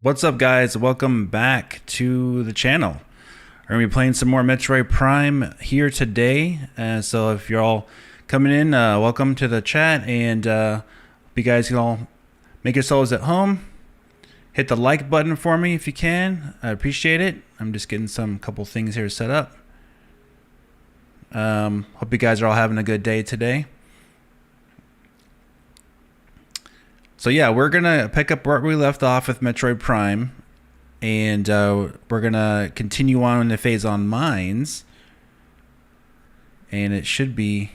What's up, guys? Welcome back to the channel. We're gonna be playing some more Metroid Prime here today. So if you're all coming in, welcome to the chat, and hope you guys can all make yourselves at home. Hit the like button for me if you can. I appreciate it. I'm just getting some couple things here set up. Hope you guys are all having a good day today. So yeah, we're gonna pick up where we left off with Metroid Prime, and we're gonna continue on in the phase on mines, and it should be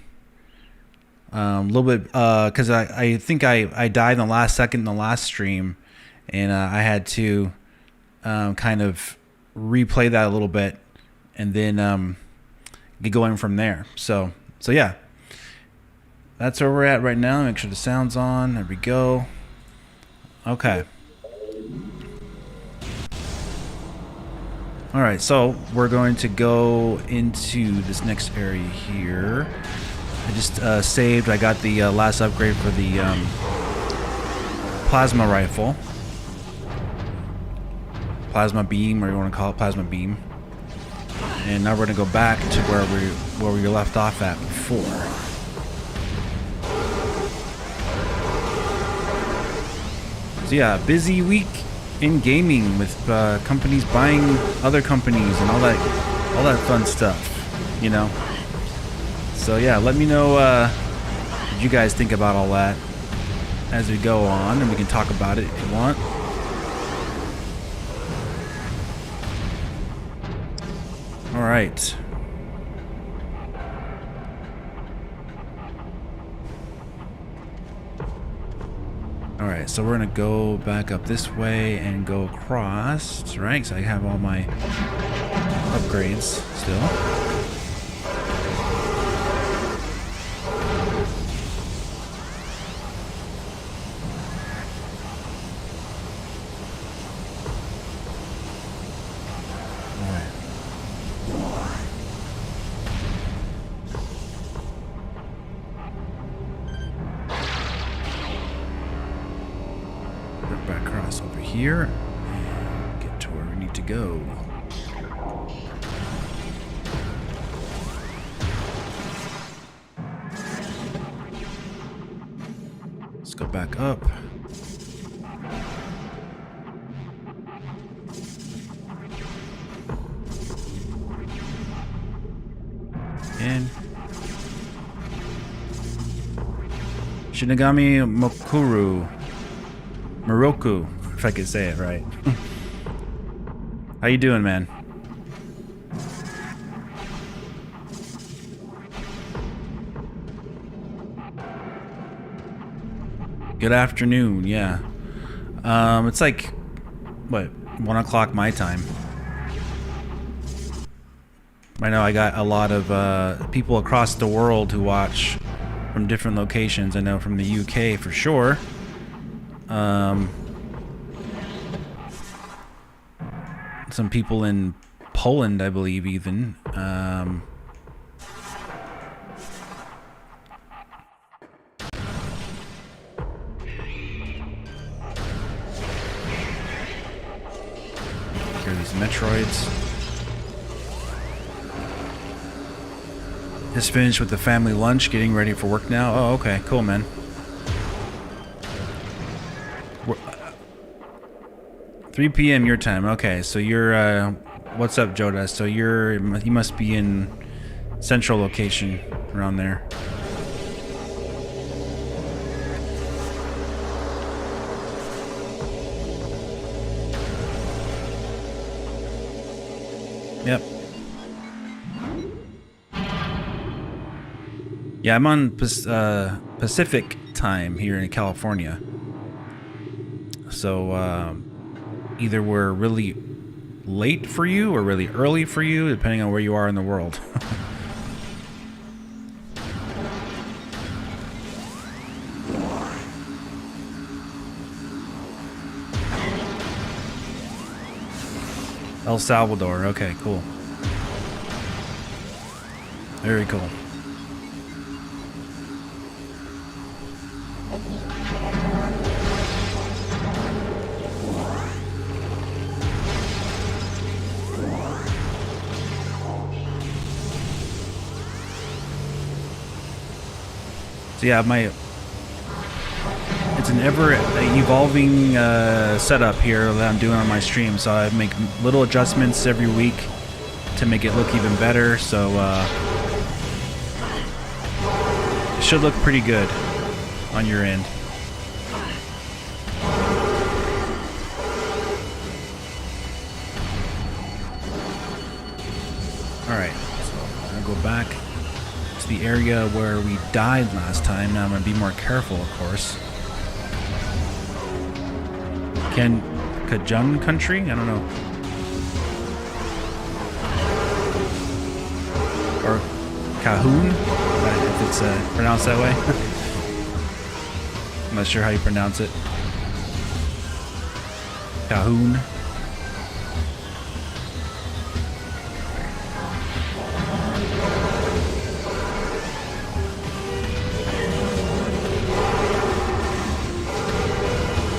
a little bit because I think I died in the last second in the last stream, and I had to kind of replay that a little bit, and then get going from there. So yeah, that's where we're at right now. Make sure the sound's on. There we go. Okay. All right, so we're going to go into this next area here. I just saved. I got the last upgrade for the plasma rifle. Plasma beam, or you want to call it plasma beam. And now we're going to go back to where we left off at before. So yeah, busy week in gaming with companies buying other companies and all that fun stuff, you know. So yeah, let me know what you guys think about all that as we go on, and we can talk about it if you want. All right. Alright, so we're going to go back up this way and go across, right? So I have all my upgrades still. Back across over here and get to where we need to go. Let's go back up. And Shinigami Moroku, if I could say it right. How you doing, man? Good afternoon, yeah. It's like, what, 1 o'clock my time. Right now I got a lot of people across the world who watch from different locations. I know from the UK for sure. Some people in Poland, I believe, even. Here are these Metroids. Just finished with the family lunch, getting ready for work now. Oh, okay, cool, man. 3 p.m. your time. Okay, so you're what's up, Joda? So you must be in central location around there. Yep. Yeah, I'm on Pacific time here in California. So either we're really late for you or really early for you, depending on where you are in the world. El Salvador. Okay, cool. Very cool. So yeah, it's an ever evolving setup here that I'm doing on my stream. So I make little adjustments every week to make it look even better. So it should look pretty good on your end. Alright, so I'm gonna go back to the area where we died last time. Now I'm gonna be more careful, of course. Kajun country? I don't know. Or Cahoon, if it's pronounced that way. I'm not sure how you pronounce it. Cahoon.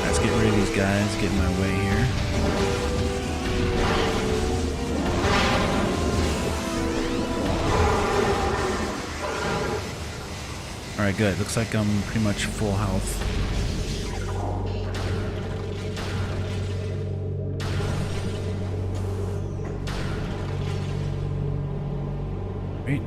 Let's get rid of these guys, get in my way here. Alright, good. Looks like I'm pretty much full health. Great.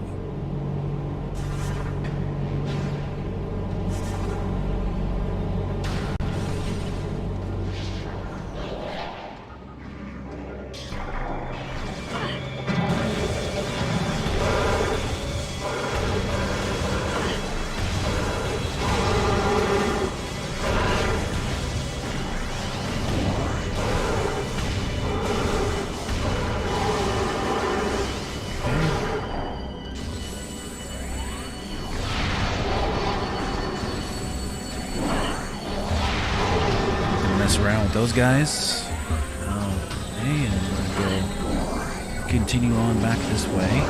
Mess around with those guys. Okay, and we're gonna go continue on back this way.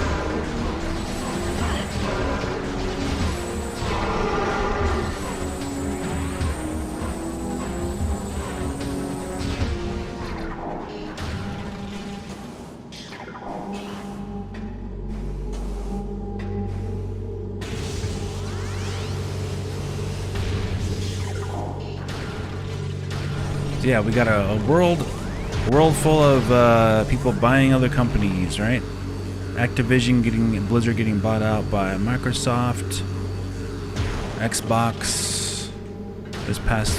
So yeah, we got a world full of people buying other companies, right? Blizzard getting bought out by Microsoft, Xbox this past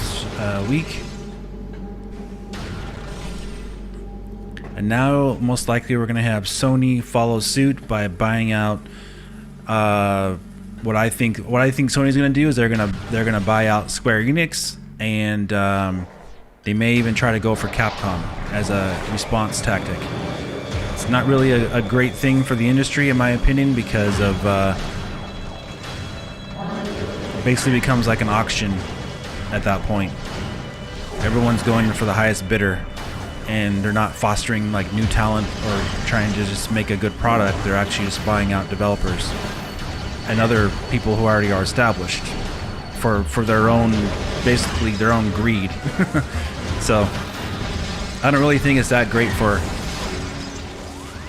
week, and now most likely we're gonna have Sony follow suit by buying out. What I think Sony's gonna do is they're gonna buy out Square Enix, and they may even try to go for Capcom as a response tactic. It's not really a great thing for the industry, in my opinion, because of it basically becomes like an auction at that point. Everyone's going for the highest bidder, and they're not fostering like new talent or trying to just make a good product. They're actually just buying out developers and other people who already are established for their own, basically their own greed. So I don't really think it's that great for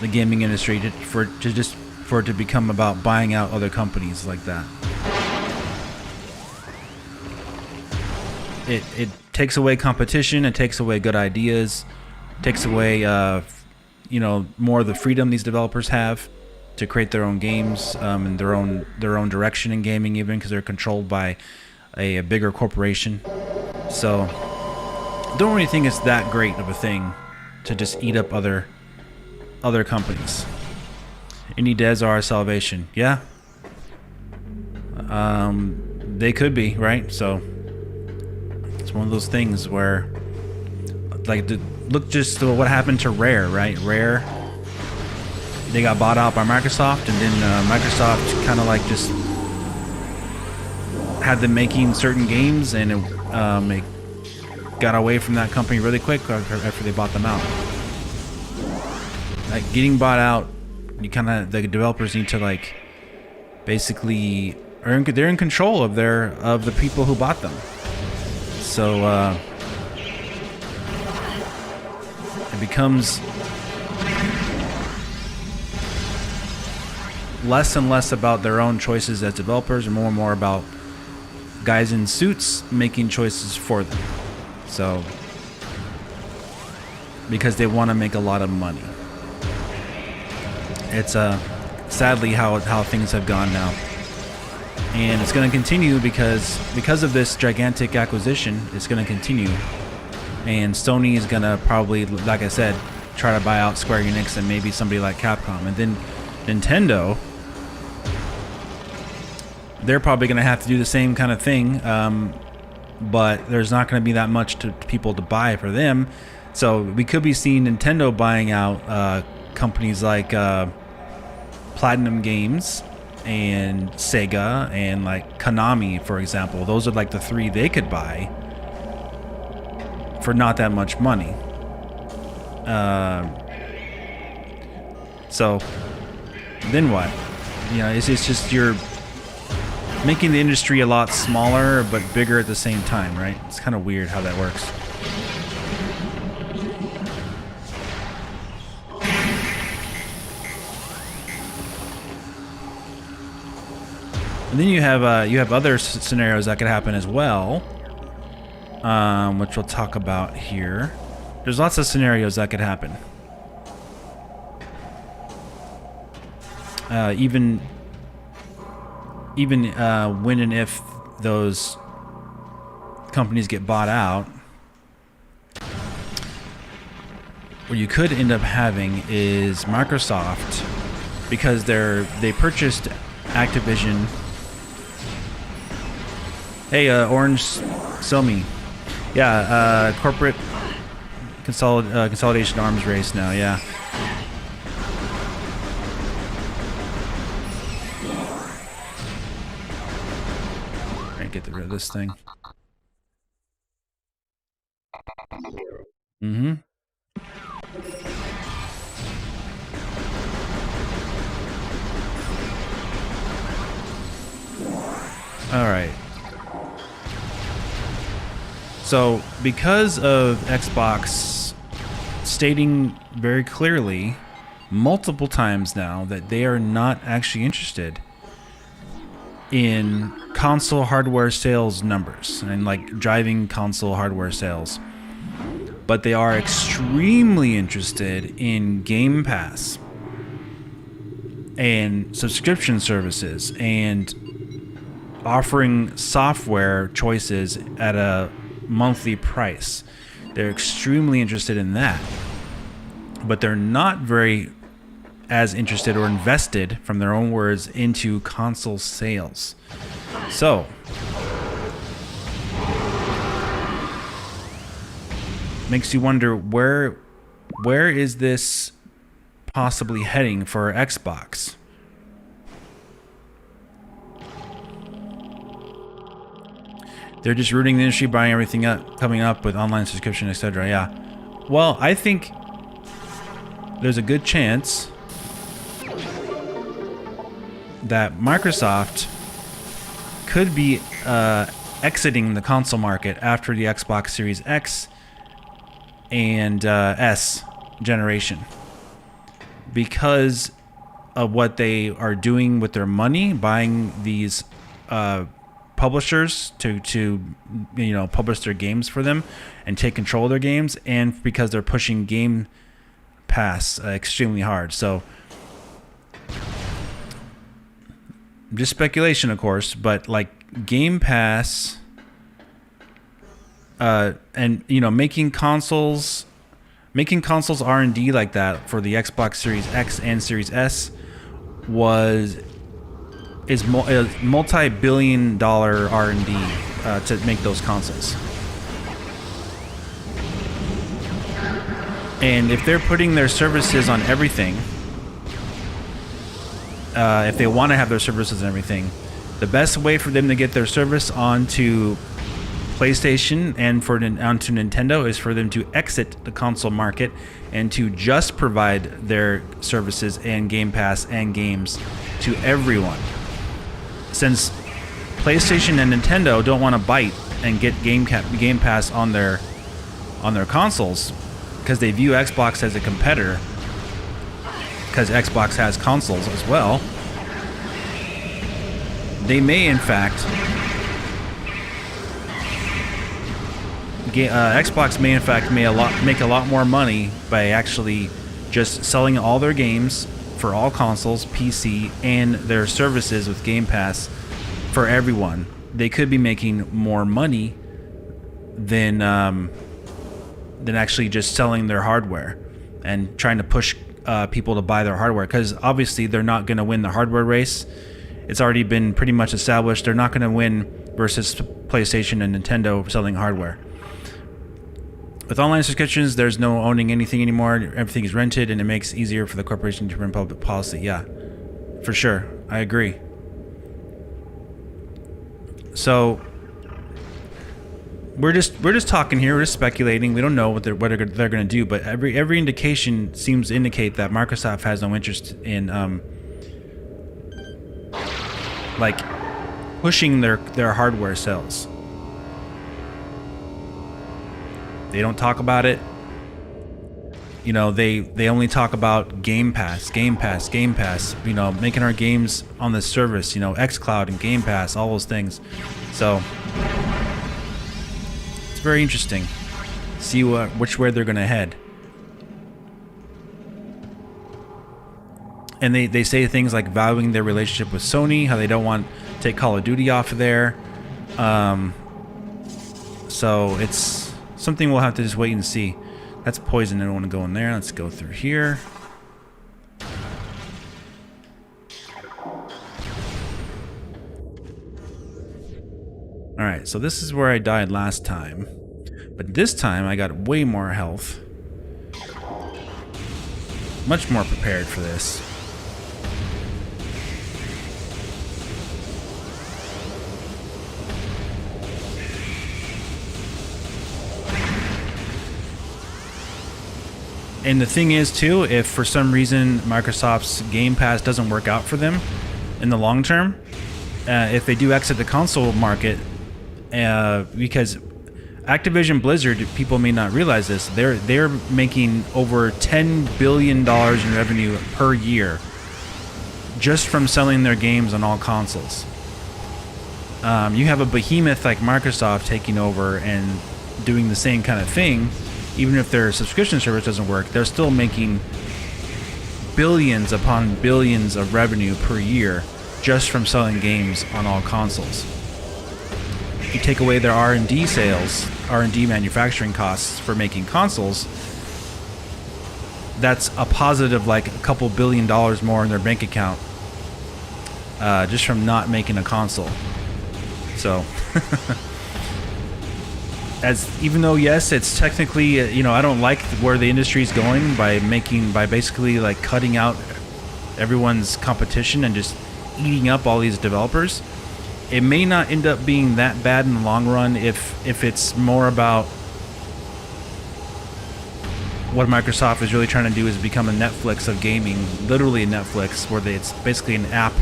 the gaming industry for it to become about buying out other companies like that. It takes away competition, it takes away good ideas, takes away more of the freedom these developers have to create their own games and their own direction in gaming, even because they're controlled by a bigger corporation. So don't really think it's that great of a thing to just eat up other companies. Any devs are our salvation. Yeah. They could be, right? So it's one of those things where, like, look just to what happened to Rare, right? Rare, they got bought out by Microsoft, and then Microsoft kind of like just had them making certain games, and it got away from that company really quick after they bought them out. Like, getting bought out, the developers need to, like, basically they're in control of the people who bought them. So it becomes less and less about their own choices as developers, and more about guys in suits making choices for them. So, because they want to make a lot of money. It's sadly how things have gone now. And it's going to continue because of this gigantic acquisition, it's going to continue. And Sony is going to probably, like I said, try to buy out Square Enix and maybe somebody like Capcom. And then Nintendo, they're probably going to have to do the same kind of thing. But there's not going to be that much to people to buy for them. So we could be seeing Nintendo buying out companies like Platinum Games and Sega and like Konami, for example. Those are like the three they could buy for not that much money. So then what? You know, it's just you're making the industry a lot smaller but bigger at the same time, right? It's kind of weird how that works. And then you have other scenarios that could happen as well, which we'll talk about here. There's lots of scenarios that could happen. Even when and if those companies get bought out, what you could end up having is Microsoft, because they purchased Activision. Hey, Orange Somi. Yeah, corporate consolidation arms race now, yeah. Alright, get rid of this thing. Mm-hmm. Alright. So, because of Xbox stating very clearly, multiple times now, that they are not actually interested in console hardware sales numbers and like driving console hardware sales, but they are extremely interested in Game Pass and subscription services and offering software choices at a monthly price. They're extremely interested in that, but they're not very as interested or invested, from their own words, into console sales. So makes you wonder, where is this possibly heading for Xbox? They're just rooting the industry, buying everything up, coming up with online subscription, etc. Yeah. Well, I think there's a good chance that Microsoft could be exiting the console market after the Xbox Series X and S generation, because of what they are doing with their money, buying these publishers to publish their games for them and take control of their games, and because they're pushing Game Pass extremely hard. So just speculation, of course, but like Game Pass and making consoles R&D like that for the Xbox Series X and Series S is multi-billion-dollar R&D to make those consoles. And if they're putting their services on everything, if they want to have their services and everything, the best way for them to get their service onto PlayStation and onto Nintendo is for them to exit the console market and to just provide their services and Game Pass and games to everyone. Since PlayStation and Nintendo don't want to bite and get Game Pass on their consoles, because they view Xbox as a competitor, because Xbox has consoles as well, they may in fact Xbox may in fact make a lot more money by actually just selling all their games for all consoles, PC, and their services with Game Pass for everyone. They could be making more money than actually just selling their hardware and trying to push people to buy their hardware, because obviously they're not going to win the hardware race. It's already been pretty much established. They're not going to win versus PlayStation and Nintendo selling hardware. With online subscriptions, there's no owning anything anymore. Everything is rented, and it makes it easier for the corporation to run public policy. Yeah, for sure. I agree. So we're just talking here. We're just speculating. We don't know what they're going to do, but every indication seems to indicate that Microsoft has no interest in like pushing their hardware sales. They don't talk about it. You know, they only talk about Game Pass. You know, making our games on this service. You know, xCloud and Game Pass, all those things. So it's very interesting. See which way they're going to head. And they say things like valuing their relationship with Sony, how they don't want to take Call of Duty off of there. So it's something we'll have to just wait and see. That's poison. I don't want to go in there. Let's go through here. Alright, so this is where I died last time. But this time I got way more health. Much more prepared for this. And the thing is, too, if for some reason Microsoft's Game Pass doesn't work out for them in the long term, if they do exit the console market, because Activision Blizzard, people may not realize this, they're making over $10 billion in revenue per year just from selling their games on all consoles. You have a behemoth like Microsoft taking over and doing the same kind of thing. Even if their subscription service doesn't work, they're still making billions upon billions of revenue per year just from selling games on all consoles. If you take away their R&D sales, R&D manufacturing costs for making consoles, that's a positive like a couple $1 billion more in their bank account just from not making a console. So even though yes, it's technically you know, I don't like where the industry is going by basically like cutting out everyone's competition and just eating up all these developers. It may not end up being that bad in the long run if it's more about what Microsoft is really trying to do is become a Netflix of gaming, literally a Netflix, where it's basically an app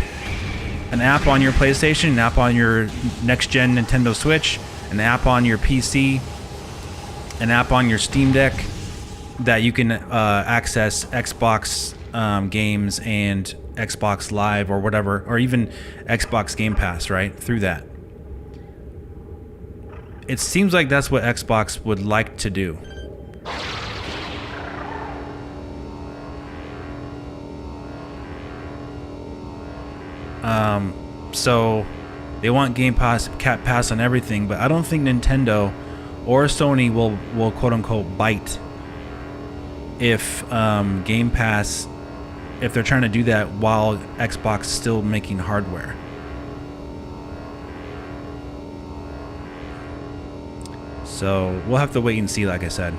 on your PlayStation, an app on your next-gen Nintendo Switch, an app on your PC, an app on your Steam Deck that you can access Xbox games and Xbox Live or whatever, or even Xbox Game Pass, right, through that. It seems like that's what Xbox would like to do. So they want Game Pass, Cat Pass on everything, but I don't think Nintendo or Sony will quote unquote bite if Game Pass, if they're trying to do that while Xbox is still making hardware. So we'll have to wait and see, like I said.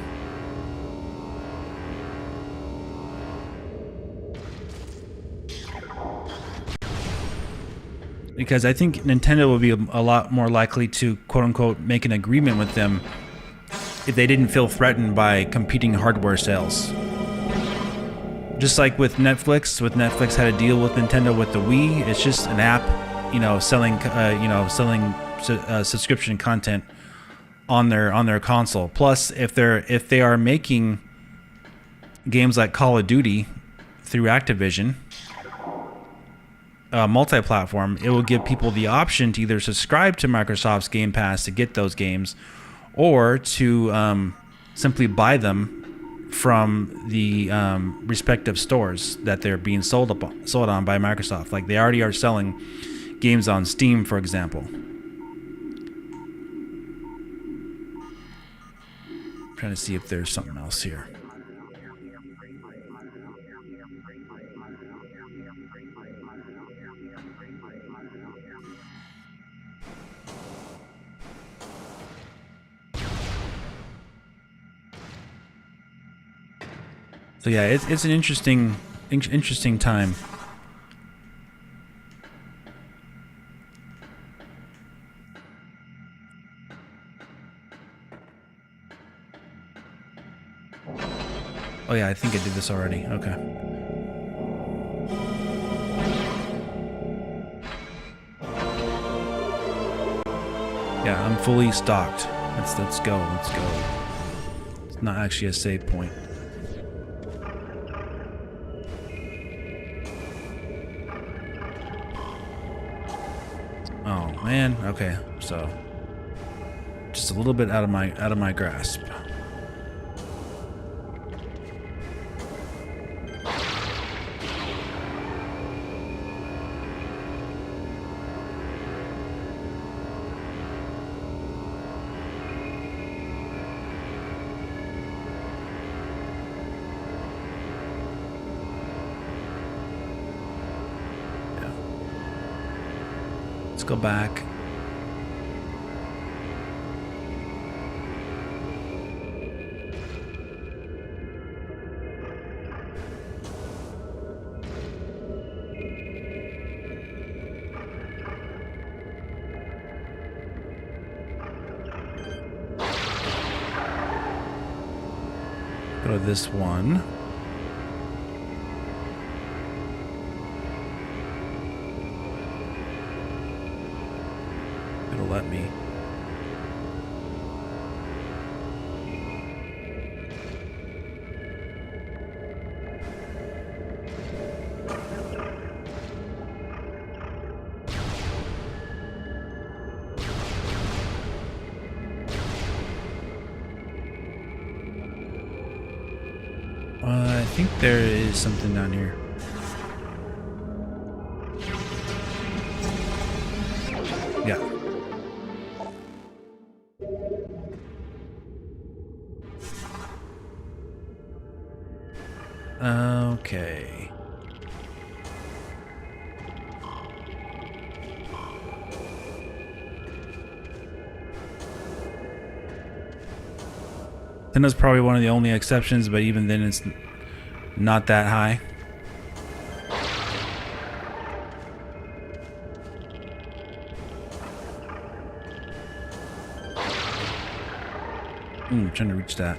Because I think Nintendo would be a lot more likely to quote-unquote make an agreement with them if they didn't feel threatened by competing hardware sales. Just like with Netflix had a deal with Nintendo with the Wii. It's just an app, you know, selling subscription content on their console. Plus, if they are making games like Call of Duty through Activision, multi-platform, it will give people the option to either subscribe to Microsoft's Game Pass to get those games, or to simply buy them from the respective stores that they're being sold on by Microsoft. Like they already are selling games on Steam, for example. I'm trying to see if there's something else here. So yeah, it's an interesting time. Oh yeah, I think I did this already. Okay. Yeah, I'm fully stocked. Let's go. Let's go. It's not actually a save point. Oh man. Okay. So just a little bit out of my grasp. Let's go back. Go to this one. It'll let me. I think there is something down here. Yeah. Okay. Nintendo's probably one of the only exceptions, but even then it's not that high. Trying to reach that.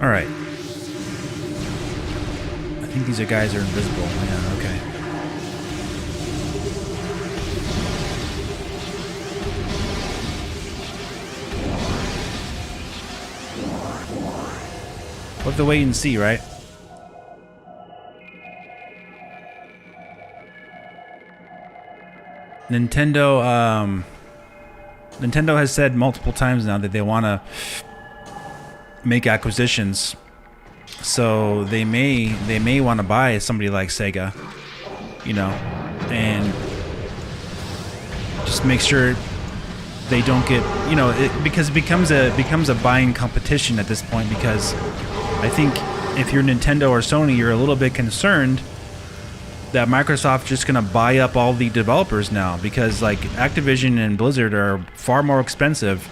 All right. I think these guys are invisible. Yeah, okay. We'll have to wait and see, right? Nintendo has said multiple times now that they want to make acquisitions, so they may want to buy somebody like Sega, you know, and just make sure they don't get, you know, because it becomes a buying competition at this point. Because I think if you're Nintendo or Sony, you're a little bit concerned that Microsoft's just gonna buy up all the developers now, because like Activision and Blizzard are far more expensive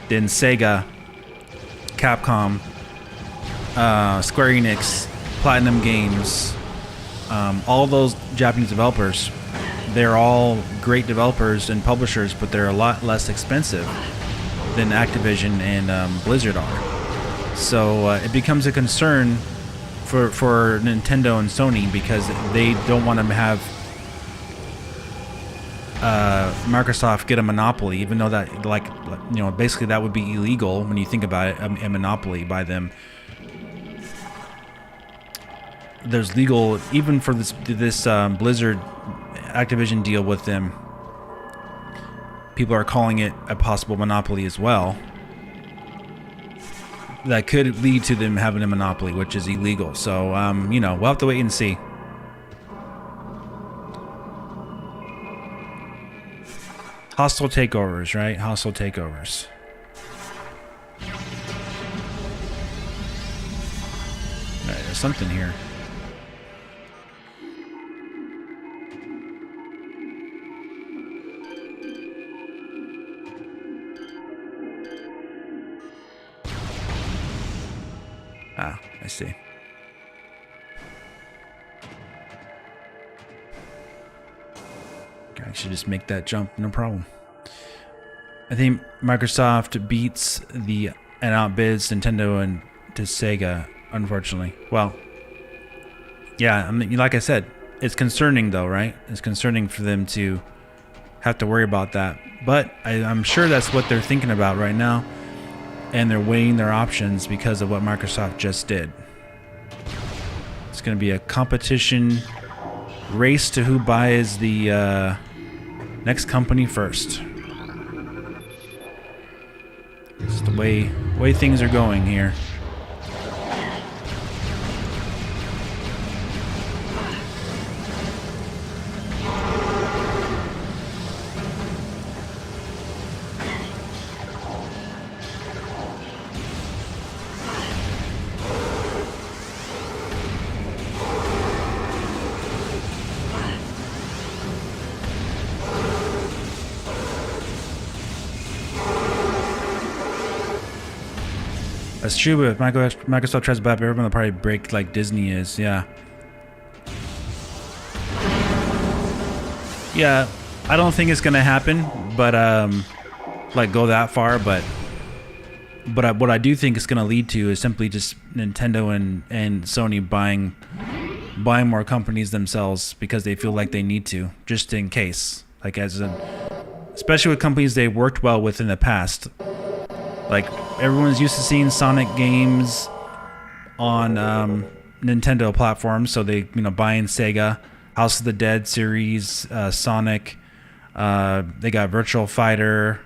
than Sega, Capcom, Square Enix, Platinum Games, all those Japanese developers, they're all great developers and publishers, but they're a lot less expensive than Activision and Blizzard are. So it becomes a concern for Nintendo and Sony because they don't want to have Microsoft get a monopoly, even though that, like, you know, basically that would be illegal when you think about it, a monopoly by them. There's legal, even for this Blizzard Activision deal with them, people are calling it a possible monopoly as well. That could lead to them having a monopoly, which is illegal. So, you know, we'll have to wait and see. Hostile takeovers, right? Hostile takeovers. Alright, there's something here. Ah, I see. I should just make that jump, no problem. I think Microsoft beats and outbids Nintendo and to Sega, unfortunately. Well, yeah, I mean, like I said, it's concerning though, right? It's concerning for them to have to worry about that. But I'm sure that's what they're thinking about right now. And they're weighing their options because of what Microsoft just did. It's going to be a competition race to who buys the next company first. This is the way things are going here. That's true, but if Microsoft tries to buy up everyone, they'll probably break like Disney is. Yeah. Yeah, I don't think it's gonna happen, but like go that far. But what I do think it's gonna lead to is simply just Nintendo and Sony buying more companies themselves because they feel like they need to, just in case. Like especially with companies they worked well with in the past. Like, everyone's used to seeing Sonic games on Nintendo platforms, so they, you know, buying Sega, House of the Dead series, Sonic, they got Virtual Fighter,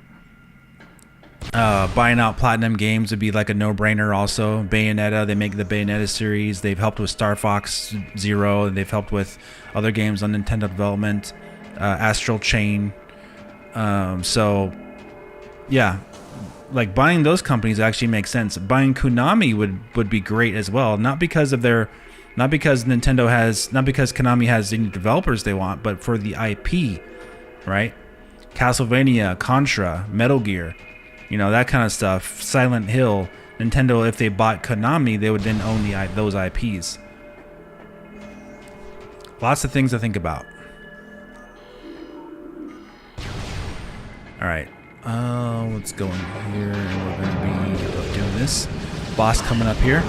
buying out Platinum Games would be like a no-brainer also. Bayonetta, they make the Bayonetta series, they've helped with Star Fox Zero, they've helped with other games on Nintendo development, Astral Chain, so, yeah. Like, buying those companies actually makes sense. Buying Konami would be great as well. Not because Konami has any developers they want, but for the IP, right? Castlevania, Contra, Metal Gear, you know, that kind of stuff. Silent Hill. Nintendo, if they bought Konami, they would then own those IPs. Lots of things to think about. All right. Let's go in here, and we're going to be doing this. Boss coming up here.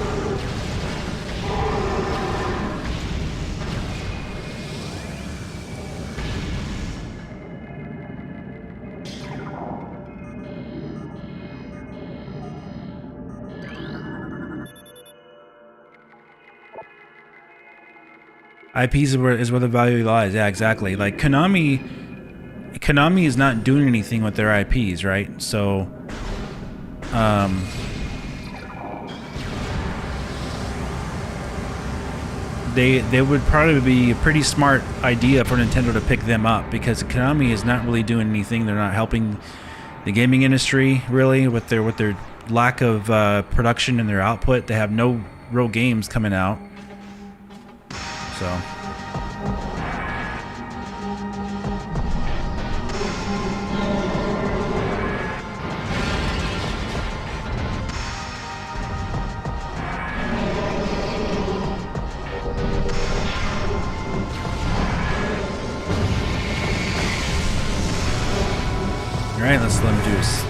IPs is where the value lies. Yeah, exactly. Like Konami is not doing anything with their IPs, right? So, they would probably be a pretty smart idea for Nintendo to pick them up because Konami is not really doing anything. They're not helping the gaming industry really with their lack of production and their output. They have no real games coming out. So. and the Slim Juice.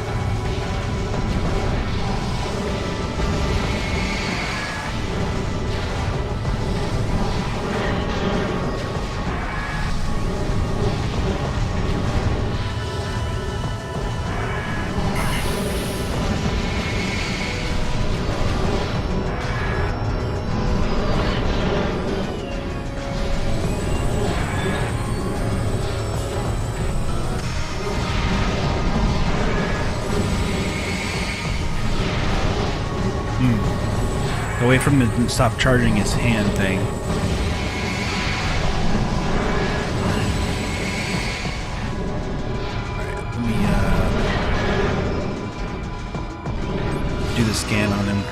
Wait for him to stop charging his hand thing. Alright, let me do the scan on him.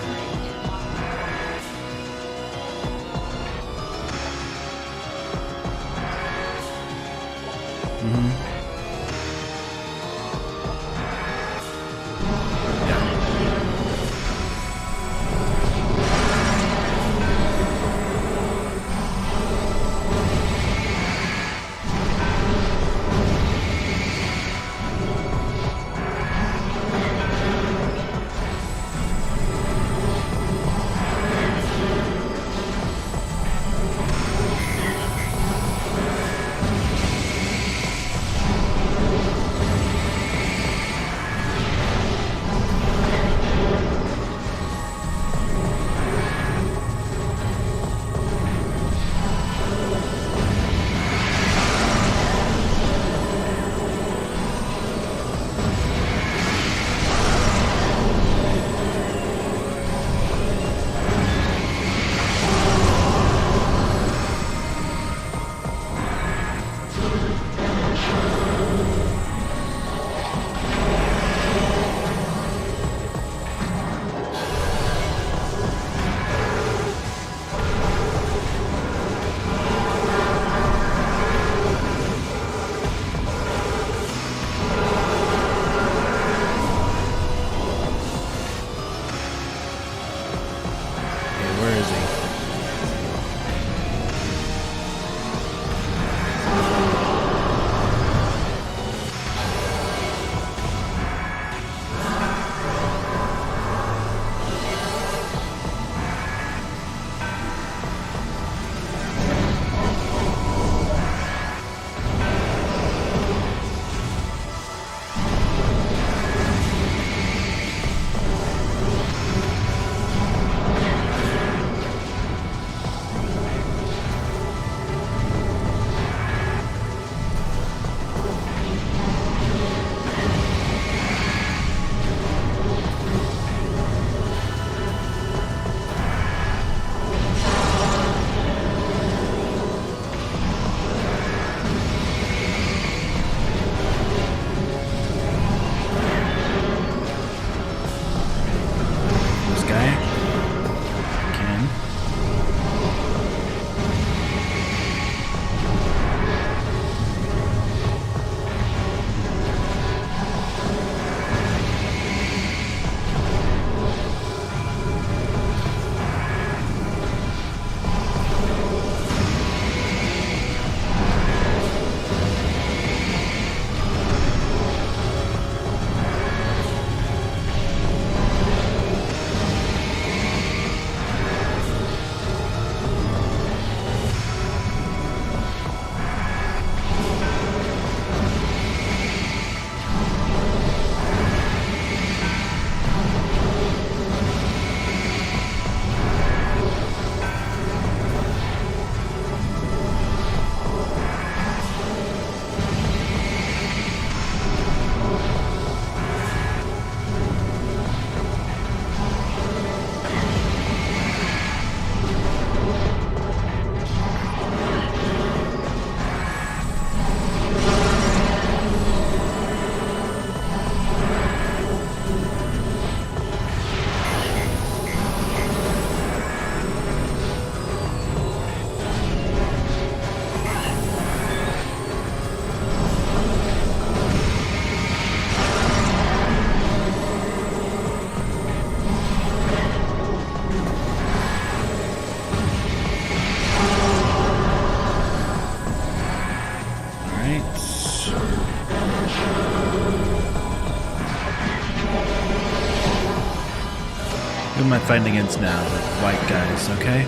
Who am I fighting against now? The white guys, okay?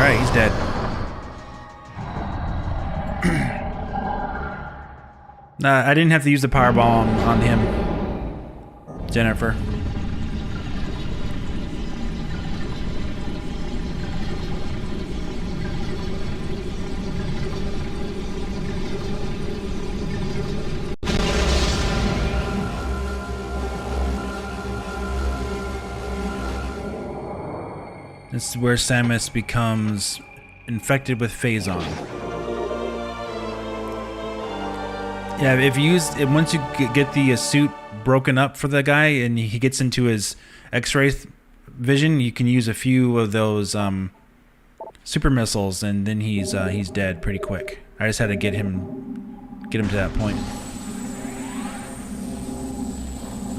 Alright, he's dead. I didn't have to use the power bomb on him, Jennifer. This is where Samus becomes infected with Phazon. Yeah, if you use it, once you get the suit broken up for the guy and he gets into his X-ray vision, you can use a few of those super missiles, and then he's dead pretty quick. I just had to get him to that point.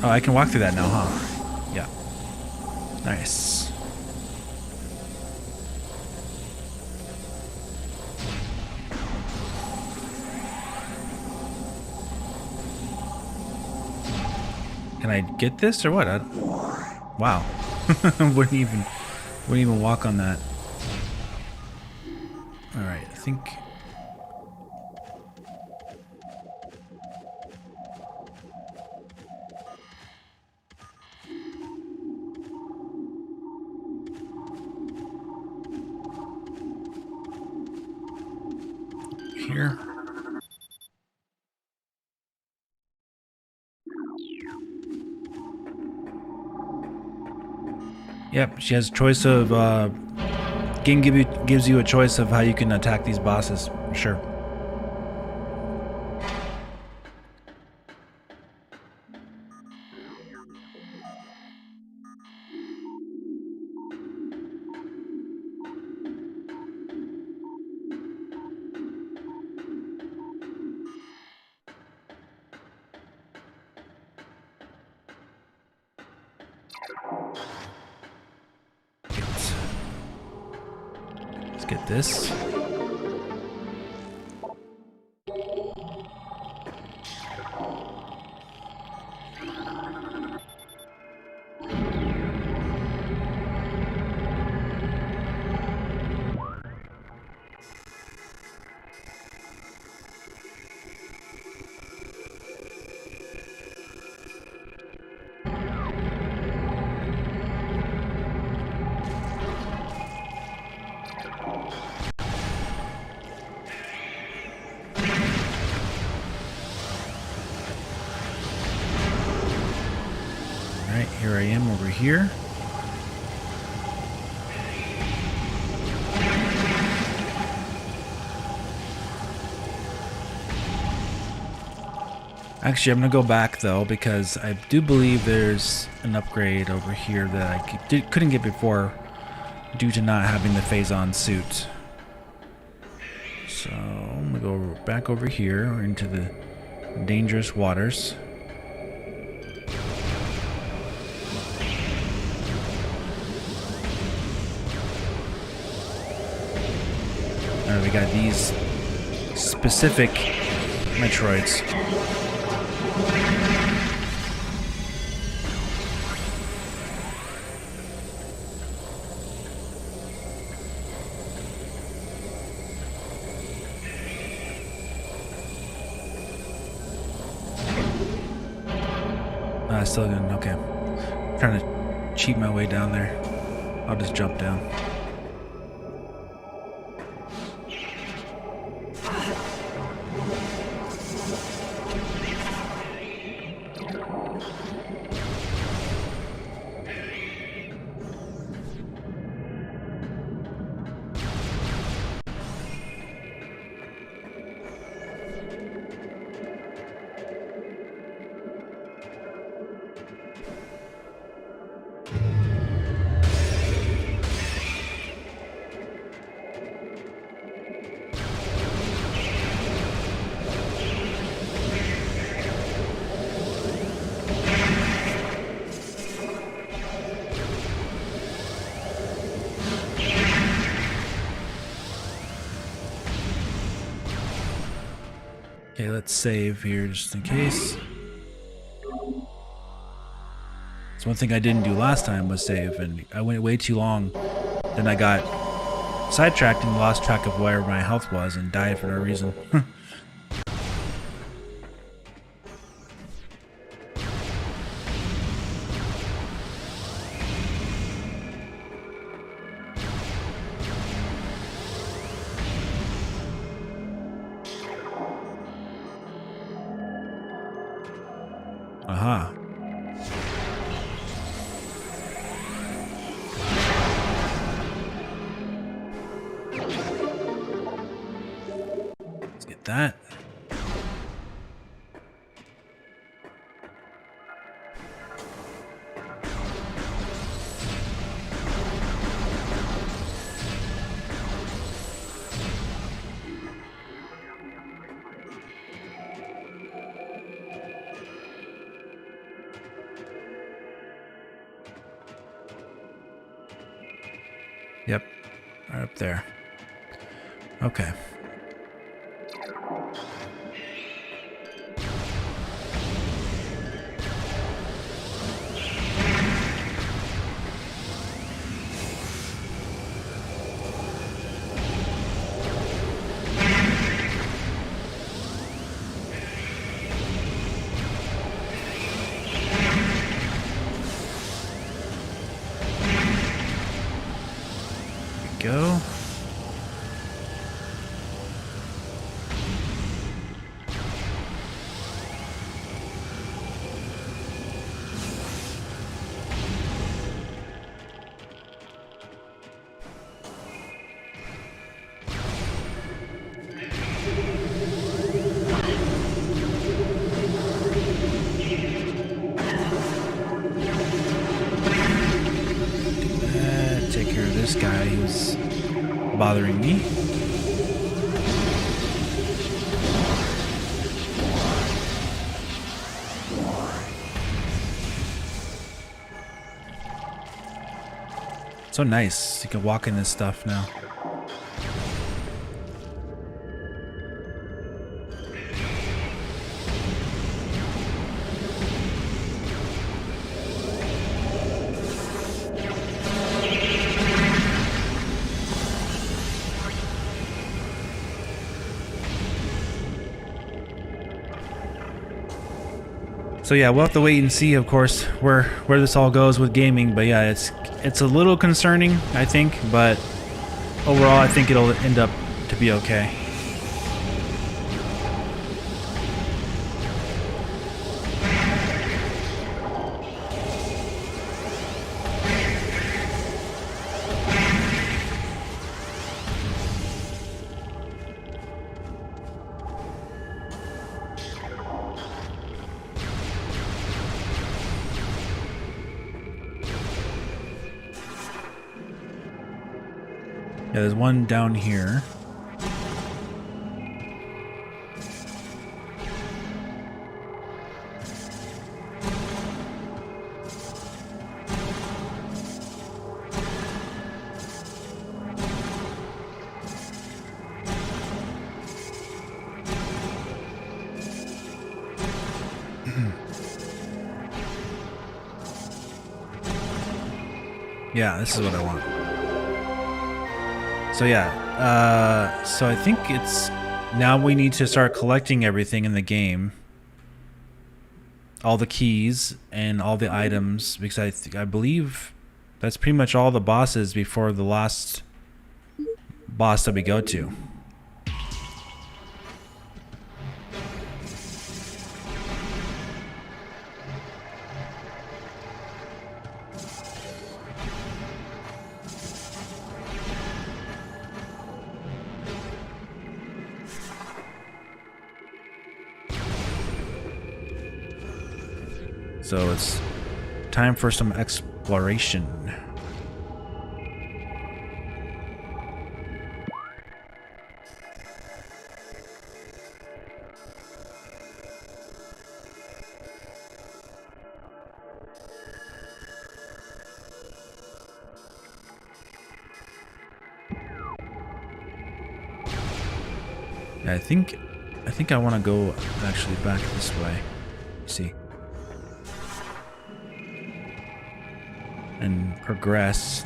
Oh, I can walk through that now, huh? Yeah. Nice. Can I get this or what? Wow. wouldn't even walk on that. All right, I think. Here. Yep, she has a choice of game gives you a choice of how you can attack these bosses. Sure. Let's get this. Alright, here I am over here. Actually, I'm going to go back though, because I do believe there's an upgrade over here that I couldn't get before due to not having the Phazon suit. So I'm going to go back over here into the dangerous waters. We got these specific Metroids. Still gonna, okay. I'm trying to cheat my way down there. I'll just jump down. Okay, let's save here just in case. It's one thing I didn't do last time was save, and I went way too long. Then I got sidetracked and lost track of where my health was and died for no reason. Aha. Let's get that. Yep, right up there. Okay. Go. Take care of this guy who's bothering me. So nice. You can walk in this stuff now. So yeah, we'll have to wait and see, of course, where this all goes with gaming. But yeah, it's a little concerning, I think, but overall, I think it'll end up to be okay. Yeah, there's one down here. Yeah, this is what I want. So yeah, so I think it's now we need to start collecting everything in the game, all the keys and all the items, because I believe that's pretty much all the bosses before the last boss that we go to. So it's time for some exploration. I think I think I want to go actually back this way. See. And progress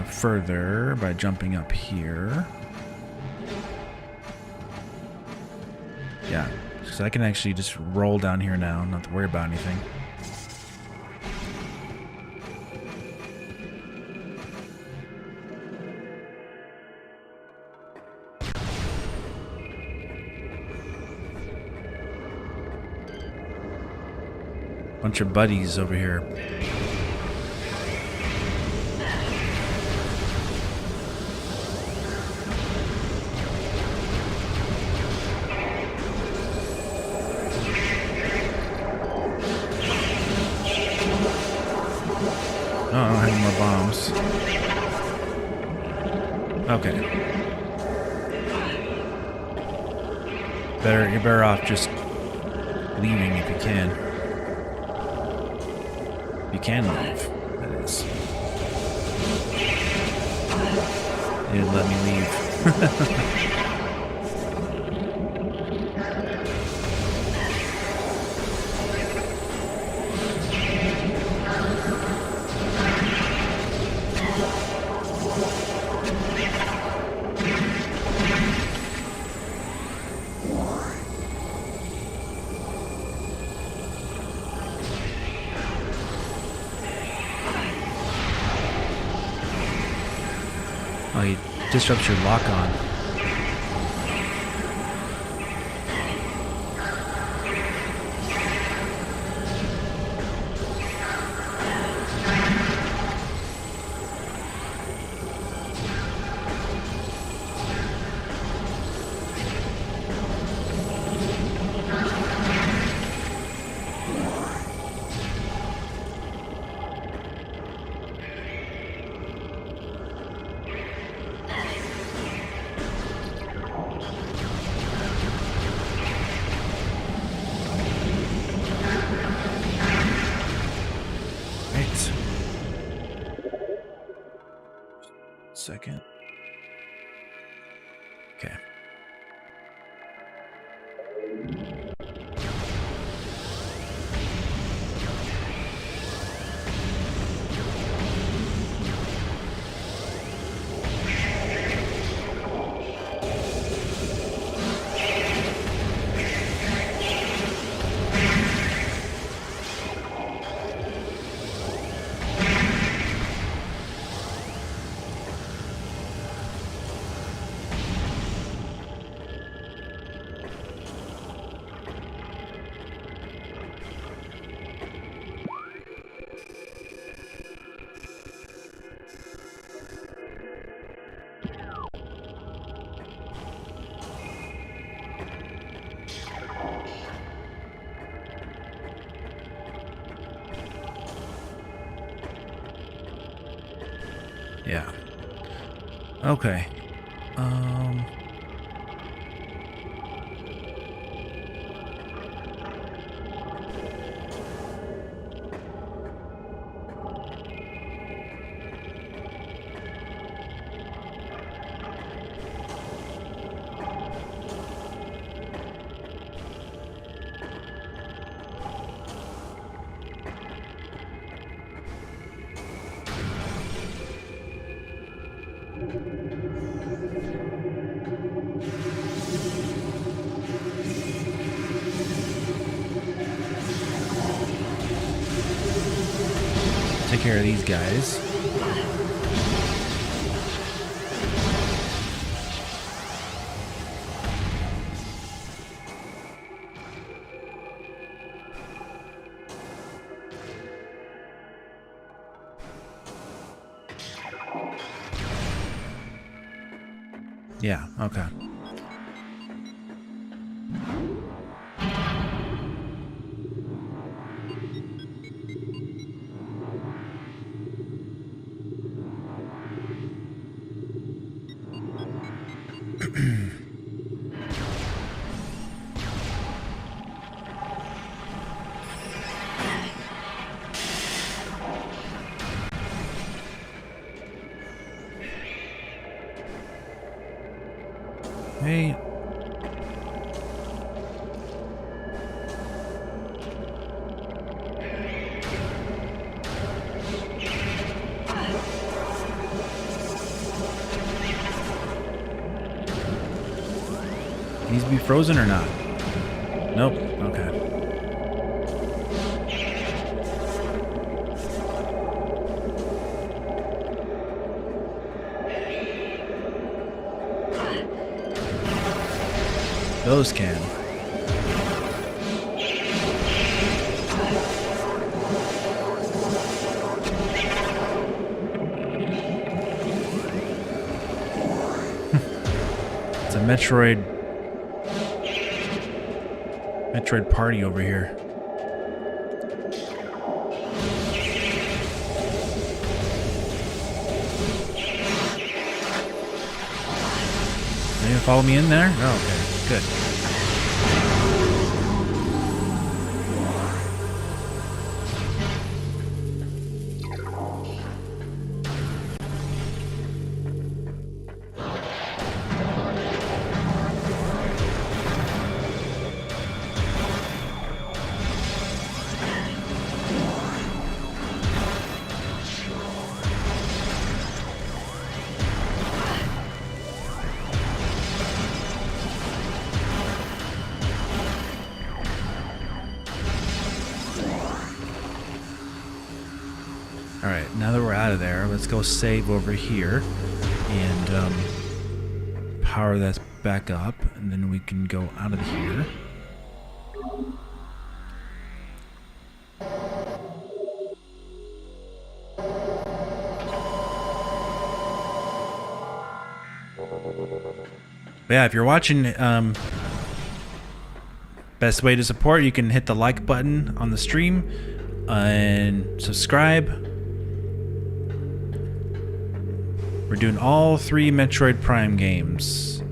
further by jumping up here. Yeah, so I can actually just roll down here now, not to worry about anything. Bunch of buddies over here. Oh, I don't have any more bombs. Okay. You're better off just leaving if you can. You can leave, that is. It didn't let me leave. Oh, he disrupts your lock on. Second. Okay. Yeah. Okay. Take care of these guys. Yeah, okay. Hey. Can these be frozen or not? Nope. Okay. Those can. It's a Metroid party over here. Are you gonna follow me in there? Oh, okay, good. Alright, now that we're out of there, let's go save over here and power that back up, and then we can go out of here. But yeah, if you're watching, best way to support, you can hit the like button on the stream and subscribe. We're doing all 3 Metroid Prime games.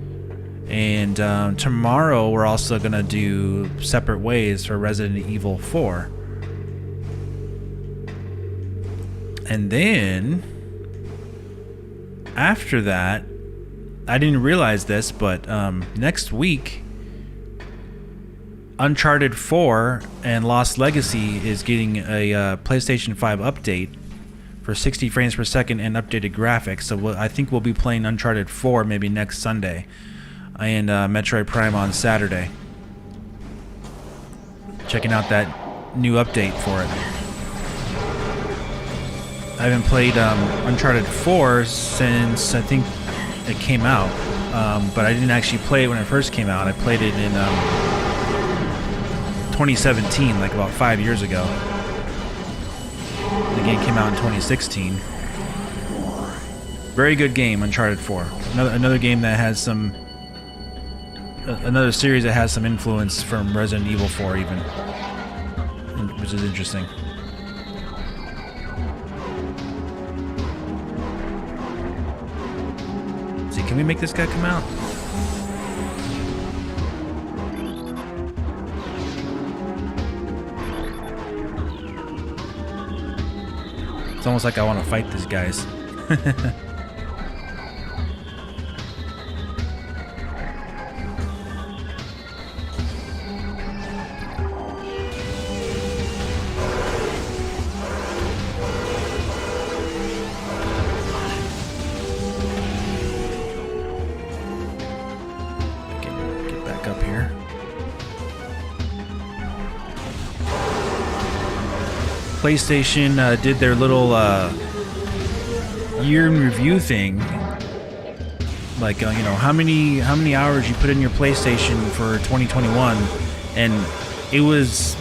And tomorrow we're also going to do separate ways for Resident Evil 4. And then after that, I didn't realize this, but next week Uncharted 4 and Lost Legacy is getting a PlayStation 5 update for 60 frames per second and updated graphics. So I think we'll be playing Uncharted 4 maybe next Sunday, and Metroid Prime on Saturday. Checking out that new update for it. I haven't played Uncharted 4 since I think it came out, but I didn't actually play it when it first came out. I played it in 2017, like about 5 years ago. The game came out in 2016. Very good game, Uncharted 4. Another game that has some... another series that has some influence from Resident Evil 4 even. Which is interesting. Let's see, can we make this guy come out? It's almost like I want to fight these guys. Get back up here. PlayStation did their little year in review thing, like you know, how many hours you put in your PlayStation for 2021, and it was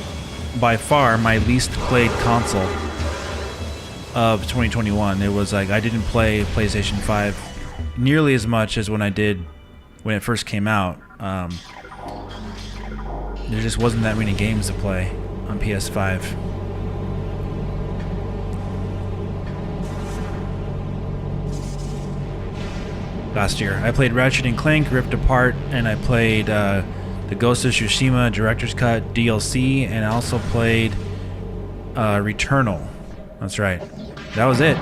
by far my least played console of 2021. It was like I didn't play PlayStation 5 nearly as much as when I did when it first came out. There just wasn't that many games to play on PS5. Last year, I played Ratchet & Clank Rift Apart, and I played the Ghost of Tsushima Director's Cut DLC, and I also played Returnal. That's right. That was it.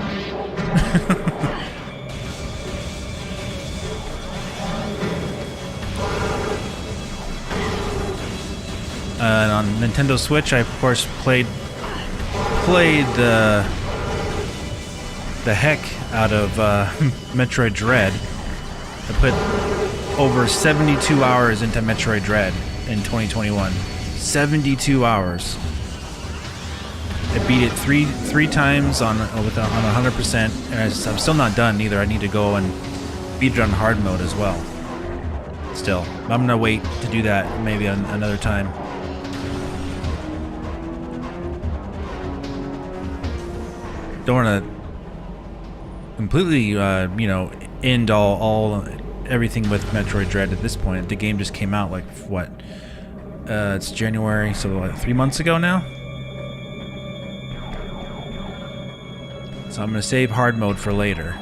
And on Nintendo Switch, I of course played the heck out of Metroid Dread. I put over 72 hours into Metroid Dread in 2021. 72 hours. I beat it three times on 100%, and I'm still not done either. I need to go and beat it on hard mode as well. Still, I'm gonna wait to do that maybe another time. Don't want to completely, you know, end everything with Metroid Dread at this point. The game just came out like what? It's January, so like 3 months ago now. So I'm gonna save hard mode for later.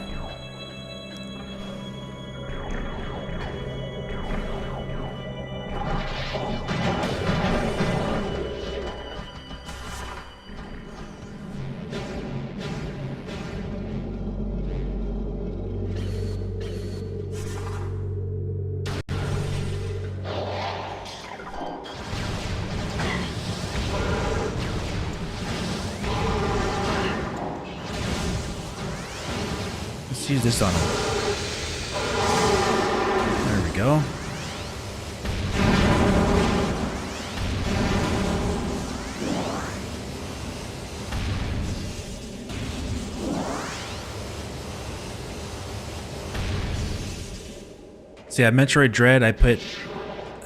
Let's use this on him. There we go. So yeah, Metroid Dread, I put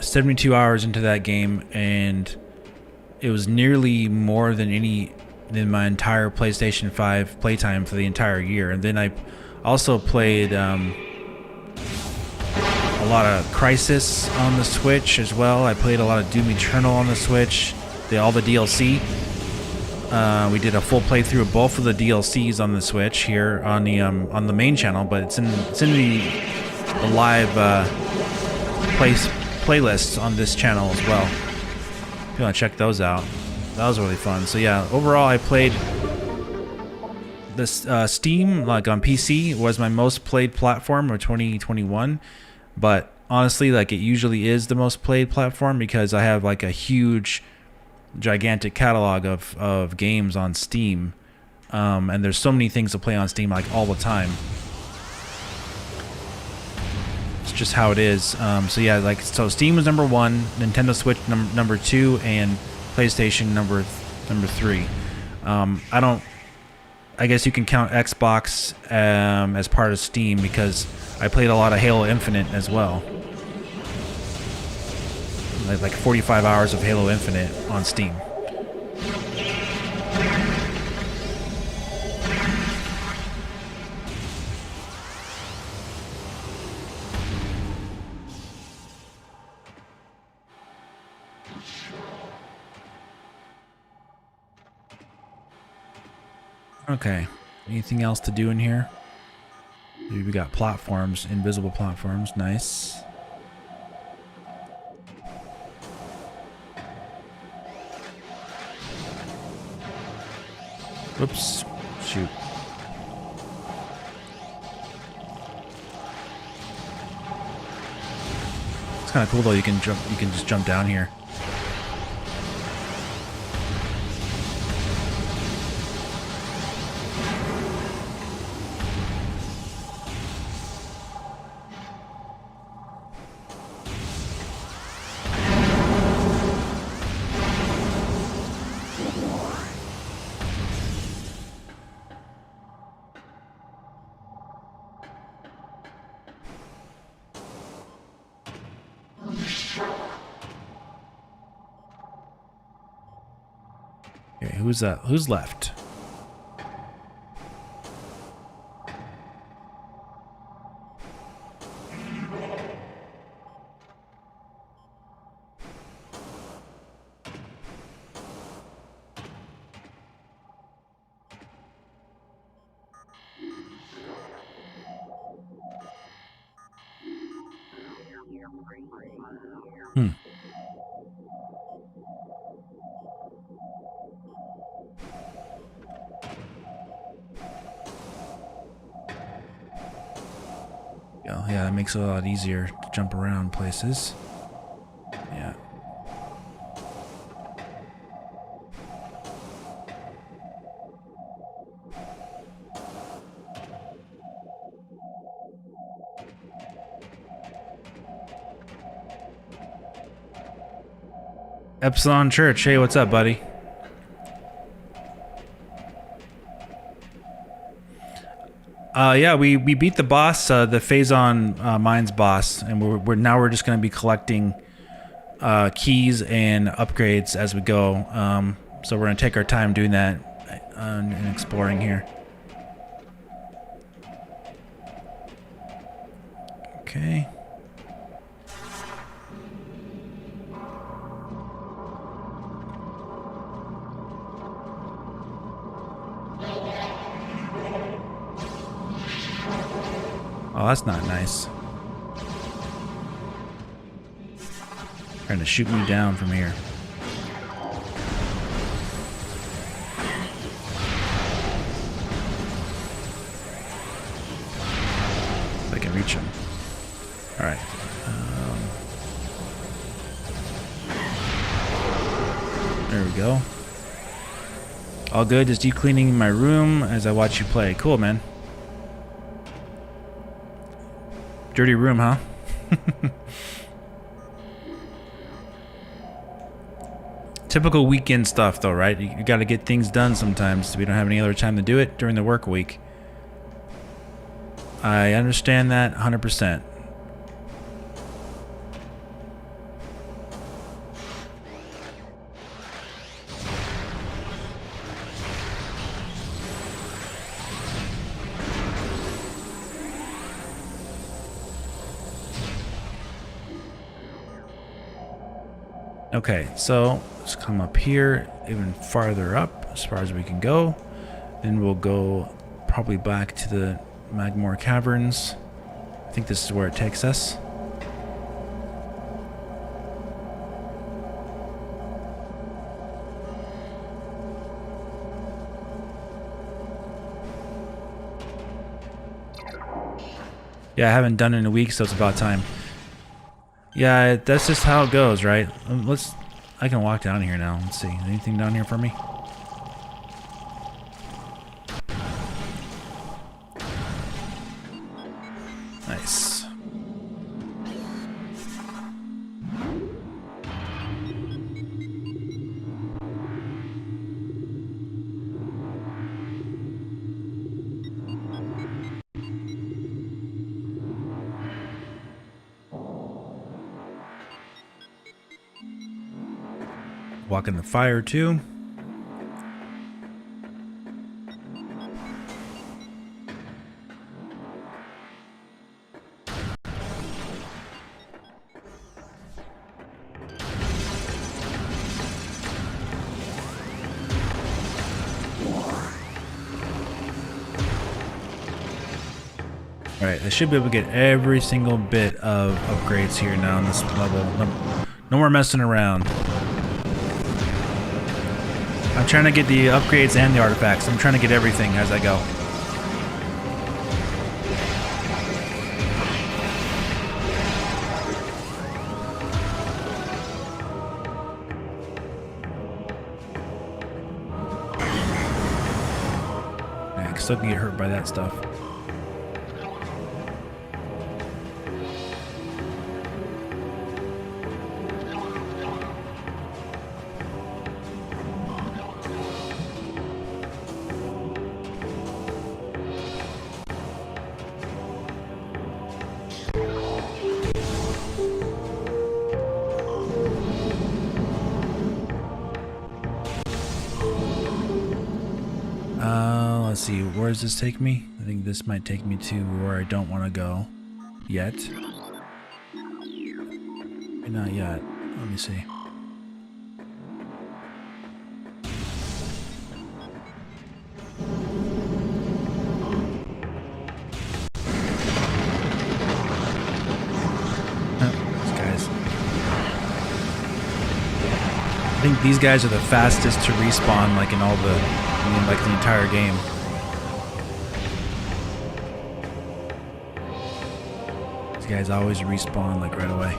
72 hours into that game, and it was nearly more than my entire PlayStation 5 playtime for the entire year. And then I also played a lot of Crysis on the Switch as well. I played a lot of Doom Eternal on the Switch, all the DLC. We did a full playthrough of both of the DLCs on the Switch here on the main channel, but it's in the live playlists on this channel as well. If you want to check those out, that was really fun. So yeah, overall I played this Steam, like on PC, was my most played platform of 2021, but honestly, like, it usually is the most played platform because I have like a huge, gigantic catalog of games on Steam, and there's so many things to play on Steam like all the time. It's just how it is. So yeah, like, so Steam was number 1, Nintendo Switch number 2, and PlayStation number 3. I guess you can count Xbox as part of Steam because I played a lot of Halo Infinite as well. Like 45 hours of Halo Infinite on Steam. Okay, anything else to do in here? We got platforms, invisible platforms, nice. Whoops, shoot. It's kind of cool though, you can just jump down here. Okay, who's left? Yeah, it makes it a lot easier to jump around places. Yeah. Epsilon Church. Hey, what's up, buddy? Yeah, we beat the boss, the Phazon Mines boss, and we're just gonna be collecting keys and upgrades as we go. So we're gonna take our time doing that and exploring here. Okay. Oh, that's not nice. Trying to shoot me down from here. If I can reach him. Alright. There we go. All good, just deep cleaning my room as I watch you play. Cool, man. Dirty room, huh? Typical weekend stuff, though, right? You got to get things done sometimes. We don't have any other time to do it during the work week. I understand that 100%. Okay, so let's come up here, even farther up as far as we can go. Then we'll go probably back to the Magmore Caverns. I think this is where it takes us. Yeah, I haven't done it in a week, so it's about time. Yeah, that's just how it goes, right? I can walk down here now. Let's see. Anything down here for me? Nice. Walk in the fire too. Alright, I should be able to get every single bit of upgrades here now on this level. No more messing around. I'm trying to get the upgrades and the artifacts. I'm trying to get everything as I go. Yeah, I still can get hurt by that stuff. Let's see, where does this take me? I think this might take me to where I don't want to go yet. Not yet. Let me see. These guys. I think these guys are the fastest to respawn, like in all the, like the entire game. These guys always respawn like right away.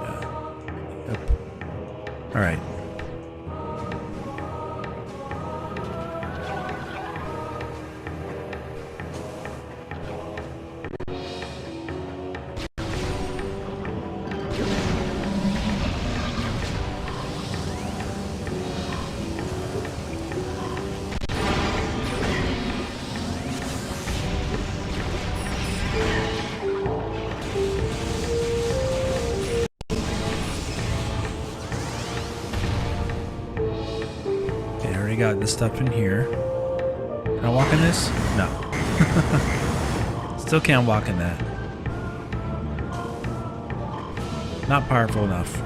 Yeah. Yep. All right. got this stuff in here. Can I walk in this? No. Still can't walk in that. Not powerful enough.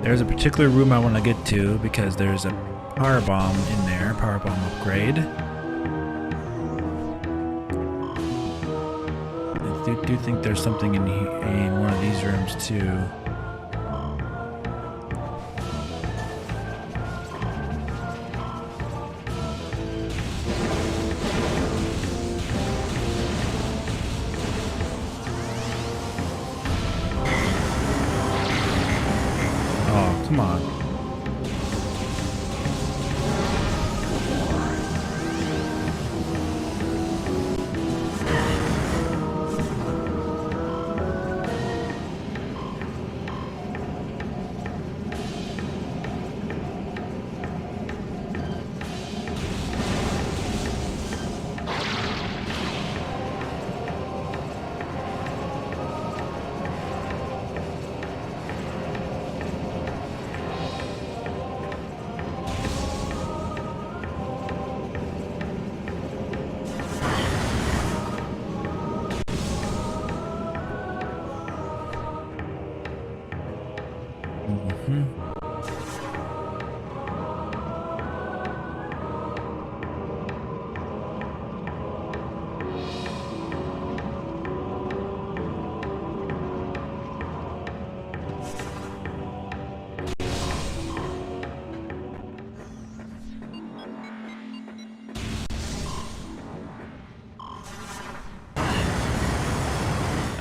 There's a particular room I want to get to because there's a power bomb in there, power bomb upgrade. I do think there's something in one of these rooms too. Oh, come on.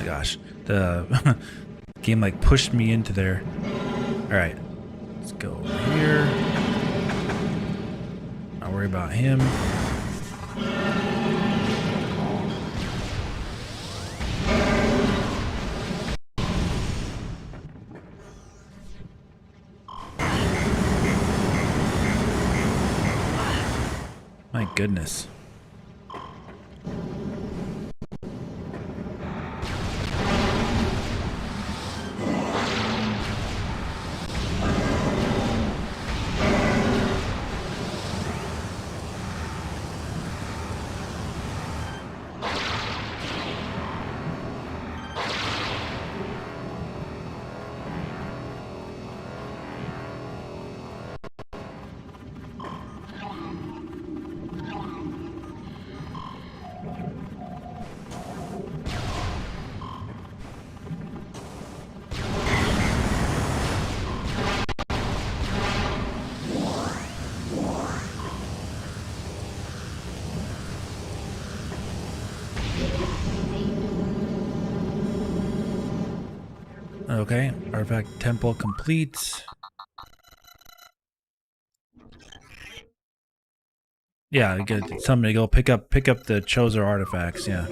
Gosh, the game like pushed me into there. All right, let's go over here. Not worry about him. My goodness. Okay, artifact temple complete. Yeah, get somebody go pick up the Choser artifacts. Yeah.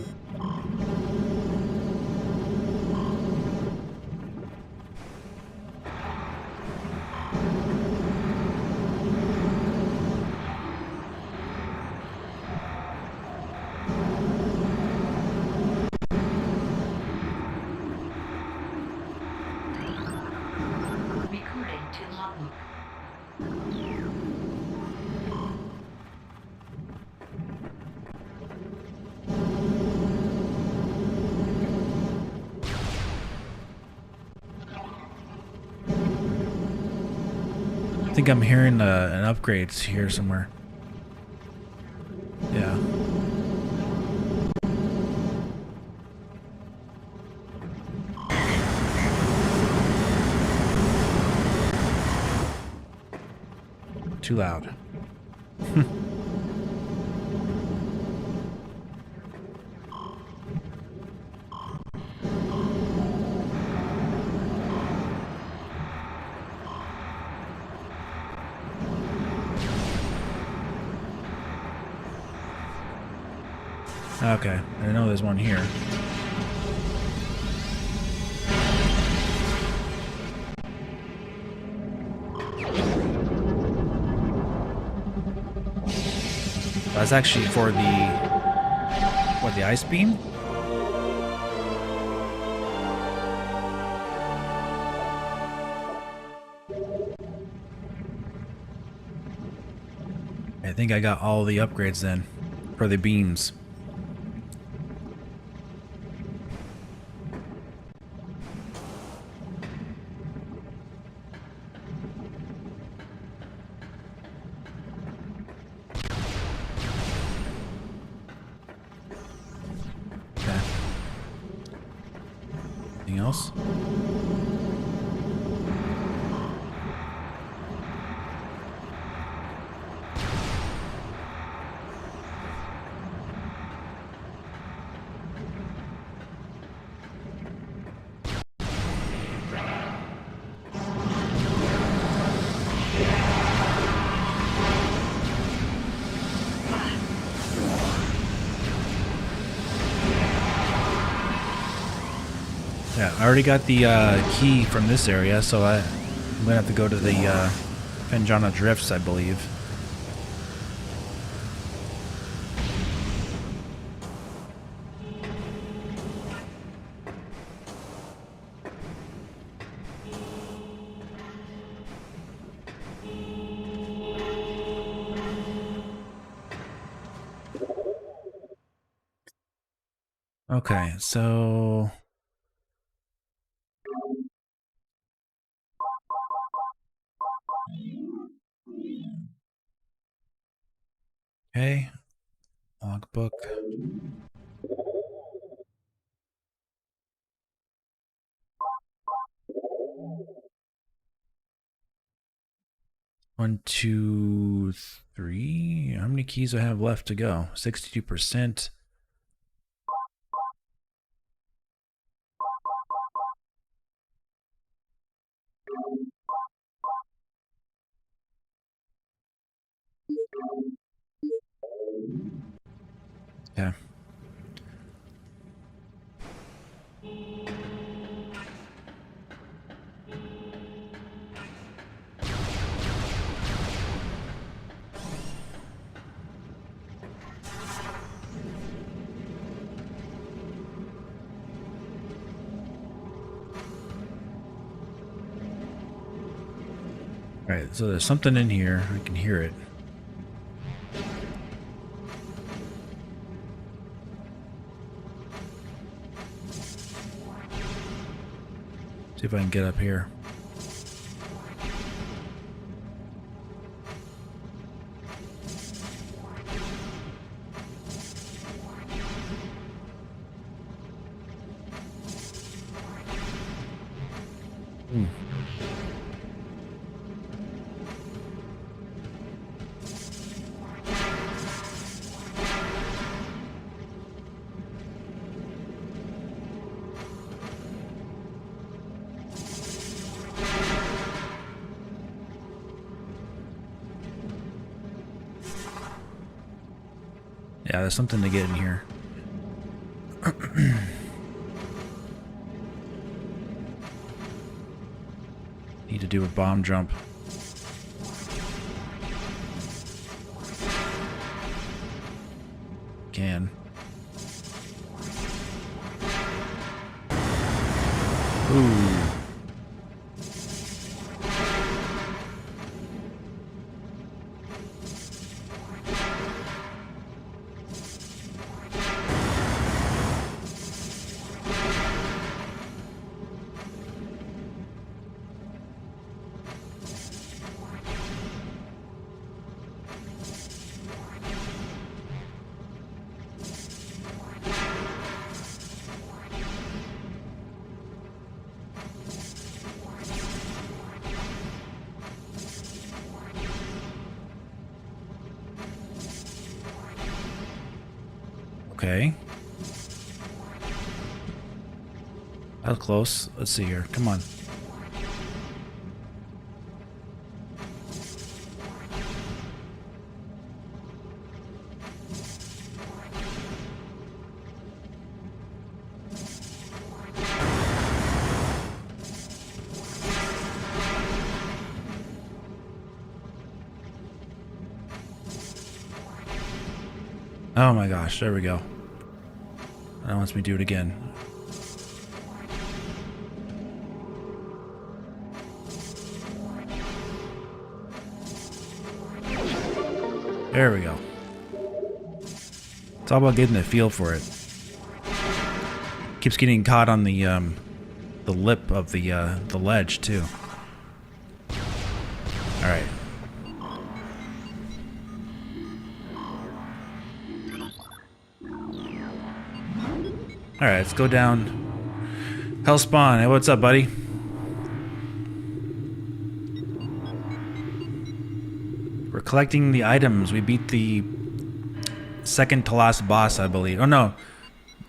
I think I'm hearing an upgrades here somewhere. Yeah. Too loud. Okay, I know there's one here. That's actually for the What, the ice beam? I think I got all the upgrades then for the beams. Okay. Anything else? Yeah, I already got the key from this area, so I'm gonna have to go to the Fenjana Drifts, I believe. Okay, so okay, logbook. One, two, three. How many keys do I have left to go? 62%. Okay. Alright, so there's something in here. I can hear it. See if I can get up here. Hmm. Yeah, there's something to get in here. Need to do a bomb jump. Can. Ooh. Okay. That was close. Let's see here. Come on. Oh my gosh, there we go. That wants me to do it again. There we go. It's all about getting the feel for it. Keeps getting caught on the lip of the ledge too. All right. All right, let's go down. Hellspawn, hey, what's up, buddy? We're collecting the items. We beat the second to last boss, I believe. Oh no,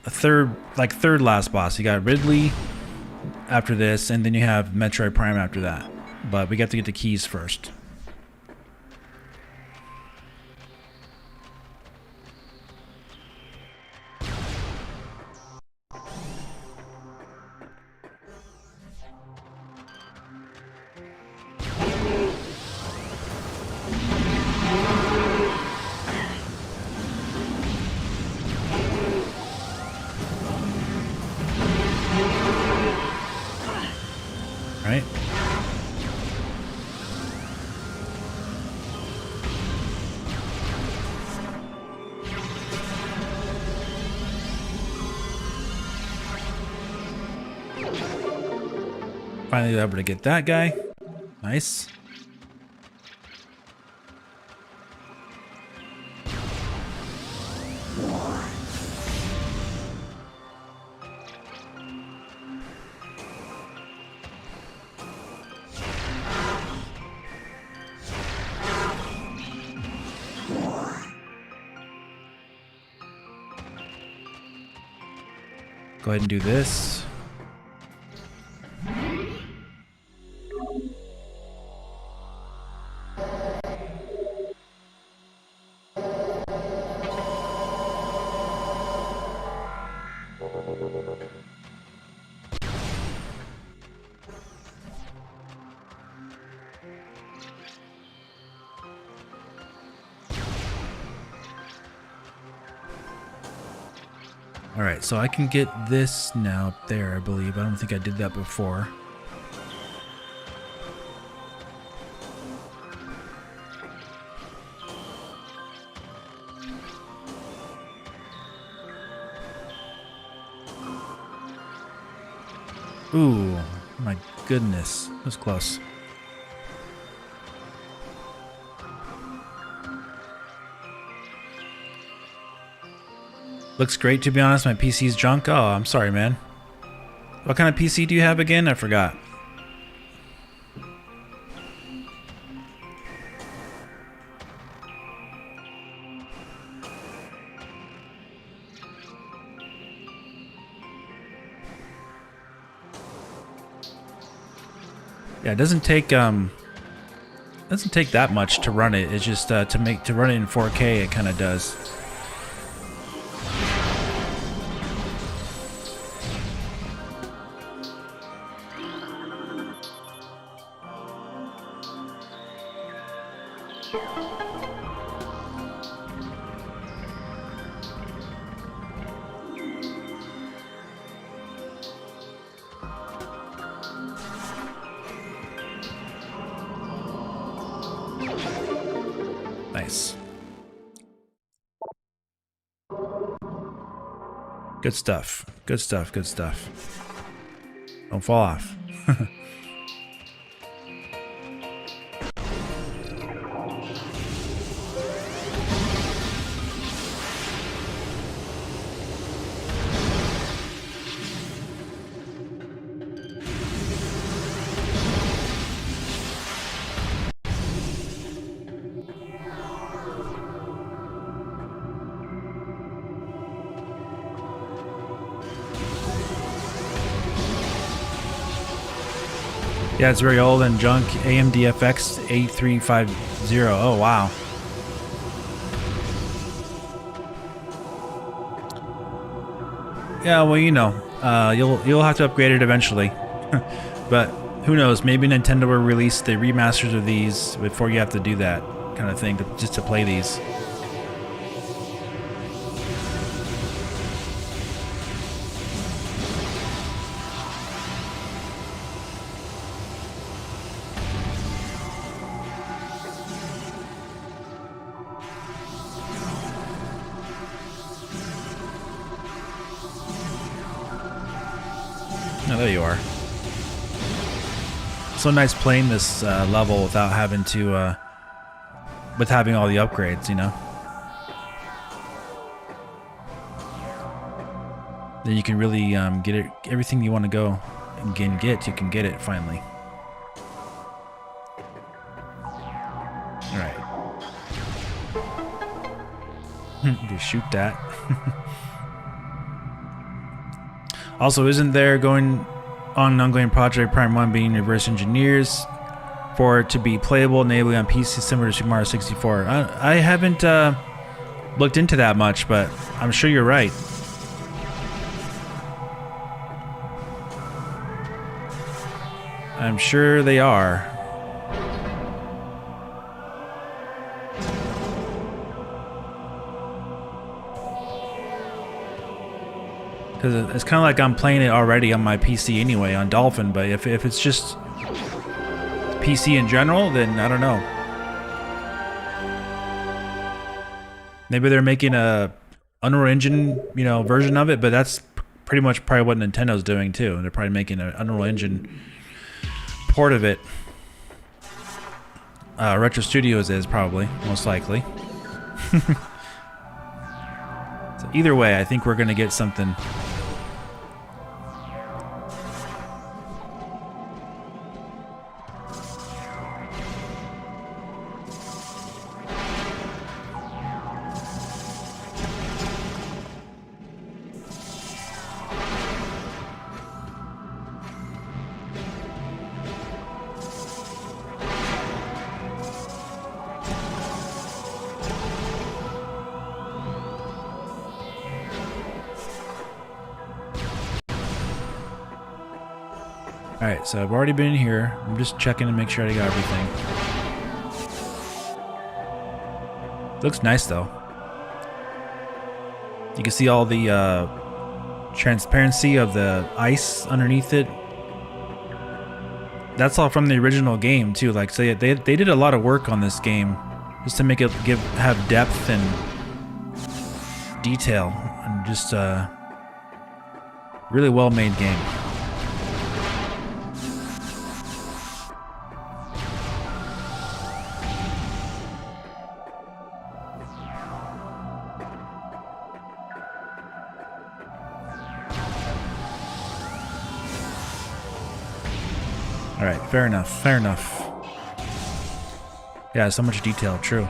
third last boss. You got Ridley after this, and then you have Metroid Prime after that. But we got to get the keys first. Right? Finally able to get that guy. Nice. Go ahead and do this. Alright, so I can get this now up there, I believe. I don't think I did that before. Ooh, my goodness. That was close. Looks great, to be honest. My PC's junk. Oh, I'm sorry, man. What kind of PC do you have again? I forgot. Yeah, it doesn't take that much to run it. It's just to run it in 4K, it kind of does. Nice. Good stuff. Good stuff. Good stuff. Don't fall off. Yeah, it's very old and junk. AMD FX 8350. Oh, wow. Yeah, well, you know, you'll have to upgrade it eventually. But who knows? Maybe Nintendo will release the remasters of these before you have to do that kind of thing, just to play these. Oh, there you are. So nice playing this level without having to, with having all the upgrades, you know? Then you can really get it, everything you want to go and get, you can get it finally. Alright. Just shoot that. Also, isn't there going on an ongoing project Prime 1 being reverse engineers for it to be playable natively on PC similar to Super Mario 64? I haven't looked into that much, but I'm sure you're right. I'm sure they are. Because it's kind of like I'm playing it already on my PC anyway, on Dolphin, but if it's just PC in general, then I don't know. Maybe they're making a Unreal Engine, you know, version of it, but that's pretty much probably what Nintendo's doing too. They're probably making an Unreal Engine port of it. Retro Studios is probably, most likely. So either way, I think we're gonna get something. Alright, so I've already been in here. I'm just checking to make sure I got everything. Looks nice though. You can see all the transparency of the ice underneath it. That's all from the original game too. Like, so yeah, they did a lot of work on this game just to make it have depth and detail, and just really well made game. Alright, fair enough, fair enough. Yeah, so much detail, true.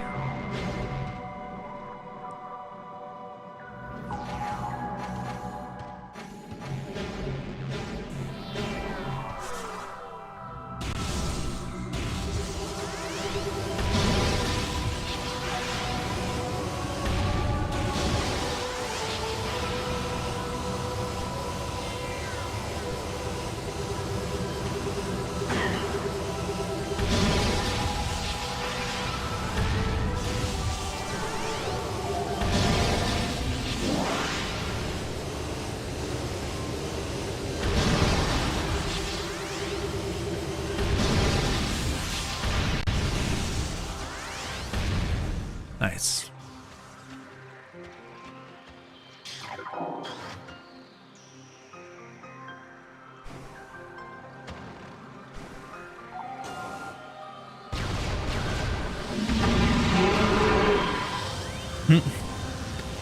Nice.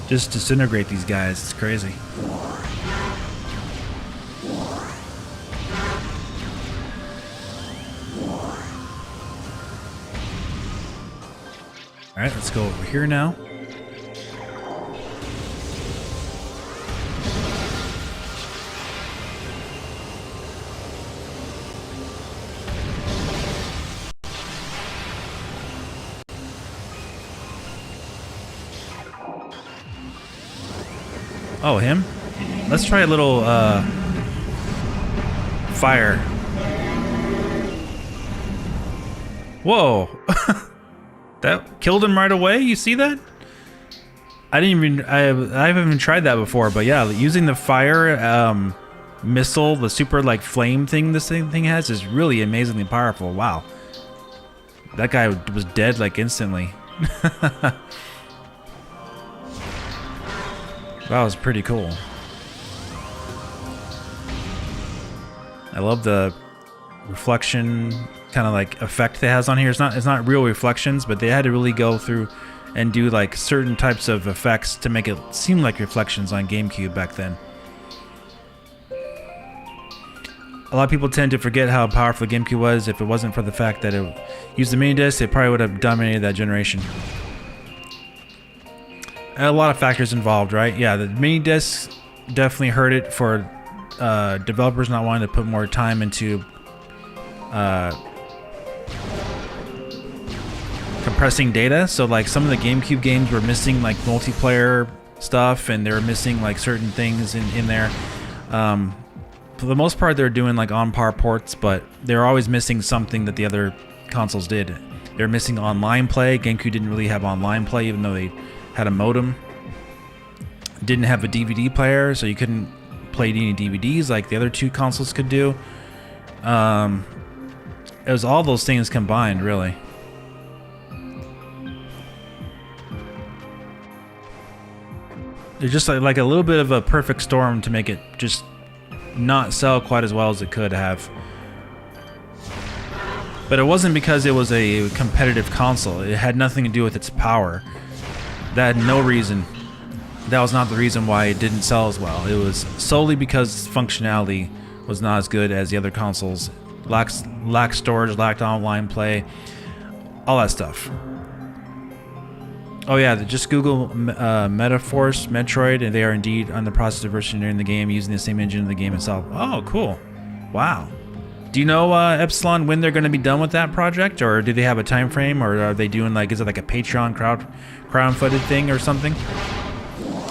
Just disintegrate these guys. It's crazy. Alright, let's go over here now. Oh, him? Let's try a little fire. Whoa. That killed him right away. You see that? I didn't even. I haven't even tried that before. But yeah, using the fire missile, the super like flame thing this thing has, is really amazingly powerful. Wow. That guy was dead like instantly. That was pretty cool. I love the reflection kind of like effect that it has on here. It's not real reflections, but they had to really go through and do like certain types of effects to make it seem like reflections on GameCube back then. A lot of people tend to forget how powerful the GameCube was. If it wasn't for the fact that it used the mini disc, it probably would have dominated that generation. And a lot of factors involved, right? Yeah, the mini disc definitely hurt it for developers not wanting to put more time into compressing data. So like some of the GameCube games were missing like multiplayer stuff, and they were missing like certain things in there. For the most part, they're doing like on-par ports, but they're always missing something that the other consoles did. They're missing online play. GameCube didn't really have online play, even though they had a modem. Didn't have a DVD player, so you couldn't play any DVDs like the other two consoles could do. It was all those things combined, really. It's just like a little bit of a perfect storm to make it just not sell quite as well as it could have. But it wasn't because it was a competitive console. It had nothing to do with its power. That had no reason. That was not the reason why it didn't sell as well. It was solely because functionality was not as good as the other consoles. Lacked storage, lacked online play, all that stuff. Oh yeah, just Google Metaforce Metroid, and they are indeed on the process of versioning the game using the same engine of the game itself. Oh, cool. Wow. Do you know Epsilon when they're going to be done with that project, or do they have a time frame, or are they doing like, is it like a Patreon crowdfunded thing or something?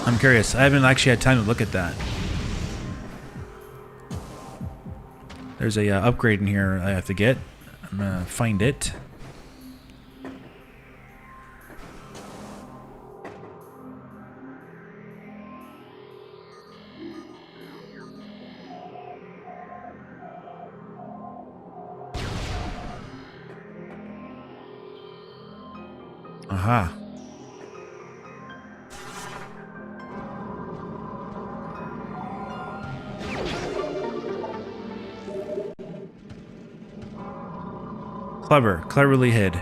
I'm curious. I haven't actually had time to look at that. There's a upgrade in here I have to get. I'm gonna find it. Aha. Cleverly hid.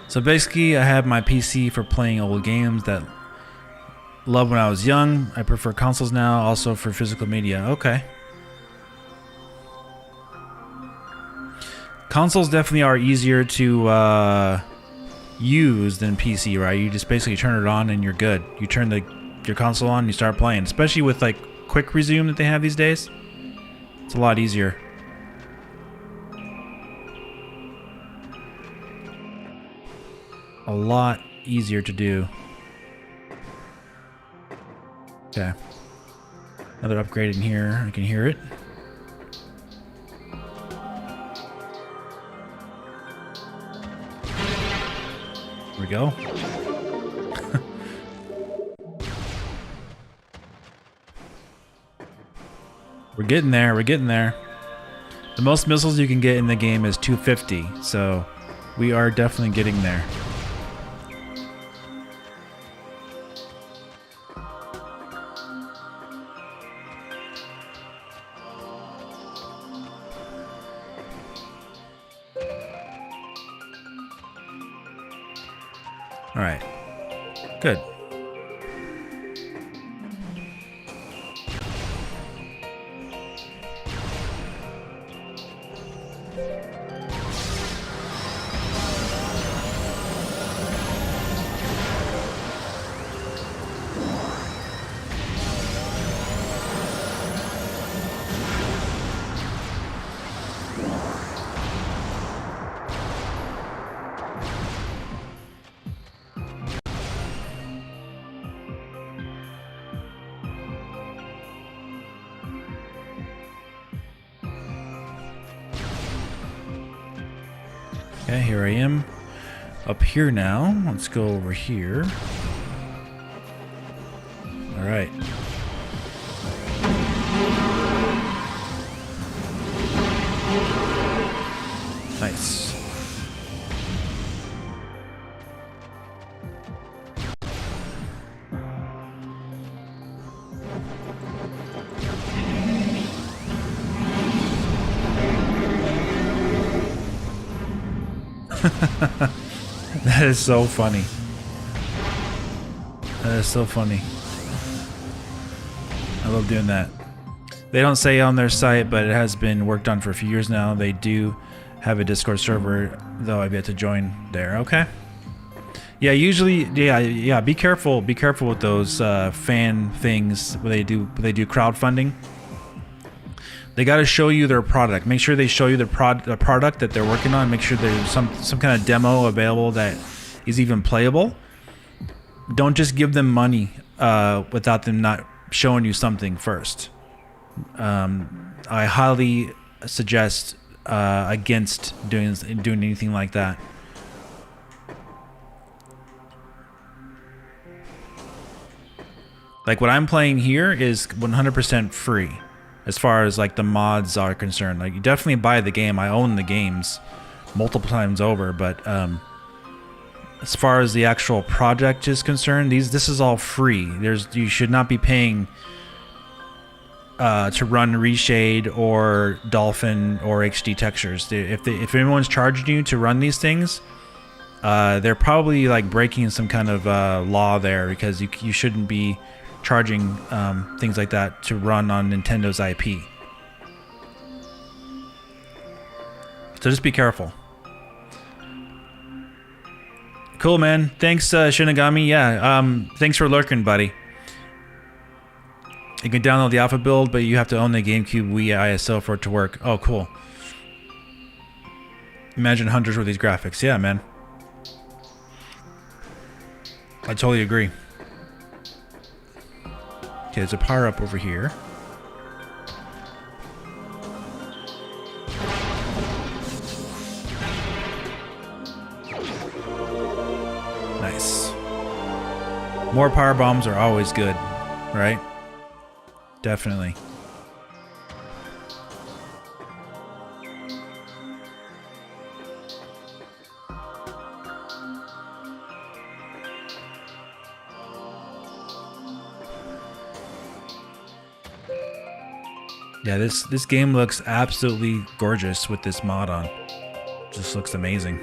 So basically, I have my PC for playing old games that loved when I was young. I prefer consoles now, also for physical media. Okay. Consoles definitely are easier to use than PC, right? You just basically turn it on and you're good. You turn your console on and you start playing, especially with like quick resume that they have these days. It's a lot easier. A lot easier to do. Okay. Another upgrade in here. I can hear it. There we go. We're getting there. We're getting there. The most missiles you can get in the game is 250, so we are definitely getting there. All right. Good. Okay, here I am. Up here now. Let's go over here. All right. Nice. That is so funny. That is so funny. I love doing that. They don't say on their site, but it has been worked on for a few years now. They do have a Discord server, though I've yet to join there. Okay. Yeah, usually, yeah. Be careful. Be careful with those fan things where they do crowdfunding. They got to show you their product. Make sure they show you the product that they're working on. Make sure there's some kind of demo available that is even playable. Don't just give them money without them not showing you something first. I highly suggest against doing anything like that. Like what I'm playing here is 100% free, as far as like the mods are concerned. Like you definitely buy the game. I own the games multiple times over, but as far as the actual project is concerned, this is all free. You should not be paying to run ReShade or Dolphin or HD textures. If anyone's charging you to run these things, they're probably like breaking some kind of law there, because you shouldn't be charging things like that to run on Nintendo's IP. So just be careful. Cool, man. Thanks, Shinigami. Yeah, thanks for lurking, buddy. You can download the alpha build, but you have to own the GameCube Wii ISO for it to work. Oh, cool. Imagine hunters with these graphics. Yeah, man. I totally agree. Okay, there's a power-up over here. Nice. More power bombs are always good, right? Definitely. Yeah, this game looks absolutely gorgeous with this mod on. Just looks amazing.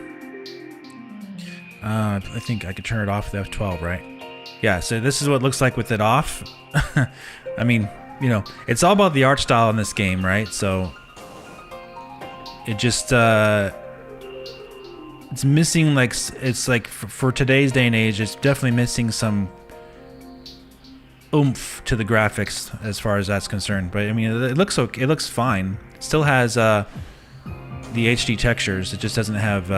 I think I could turn it off with F12, right? Yeah, so this is what it looks like with it off. I mean, you know, it's all about the art style in this game, right? So it just it's missing, like, it's like for today's day and age, it's definitely missing some oomph to the graphics as far as that's concerned. But I mean, it looks okay. It looks fine. It still has the HD textures. It just doesn't have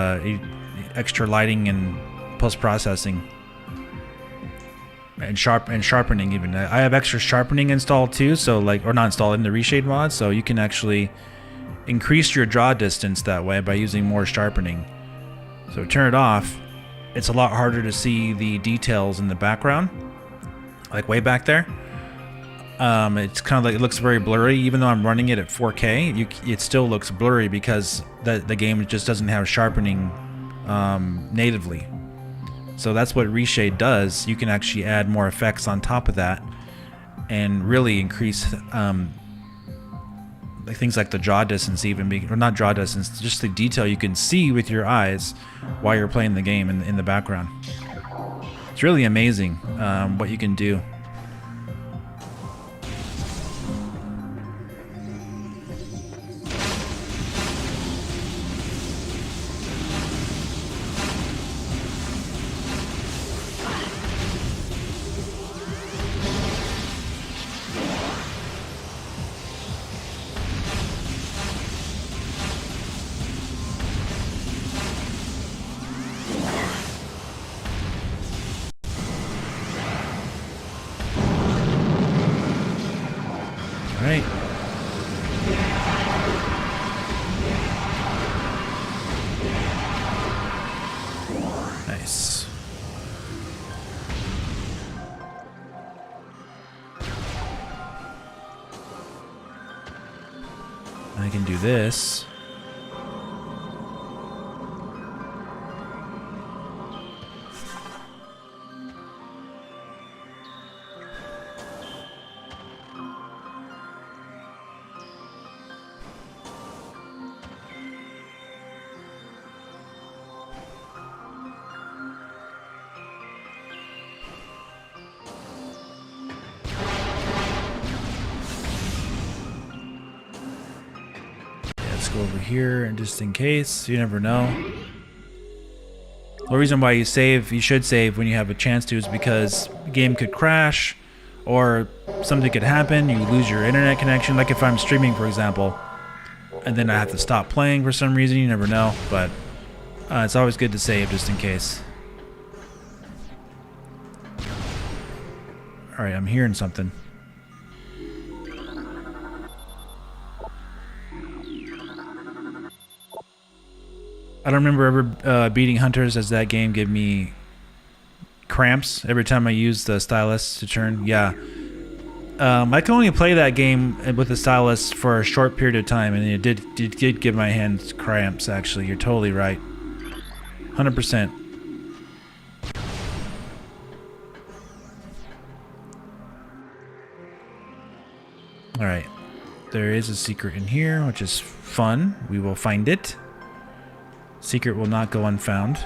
extra lighting and post-processing and sharpening even. I have extra sharpening installed too, so like, or not installed in the ReShade mod, so you can actually increase your draw distance that way by using more sharpening. So turn it off, it's a lot harder to see the details in the background, like way back there. It's kind of like, it looks very blurry. Even though I'm running it at 4K, it still looks blurry because the game just doesn't have sharpening natively. So that's what ReShade does. You can actually add more effects on top of that and really increase things like the draw distance, or not draw distance, just the detail you can see with your eyes while you're playing the game in the background. It's really amazing what you can do. Right. Nice. I can do this. go over here and just in case. You never know. The reason why you should save when you have a chance to, is because the game could crash or something could happen. You lose your internet connection. Like if I'm streaming, for example, and then I have to stop playing for some reason. You never know, but it's always good to save just in case. Alright, I'm hearing something. I don't remember ever beating Hunters, as that game gave me cramps every time I used the stylus to turn. Yeah. I can only play that game with the stylus for a short period of time, and it did give my hands cramps, actually. You're totally right. 100%. Alright. There is a secret in here, which is fun. We will find it. Secret will not go unfound.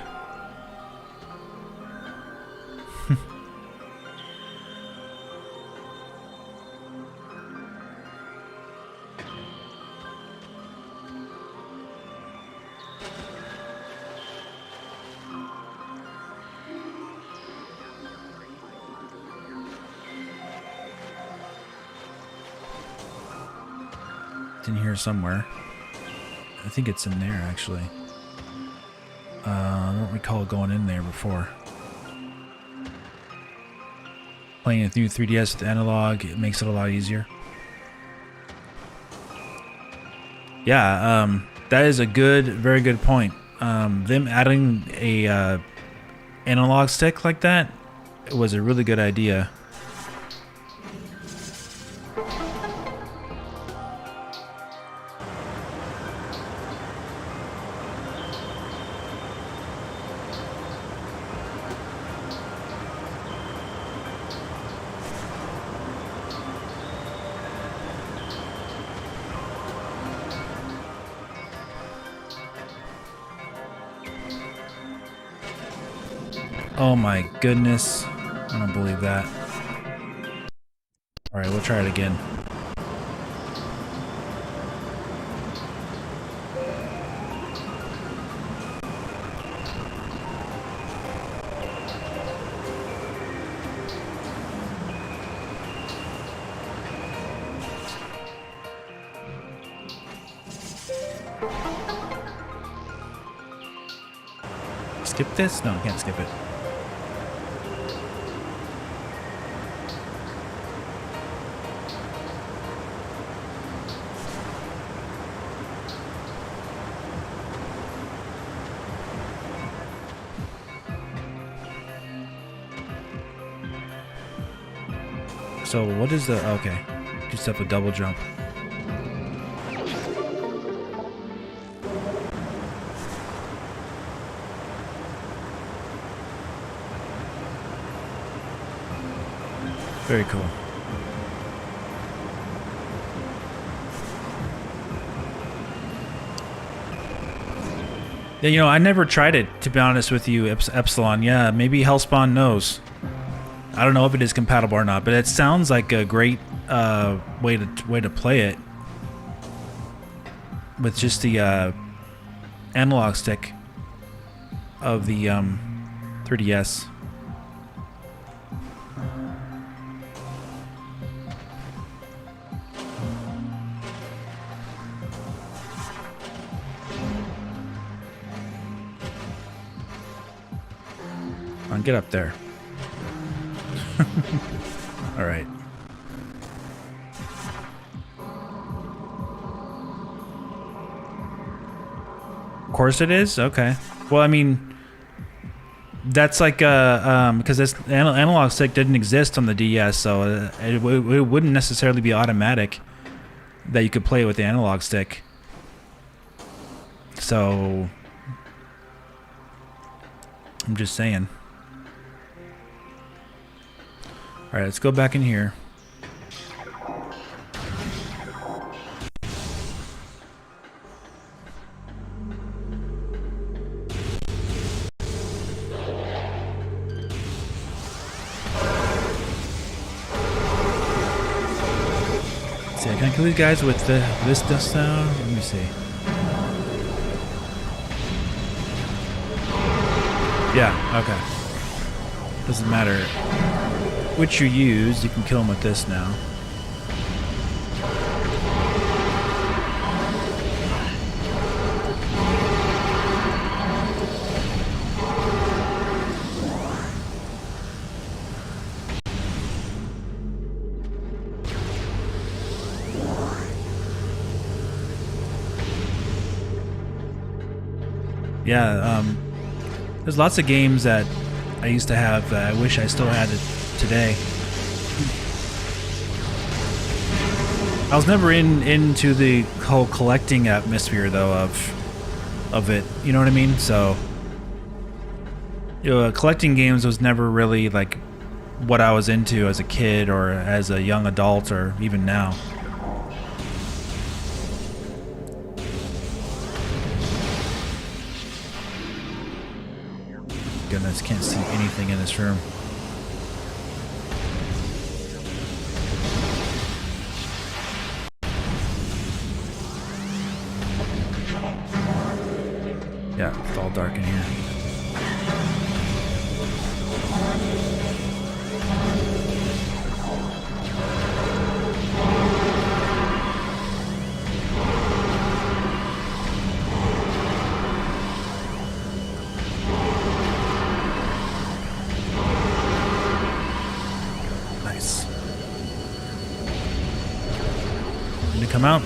It's in here somewhere. I think it's in there, actually. I don't recall going in there before. Playing a new 3DS with analog, it makes it a lot easier. Yeah, that is a very good point. Them adding a analog stick like that was a really good idea. Oh my goodness. I don't believe that. Alright, we'll try it again. Skip this? No, I can't skip it. So what is the... okay. Just have a double jump. Very cool. Yeah, you know, I never tried it, to be honest with you, Epsilon. Yeah, maybe Hellspawn knows. I don't know if it is compatible or not, but it sounds like a great way to play it with just the analog stick of the 3DS. On, get up there. All right. Of course it is. Okay. Well, I mean, that's like because this analog stick didn't exist on the DS, so it wouldn't necessarily be automatic that you could play it with the analog stick. So I'm just saying. All right, let's go back in here. See, can I kill these guys with this sound? Let me see. Yeah, okay. Doesn't matter which you use, you can kill them with this now. Yeah, there's lots of games that I used to have that I wish I still had it today. I was never into the whole collecting atmosphere though of it. You know what I mean? So, you know, collecting games was never really like what I was into as a kid or as a young adult or even now. Goodness, can't see anything in this room. Yeah, it's all dark in here. Nice. Need to come out.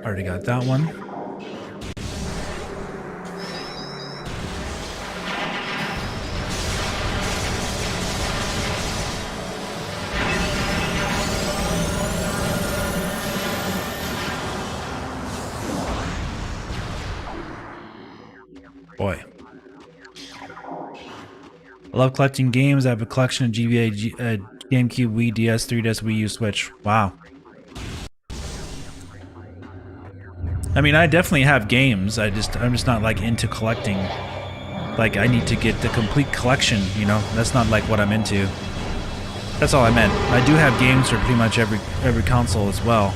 Already got that one. Boy. I love collecting games. I have a collection of GBA, GameCube, Wii, DS, 3DS, Wii U, Switch. Wow. I mean, I definitely have games. I'm just not like into collecting. Like I need to get the complete collection, you know? That's not like what I'm into. That's all I meant. I do have games for pretty much every console as well.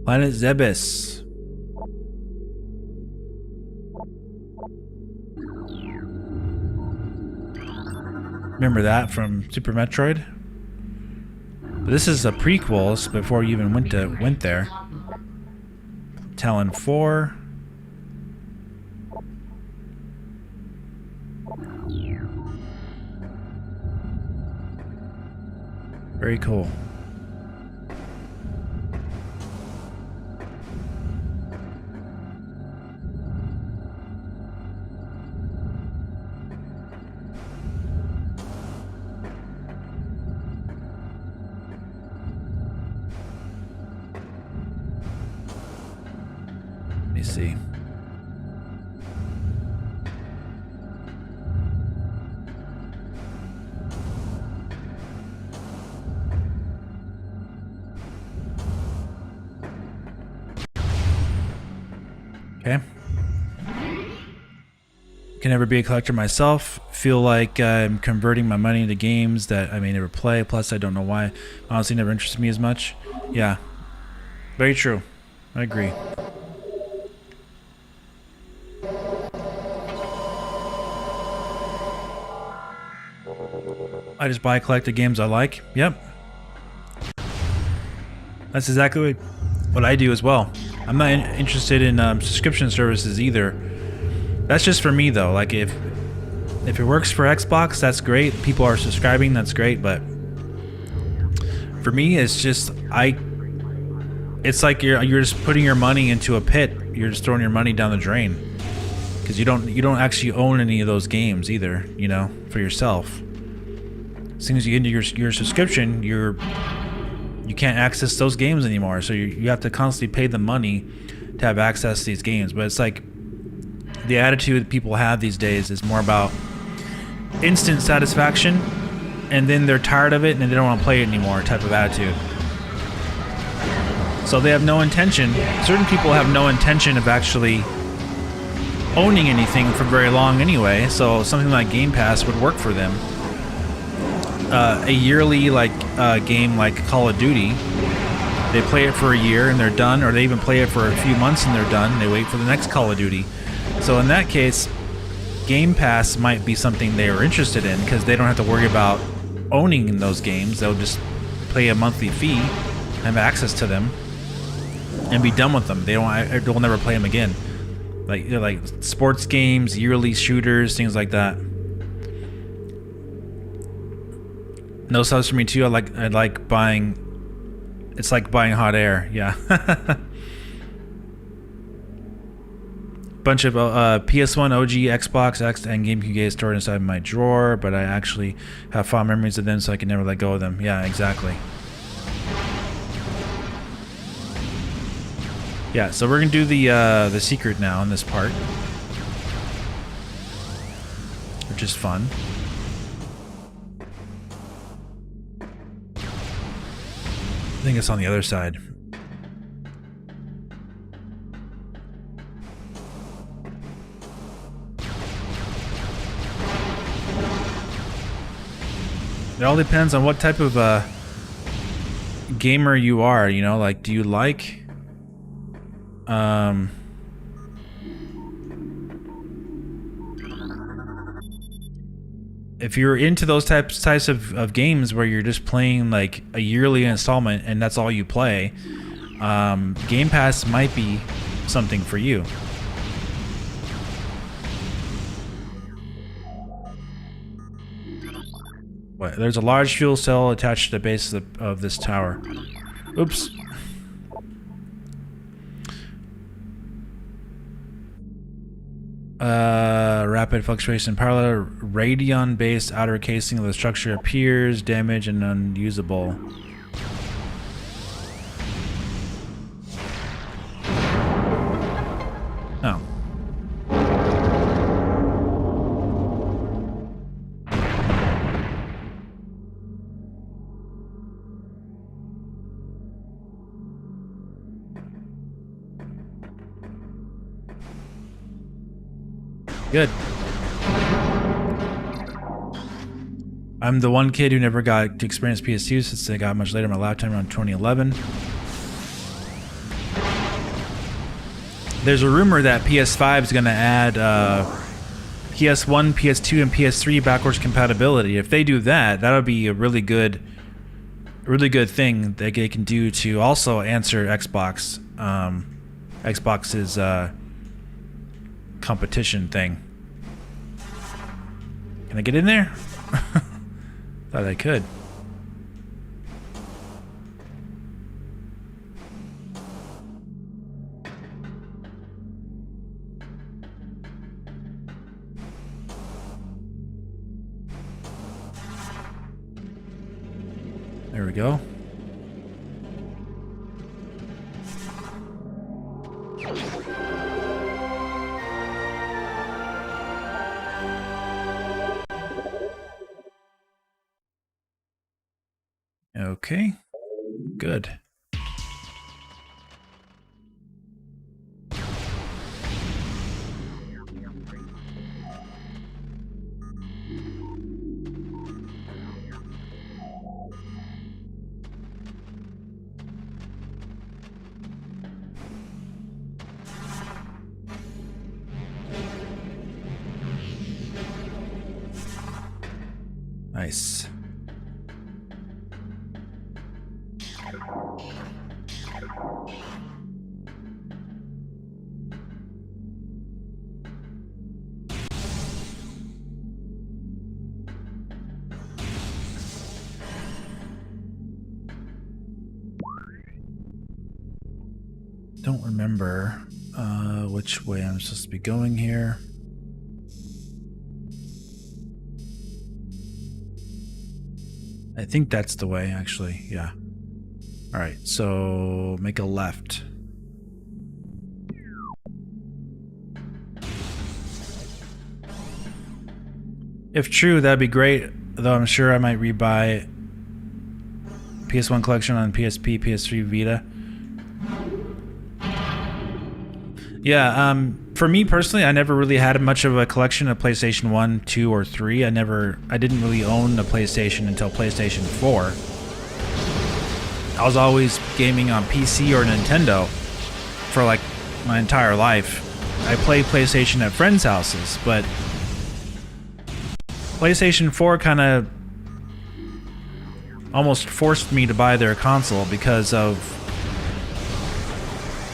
Planet Zebes. Remember that from Super Metroid? But this is a prequel, so before you even went there. Talon 4. Very cool. Let me see. Okay. Can never be a collector myself. Feel like I'm converting my money into games that I may never play. Plus, I don't know why. Honestly, never interested me as much. Yeah. Very true. I agree. I just buy collected games I like. Yep. That's exactly what I do as well. I'm not interested in subscription services either. That's just for me though. Like if it works for Xbox, that's great. People are subscribing, that's great. But for me, it's just it's like you're just putting your money into a pit. You're just throwing your money down the drain because you don't actually own any of those games either. You know, for yourself. As soon as you get into your subscription, you can't access those games anymore. So you have to constantly pay the money to have access to these games. But it's like the attitude that people have these days is more about instant satisfaction, and then they're tired of it and they don't want to play it anymore type of attitude. So they have no intention. Certain people have no intention of actually owning anything for very long anyway. So something like Game Pass would work for them. A yearly game like Call of Duty, they play it for a year and they're done, or they even play it for a few months and they're done. They wait for the next Call of Duty. So in that case, Game Pass might be something they are interested in because they don't have to worry about owning those games. They'll just pay a monthly fee, have access to them, and be done with them. They'll never play them again. Like sports games, yearly shooters, things like that. No subs for me too. I like buying. It's like buying hot air. Yeah. Bunch of PS1, OG, Xbox X, and GameCube games stored inside my drawer, but I actually have fond memories of them, so I can never let go of them. Yeah, exactly. Yeah, so we're gonna do the secret now in this part, which is fun. I think it's on the other side. It all depends on what type of gamer you are, you know, like do you like if you're into those types of games where you're just playing like a yearly installment and that's all you play, Game Pass might be something for you. What? There's a large fuel cell attached to the base of this tower. Oops. Rapid fluctuation parallel radion-based outer casing of the structure appears damaged and unusable. Oh. Good. I'm the one kid who never got to experience PS2 since I got much later in my lifetime around 2011. There's a rumor that PS5 is going to add PS1, PS2, and PS3 backwards compatibility. If they do that, that'll be a really good thing that they can do to also answer Xbox's competition thing. Can I get in there? Thought I could. There we go. Okay, good. Nice. don't remember which way I'm supposed to be going here. I think that's the way, actually. Yeah. All right, so make a left. If true, that'd be great, though I'm sure I might rebuy PS1 collection on PSP, PS3, Vita. Yeah, for me personally, I never really had much of a collection of PlayStation 1, 2, or 3. I didn't really own a PlayStation until PlayStation 4. I was always gaming on PC or Nintendo for like my entire life. I played PlayStation at friends' houses, but PlayStation 4 kind of almost forced me to buy their console because of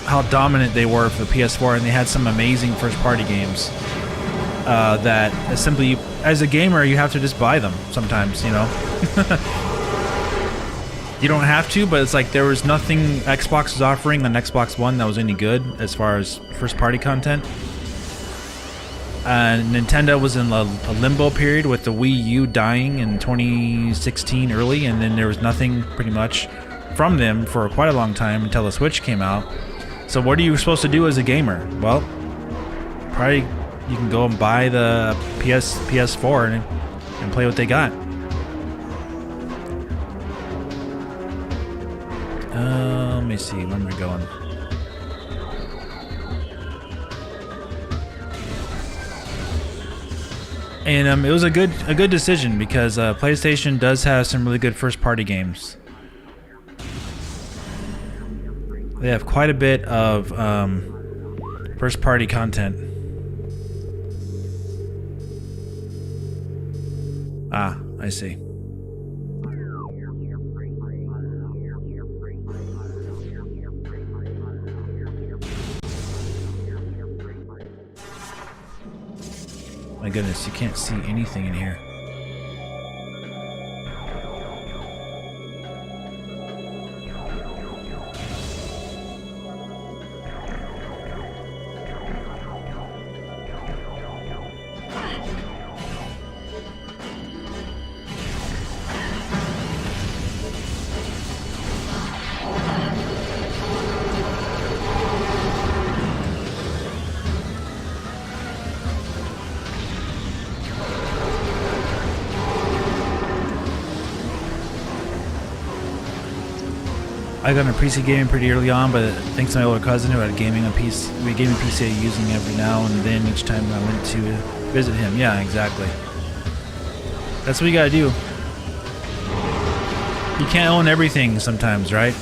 how dominant they were for the PS4, and they had some amazing first-party games that simply, as a gamer, you have to just buy them sometimes, you know? You don't have to, but it's like there was nothing Xbox was offering on Xbox One that was any good as far as first-party content. Nintendo was in a limbo period with the Wii U dying in 2016 early, and then there was nothing pretty much from them for quite a long time until the Switch came out. So what are you supposed to do as a gamer? Well, probably you can go and buy the PS4 and play what they got. Let me see, where am I going? And it was a good decision because PlayStation does have some really good first-party games. They have quite a bit of first-party content. Ah, I see. My goodness, you can't see anything in here. I got into PC gaming pretty early on, but thanks to my older cousin who had a gaming PC using every now and then each time I went to visit him. Yeah, exactly. That's what you gotta do. You can't own everything sometimes, right?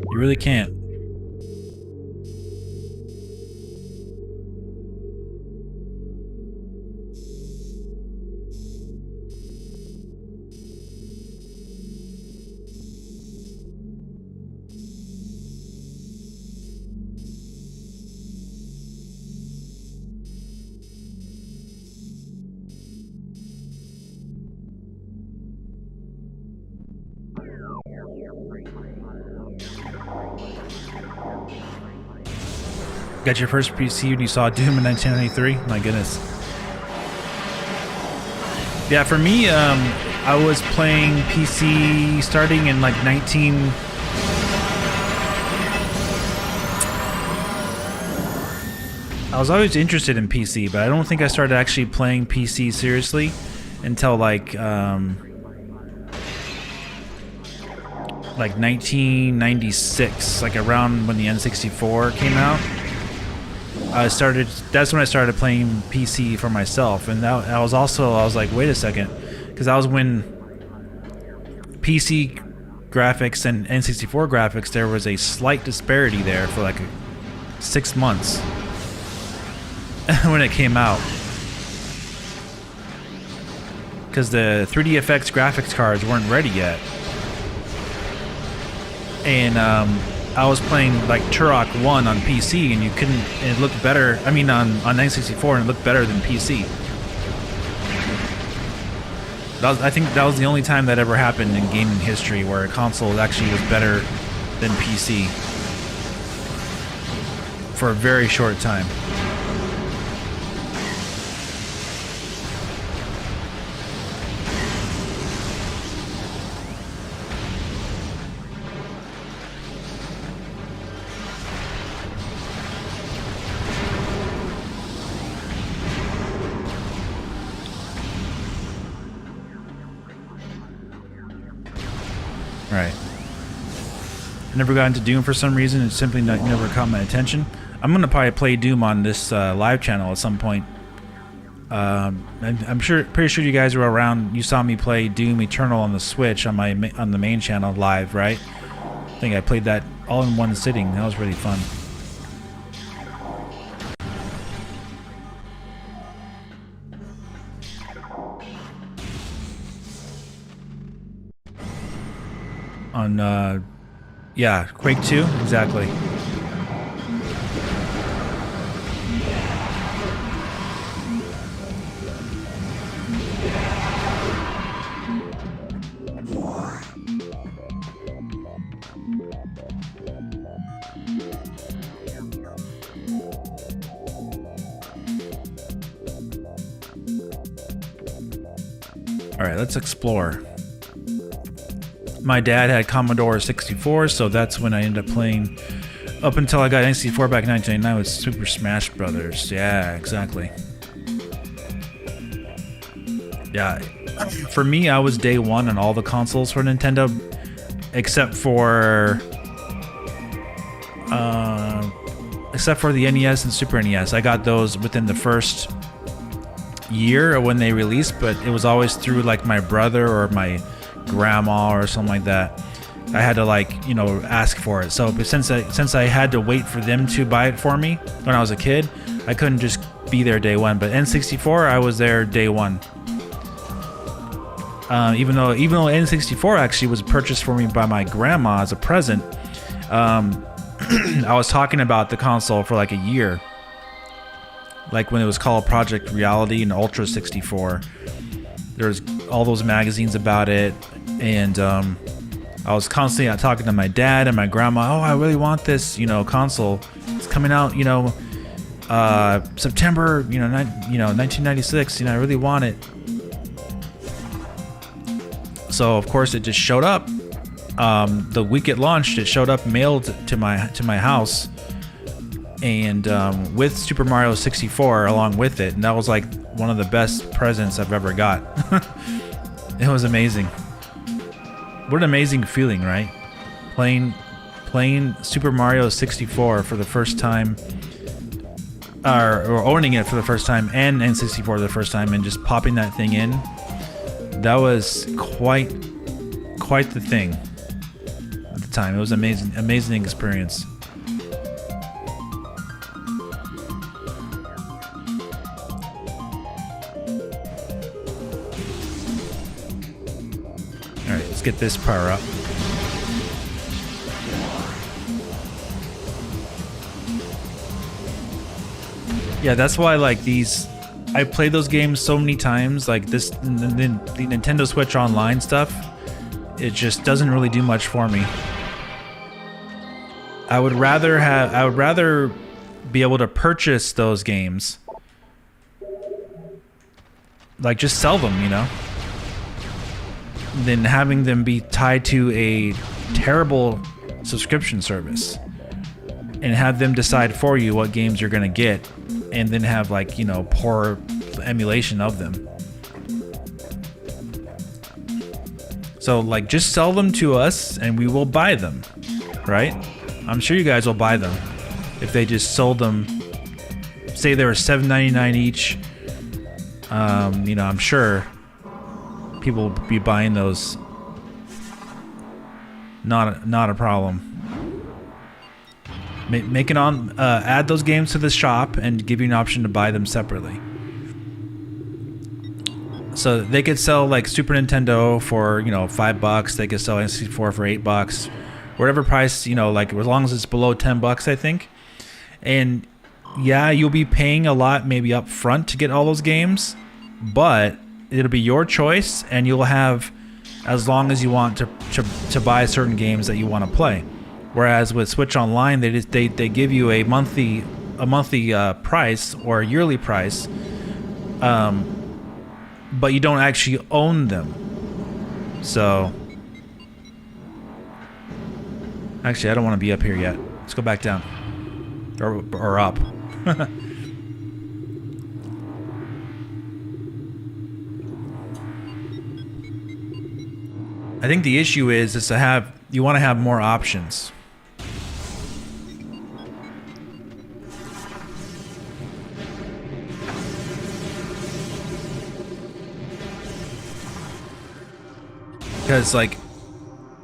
You really can't. Got your first PC when you saw Doom in 1993? My goodness. Yeah, for me, I was playing PC starting in like I was always interested in PC, but I don't think I started actually playing PC seriously until like 1996, like around when the N64 came out. That's when I started playing PC for myself, and I was like, wait a second, because that was when PC graphics and N64 graphics, there was a slight disparity there for like 6 months when it came out, because the 3DFX graphics cards weren't ready yet. and I was playing like Turok 1 on PC, and you couldn't. It looked better. I mean, on N64, and it looked better than PC. I think that was the only time that ever happened in gaming history where a console actually was better than PC for a very short time. Right. I never got into Doom for some reason. It simply never caught my attention. I'm gonna probably play Doom on this live channel at some point. I'm pretty sure you guys were around. You saw me play Doom Eternal on the Switch on the main channel live, right? I think I played that all in one sitting. That was really fun. On yeah, Quake 2, exactly. All right, let's explore. My dad had Commodore 64, so that's when I ended up playing up until I got N64 back in 1999 with Super Smash Brothers. Yeah, exactly. Yeah, for me, I was day one on all the consoles for Nintendo, except for the NES and Super NES. I got those within the first year when they released, but it was always through like my brother or my grandma or something like that. I had to ask for it. So since I had to wait for them to buy it for me when I was a kid, I couldn't just be there day one. But N64, I was there day one. Even though N64 actually was purchased for me by my grandma as a present, I was talking about the console for like a year. Like when it was called Project Reality and Ultra 64. There was all those magazines about it, and I was constantly talking to my dad and my grandma. Oh, I really want this, console. It's coming out, September, 1996. I really want it. So of course it just showed up. The week it launched, it showed up mailed to my house, and with Super Mario 64 along with it, and that was like one of the best presents I've ever got. It was amazing. What an amazing feeling, right? Playing Super Mario 64 for the first time, or owning it for the first time, and N64 for the first time, and just popping that thing in. That was quite the thing at the time. It was amazing experience. Alright, let's get this power up. Yeah, that's why I played those games so many times. Like the Nintendo Switch Online stuff, it just doesn't really do much for me. I would rather be able to purchase those games, like just sell them, than having them be tied to a terrible subscription service and have them decide for you what games you're gonna get, and then have poor emulation of them. So just sell them to us and we will buy them, right? I'm sure you guys will buy them if they just sold them. Say they were $7.99 each. I'm sure people will be buying those. Not a problem. Make it on. Add those games to the shop and give you an option to buy them separately. So they could sell Super Nintendo for $5. They could sell N64 for $8, whatever price, you know, like as long as it's below $10, I think. And yeah, you'll be paying a lot maybe up front to get all those games, but it'll be your choice, and you'll have as long as you want to buy certain games that you want to play. Whereas with Switch Online, they give you a monthly price or a yearly price, but you don't actually own them. So actually, I don't want to be up here yet. Let's go back down or up. I think the issue is you want to have more options. Because like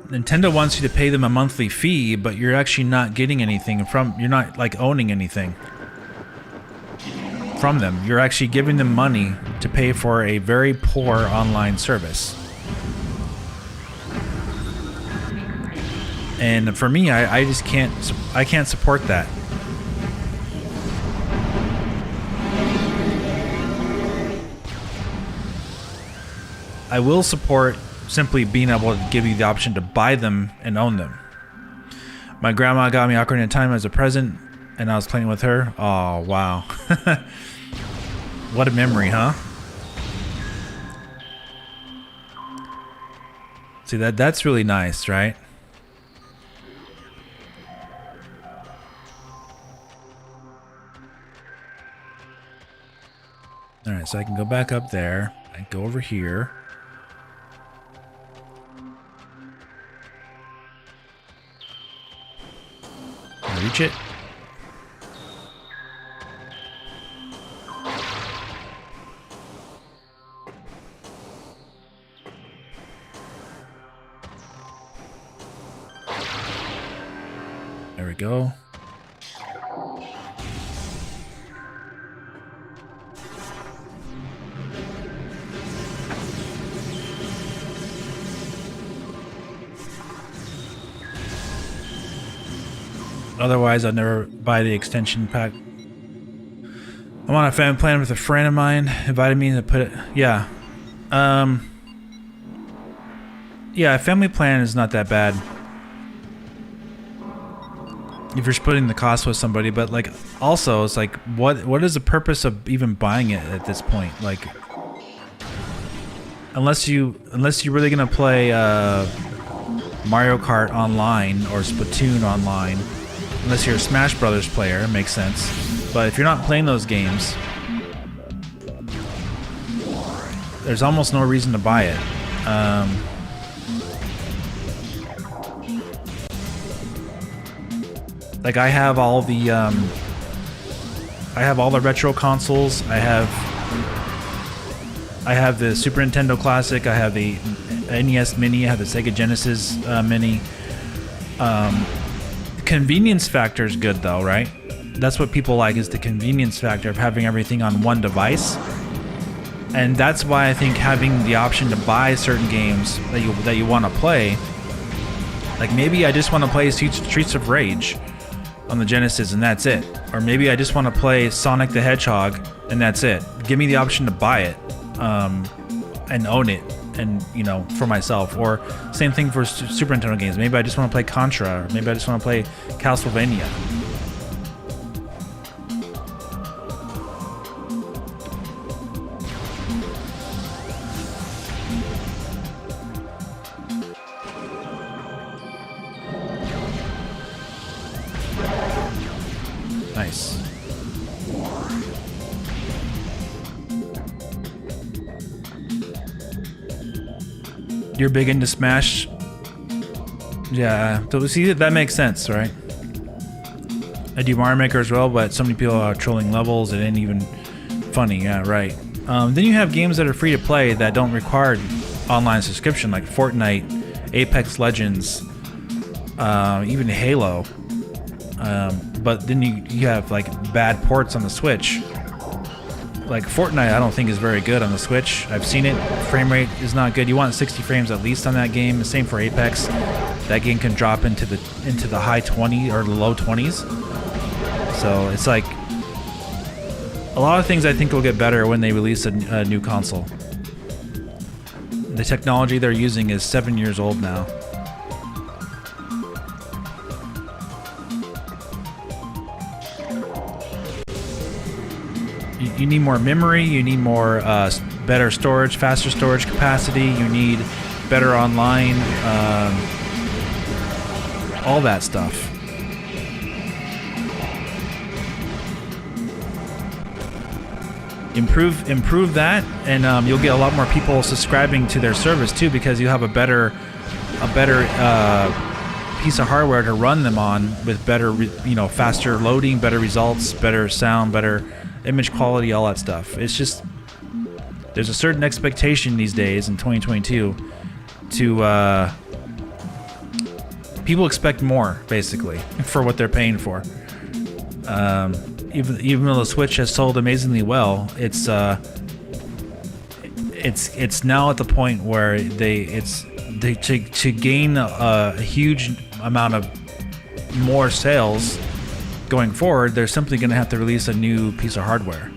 Nintendo wants you to pay them a monthly fee, but you're actually not getting anything you're not like owning anything from them. You're actually giving them money to pay for a very poor online service. And for me, I just can't support that. I will support simply being able to give you the option to buy them and own them. My grandma got me Ocarina of Time as a present, and I was playing with her. Oh, wow. What a memory, huh? See, that's really nice, right? Alright, so I can go back up there. I can go over here. Reach it. There we go. Otherwise, I'd never buy the extension pack. I'm on a family plan with a friend of mine. Invited me to put it. Yeah. Yeah, a family plan is not that bad if you're splitting the cost with somebody. But like, also, it's like, what is the purpose of even buying it at this point? Like, unless you're really gonna play Mario Kart online or Splatoon online. Unless you're a Smash Brothers player, it makes sense. But if you're not playing those games, there's almost no reason to buy it. Like I have all the retro consoles. I have the Super Nintendo Classic. I have the NES Mini. I have the Sega Genesis Mini. Convenience factor is good though, right? That's what people like, is the convenience factor of having everything on one device. And that's why I think having the option to buy certain games that you want to play, like maybe I just want to play Streets of Rage on the Genesis and that's it. Or maybe I just want to play Sonic the Hedgehog and that's it. Give me the option to buy it and own it. And you know, for myself. Or same thing for Super Nintendo games. Maybe I just want to play Contra, or maybe I just want to play Castlevania. Nice. You're big into Smash? Yeah, so see, that makes sense, right? I do Mario Maker as well, but so many people are trolling levels, it ain't even funny, yeah, right. Then you have games that are free to play that don't require online subscription, like Fortnite, Apex Legends, even Halo. But then you have like bad ports on the Switch. Like Fortnite, I don't think is very good on the Switch. I've seen it. Frame rate is not good. You want 60 frames at least on that game. The same for Apex. that game can drop into the high 20 or the low 20s. So it's like a lot of things I think will get better when they release a new console. The technology they're using is 7 years old now. You need more memory, you need more better storage, faster storage capacity, you need better online, all that stuff. Improve that, and you'll get a lot more people subscribing to their service too, because you have a better piece of hardware to run them on with better, faster loading, better results, better sound, better image quality, all that stuff. It's just there's a certain expectation these days in 2022 to people expect more basically for what they're paying for. Even though the Switch has sold amazingly well, it's now at the point where to gain a huge amount of more sales going forward, they're simply going to have to release a new piece of hardware.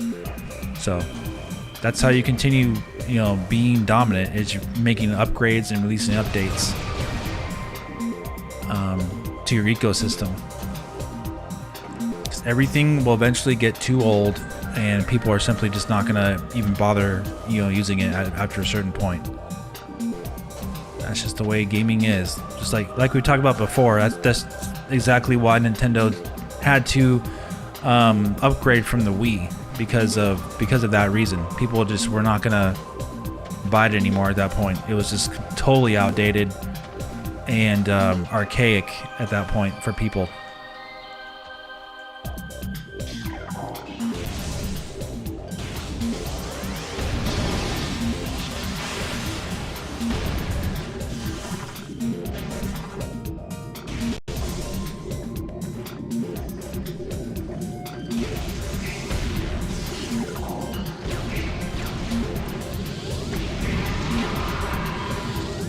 So that's how you continue, being dominant, is you're making upgrades and releasing updates to your ecosystem. Because everything will eventually get too old, and people are simply just not going to even bother, using it after a certain point. That's just the way gaming is. Just like we talked about before. That's exactly why Nintendo had to upgrade from the Wii, because of that reason. People just were not gonna buy it anymore at that point. It was just totally outdated and archaic at that point for people.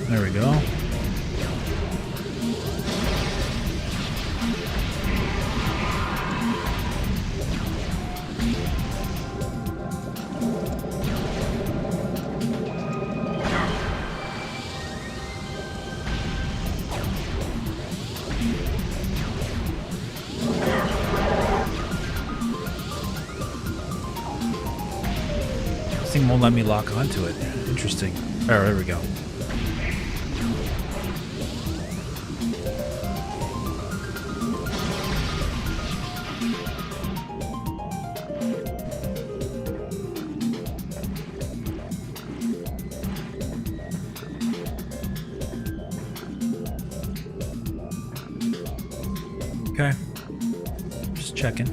There we go. This thing won't let me lock onto it. Interesting. Oh, there we go. Okay, just checking.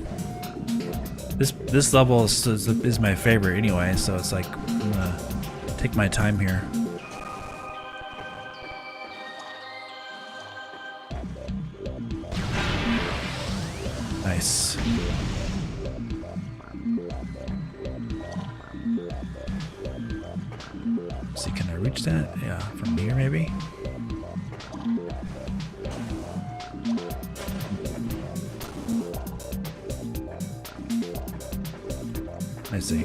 This level is my favorite anyway, so it's like I'm gonna take my time here. Nice. Let's see, can I reach that? Yeah, from here maybe. I see.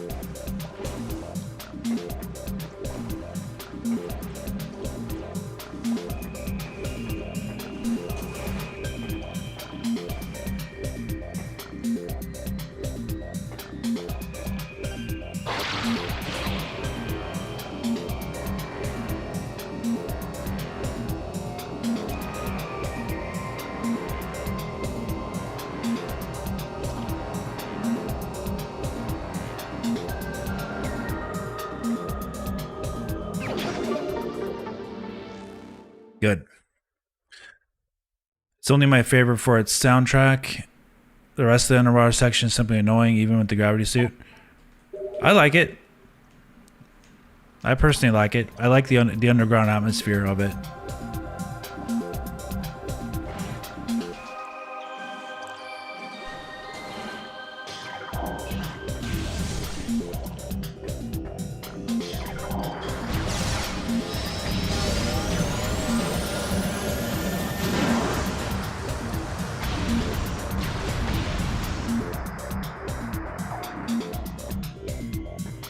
Good. It's only my favorite for its soundtrack. The rest of the underwater section is simply annoying, even with the gravity suit. I like it. I personally like it. I like the underground atmosphere of it.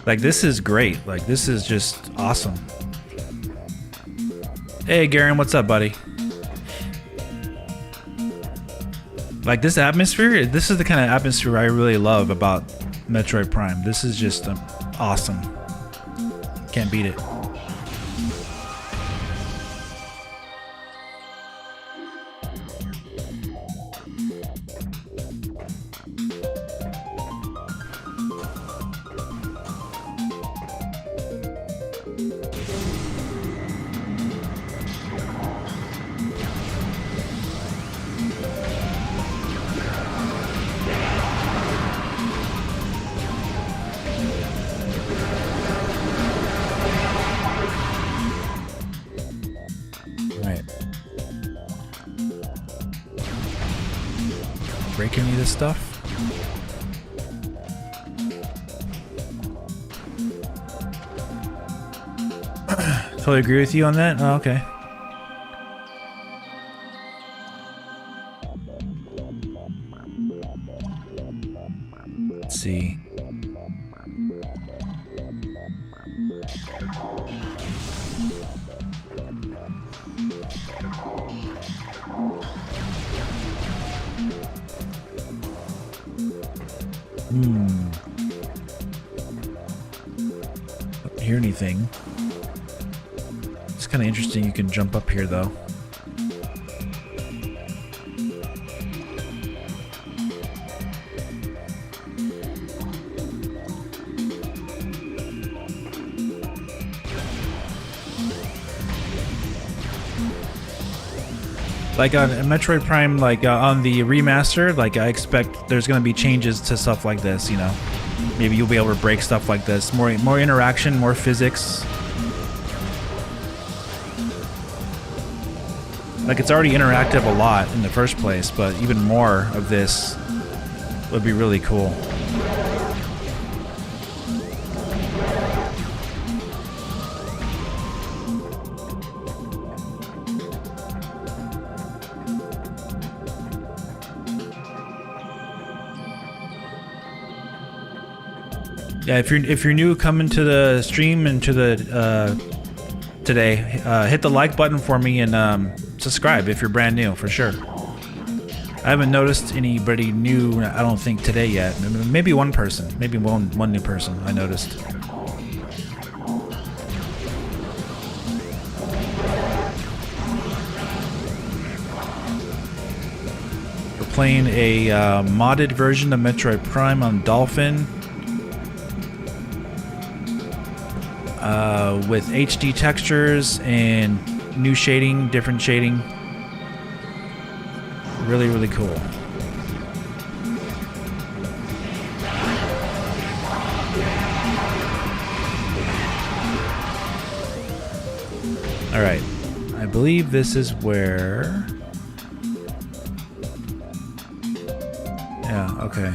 Like, this is great. Like, this is just awesome. Hey, Garen, what's up, buddy? Like, this atmosphere, this is the kind of atmosphere I really love about Metroid Prime. This is just awesome. Can't beat it. Break any of this stuff? Totally agree with you on that. Oh, okay. Let's see. Don't hear anything. It's kind of interesting. You can jump up here though. Like on Metroid Prime, like on the remaster, like I expect there's gonna be changes to stuff like this, you know. Maybe you'll be able to break stuff like this. More interaction, more physics. Like, it's already interactive a lot in the first place, but even more of this would be really cool. Yeah, if you're new coming to the stream and to the today, hit the like button for me and subscribe if you're brand new, for sure. I haven't noticed anybody new, I don't think, today yet. Maybe one person, maybe one new person I noticed. We're playing a modded version of Metroid Prime on Dolphin. With HD textures and new shading, different shading. Really, really cool. Alright, I believe this is where... Yeah, okay.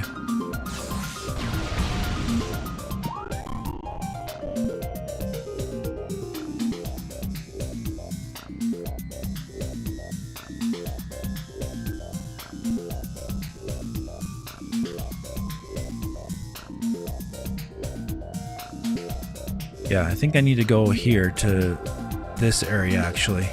Yeah, I think I need to go here to this area, actually.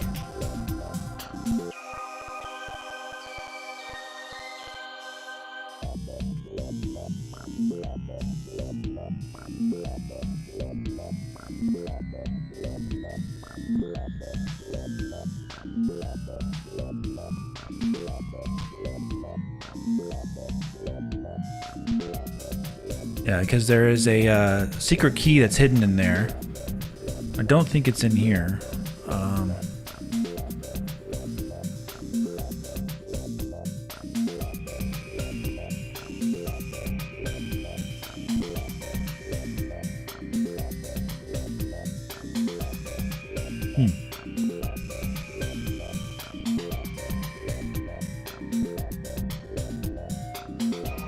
Yeah, because there is a secret key that's hidden in there. I don't think it's in here.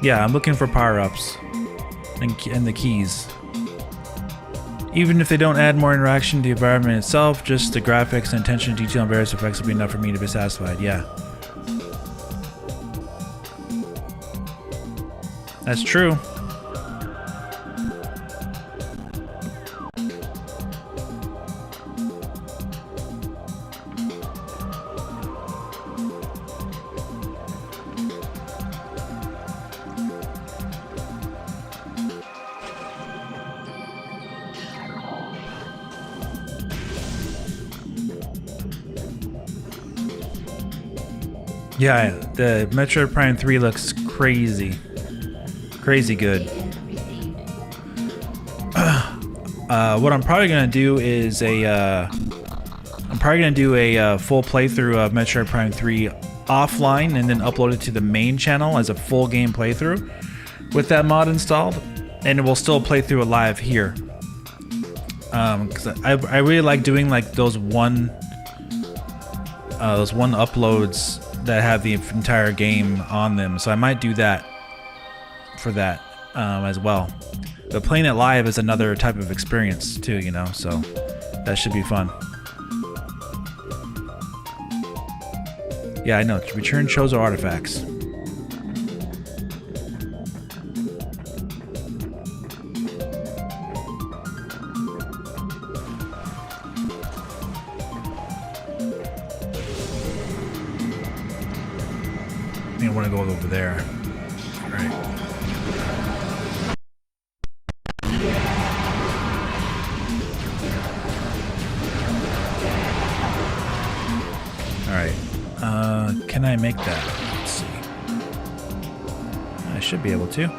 Yeah, I'm looking for power-ups and the keys. Even if they don't add more interaction to the environment itself, just the graphics and attention to detail and various effects will be enough for me to be satisfied. Yeah. That's true. Yeah, the Metroid Prime 3 looks crazy. Crazy good. What I'm probably gonna do is a full playthrough of Metroid Prime 3 offline and then upload it to the main channel as a full game playthrough with that mod installed, and we'll still play through it live here. Because I really like doing like those one uploads that have the entire game on them, so I might do that for that as well. But playing it live is another type of experience too, you know, so that should be fun. Yeah, I know. Return Chozo artifacts. I think I want to go over there. All right. All right. Can I make that? Let's see. I should be able to.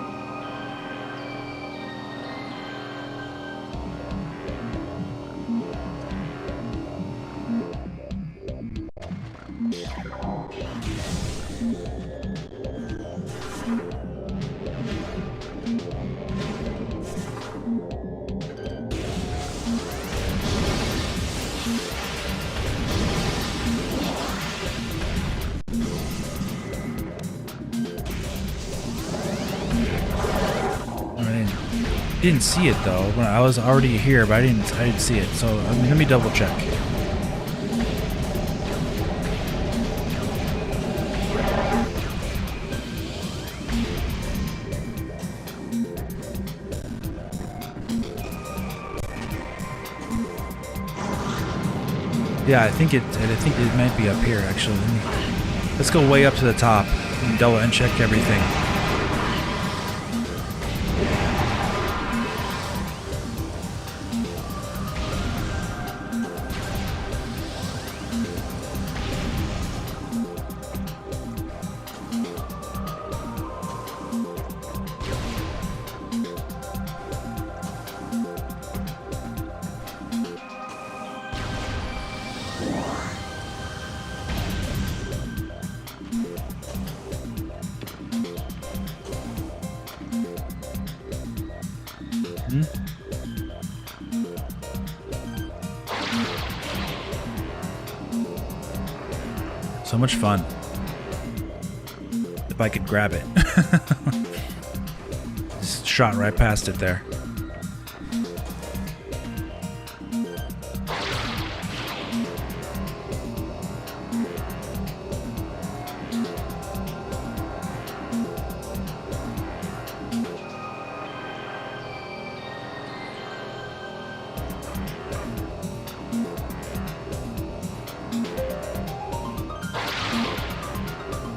Didn't see it though when I was already here, but I didn't see it. So let me double check. Yeah, I think it might be up here actually. Let's go way up to the top and double and check everything. So much fun. If I could grab it. Just shot right past it there.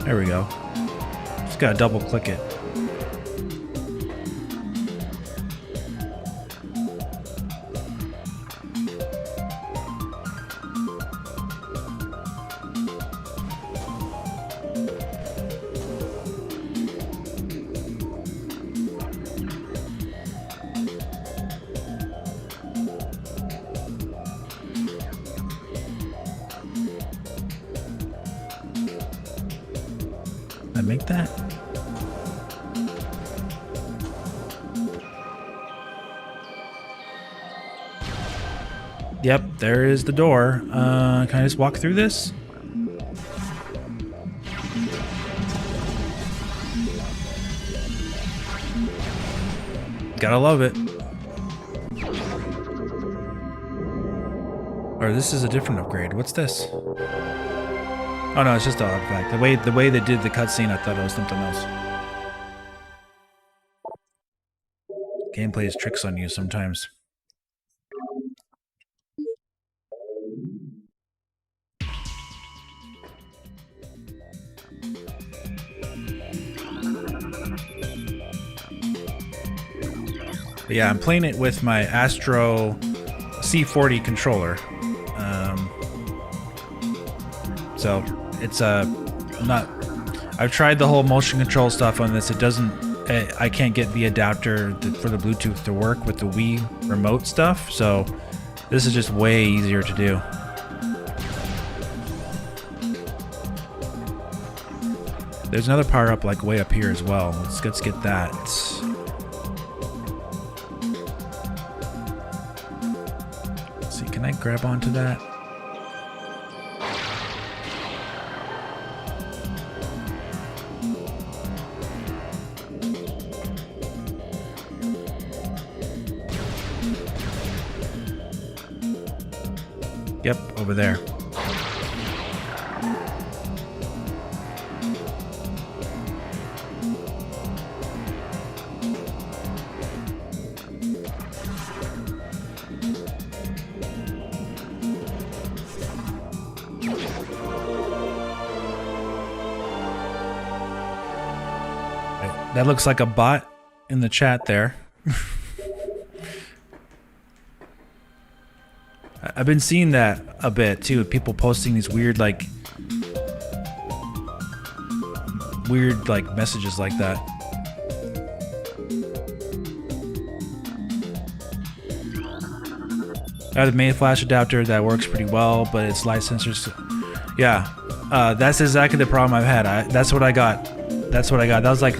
There we go. Just gotta double click it. I make that? Yep, there is the door. Can I just walk through this? Gotta love it. Or this is a different upgrade. What's this? Oh no, it's just an artifact. The way they did the cutscene, I thought it was something else. Game plays tricks on you sometimes. But yeah, I'm playing it with my Astro C40 controller. So it's not. I've tried the whole motion control stuff on this. It doesn't. I can't get the adapter for the Bluetooth to work with the Wii remote stuff. So this is just way easier to do. There's another power up like way up here as well. Let's get that. Let's see, can I grab onto that? Yep, over there. That looks like a bot in the chat there. I've been seeing that a bit too. People posting these weird like messages like that. I have the main flash adapter that works pretty well, but its light sensors. Yeah, that's exactly the problem I've had. That's what I got. That was like,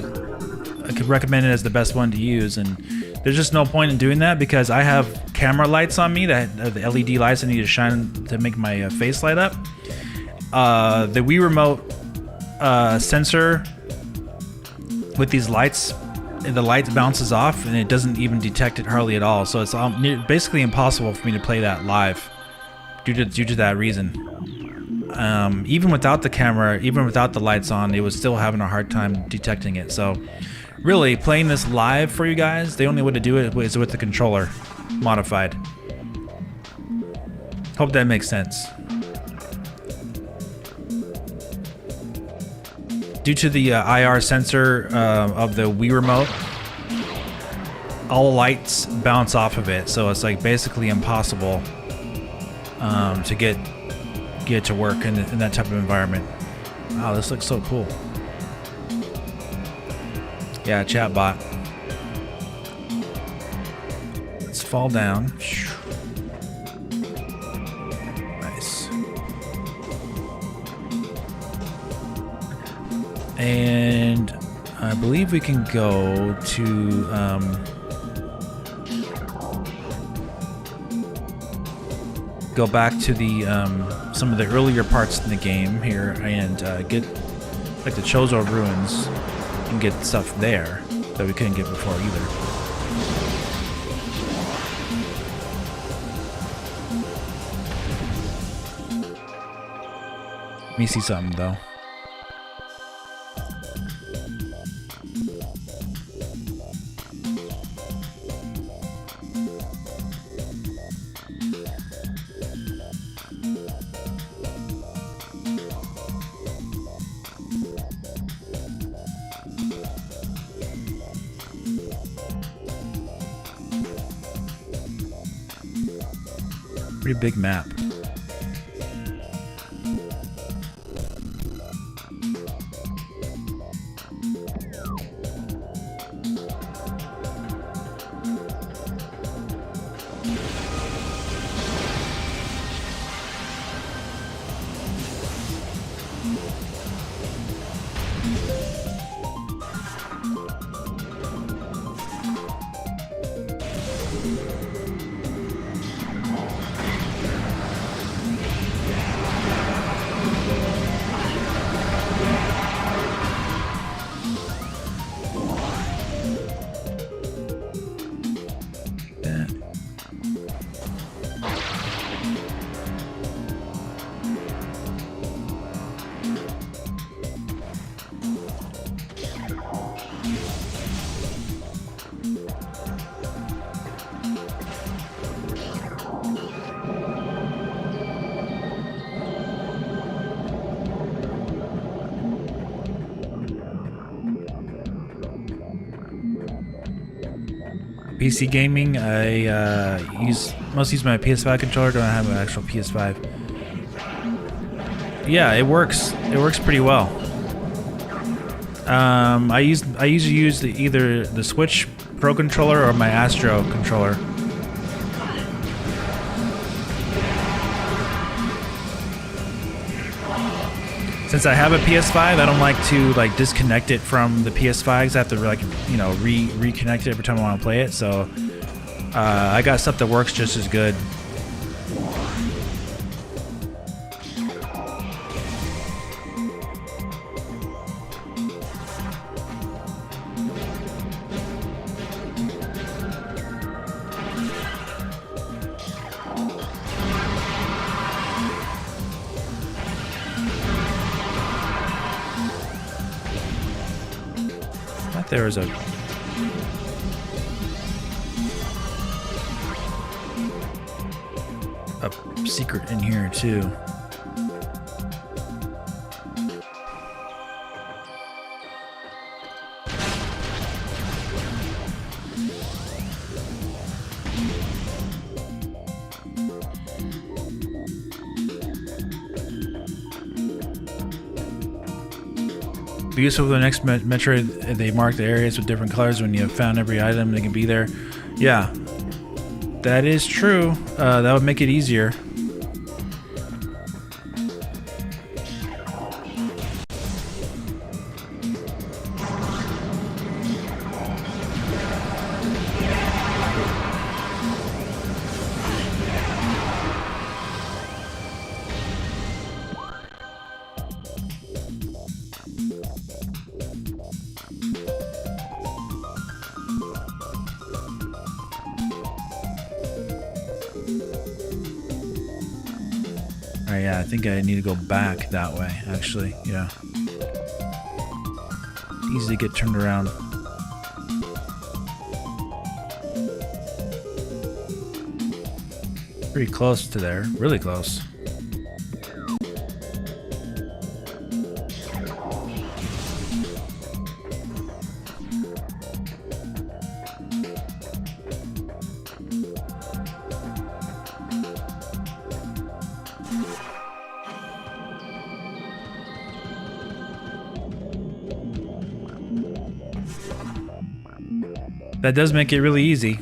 I could recommend it as the best one to use, and there's just no point in doing that because I have camera lights on me that the LED lights I need to shine to make my face light up. The Wii remote sensor with these lights, the light bounces off and it doesn't even detect it hardly at all. So it's basically impossible for me to play that live due to that reason. Even without the camera, even without the lights on, it was still having a hard time detecting it. So really, playing this live for you guys, the only way to do it is with the controller modified. Hope that makes sense. Due to the IR sensor of the Wii remote, all lights bounce off of it, so it's like basically impossible to get it to work in that type of environment. Wow, this looks so cool. Yeah, chatbot. Let's fall down. Nice. And I believe we can go to go back to the some of the earlier parts in the game here and get like the Chozo ruins and get stuff there that we couldn't get before either. Let me see something though. Pretty big map. PC gaming, I mostly use my PS5 controller. Don't have an actual PS5. Yeah, it works. It works pretty well. I usually use either the Switch Pro controller or my Astro controller. Since I have a PS5, I don't like to like disconnect it from the PS5 because I have to like reconnect it every time I want to play it. So I got stuff that works just as good. There is a secret in here too. Be useful for the next Metroid. They mark the areas with different colors when you have found every item that can be there. Yeah, that is true. That would make it easier. Yeah, I think I need to go back that way, actually. Yeah. Easy to get turned around. Pretty close to there. Really close. That does make it really easy.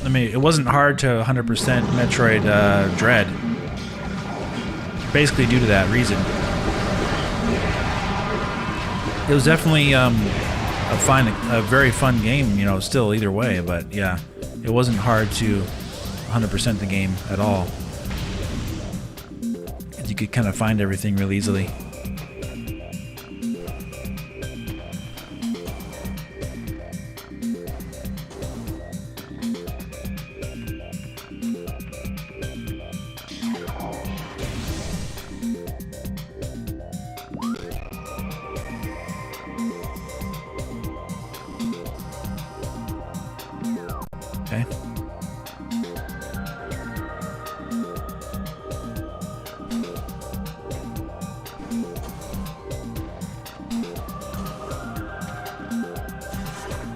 I mean, it wasn't hard to 100% Metroid Dread. Basically due to that reason. It was definitely a very fun game, you know, still either way, but yeah, it wasn't hard to 100% the game at all. You could kind of find everything really easily. Okay.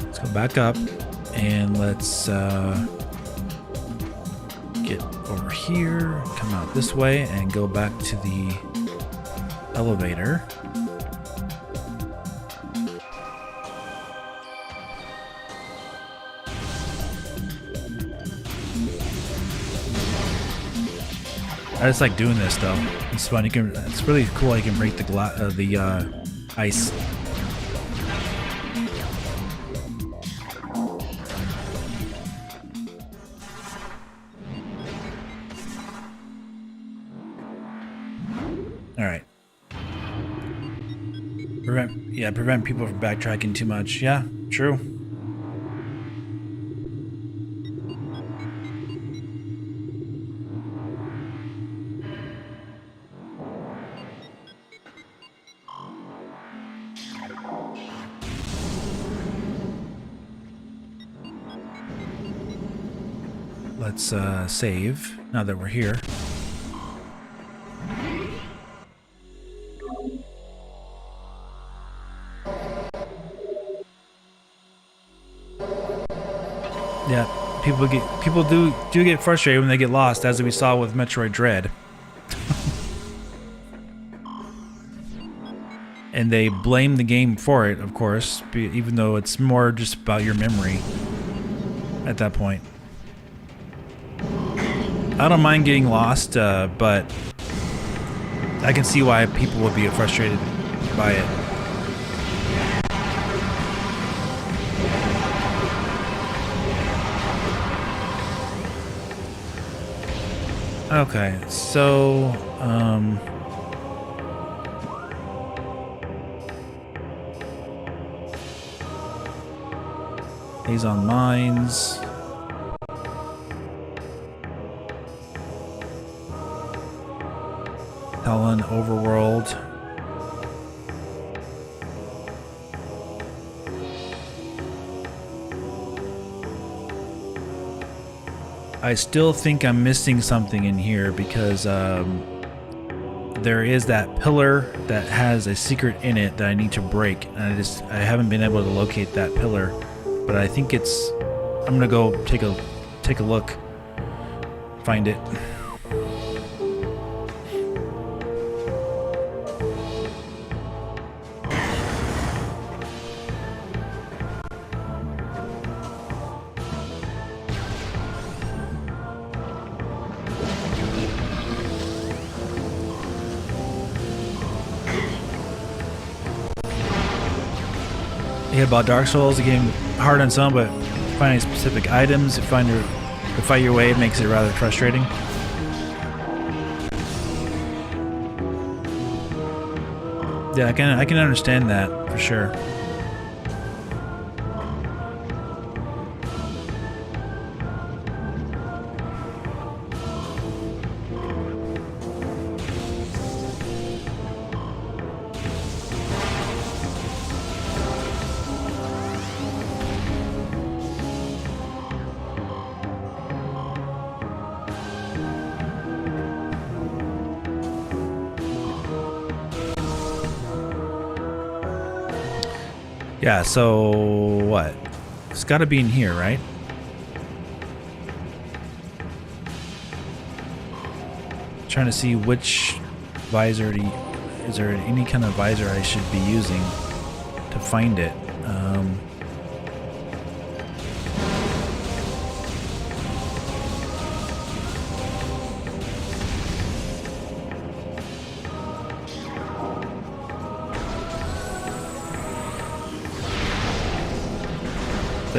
Let's go back up and let's get over here, come out this way and go back to the elevator. I just like doing this though. It's fun. It's really cool. You can break the ice. All right. Prevent people from backtracking too much. Yeah, true. Let's save now that we're here. Yeah, people do get frustrated when they get lost, as we saw with Metroid Dread. and they blame the game for it, of course, even though it's more just about your memory at that point. I don't mind getting lost, but I can see why people would be frustrated by it. Okay, so he's on mines. Helen, overworld. I still think I'm missing something in here because there is that pillar that has a secret in it that I need to break, and I haven't been able to locate that pillar, but I think it's. I'm gonna go take a look, find it. Yeah, about Dark Souls, the game hard on some, but finding specific items to fight your way makes it rather frustrating. Yeah, I can understand that for sure. Yeah, so what? It's got to be in here, right? Trying to see which visor is there any kind of visor I should be using to find it?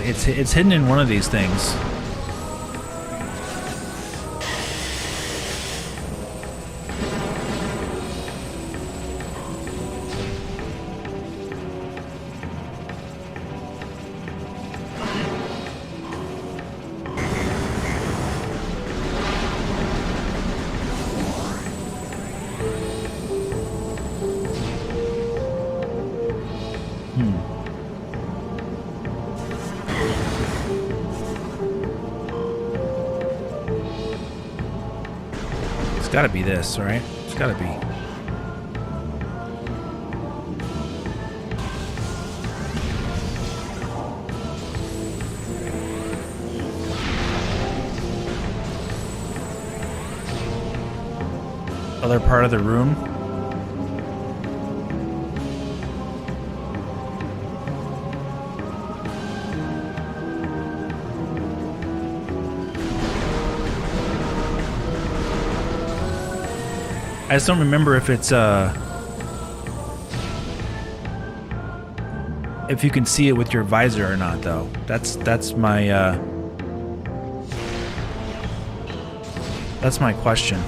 It's hidden in one of these things. It's gotta be this, right? It's gotta be. Other part of the room. I just don't remember if it's if you can see it with your visor or not, though. That's my question.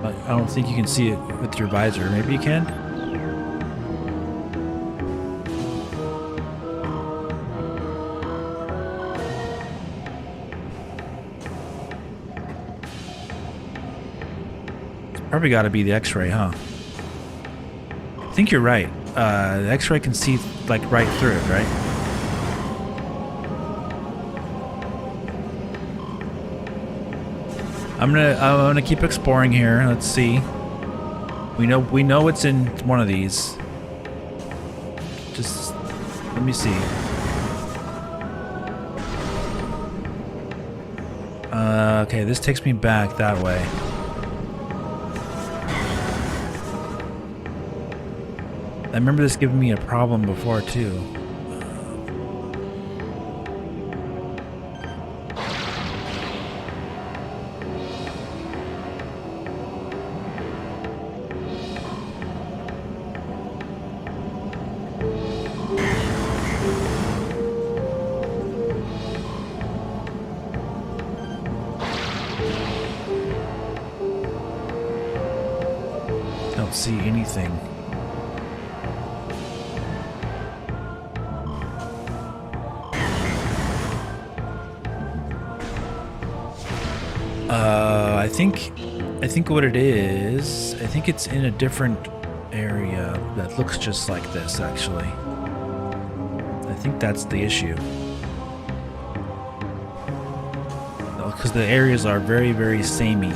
But I don't think you can see it with your visor. Maybe you can. Probably got to be the X-ray, huh? I think you're right. The X-ray can see like right through it, right? I'm gonna keep exploring here. Let's see. We know it's in one of these. Just let me see. Okay, this takes me back that way. I remember this giving me a problem before, too. Don't see anything. I think what it is, I think it's in a different area that looks just like this, actually. I think that's the issue. Because the areas are very, very samey.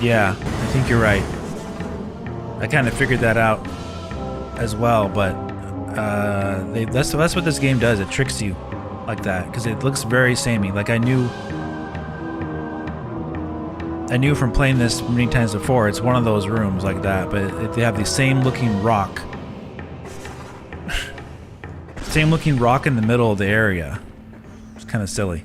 Yeah, I think you're right. I kind of figured that out as well, but that's what this game does. It tricks you like that because it looks very samey. Like I knew from playing this many times before, it's one of those rooms like that, but they have the same looking rock. Same looking rock in the middle of the area. It's kind of silly.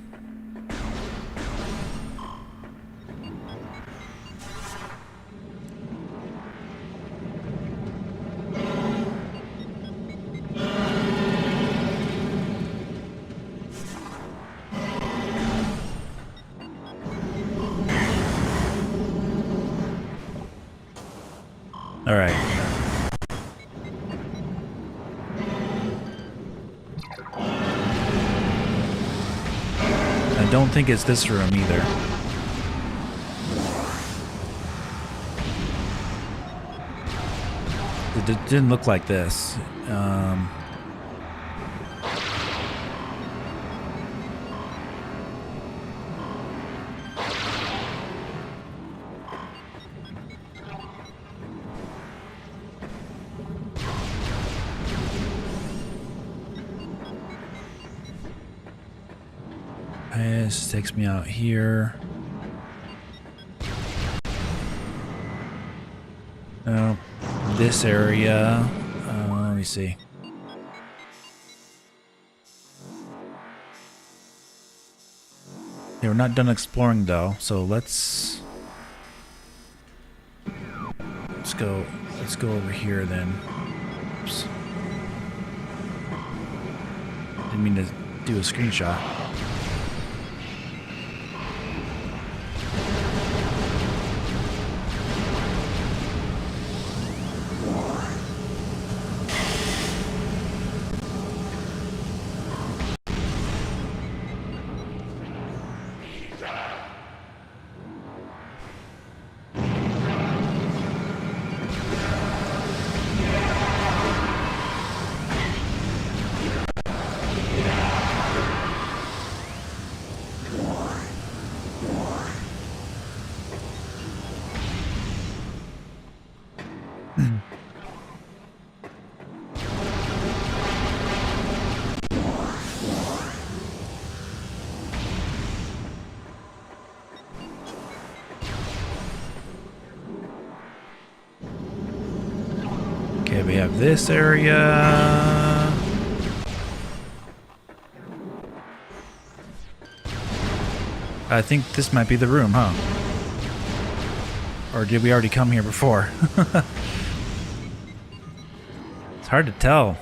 All right. I don't think it's this room either. It didn't look like this. This takes me out here. Oh, this area. Let me see. Okay, we're not done exploring though, so let's go over here then. Oops. Didn't mean to do a screenshot. Okay, we have this area. I think this might be the room, huh? Or did we already come here before? It's hard to tell.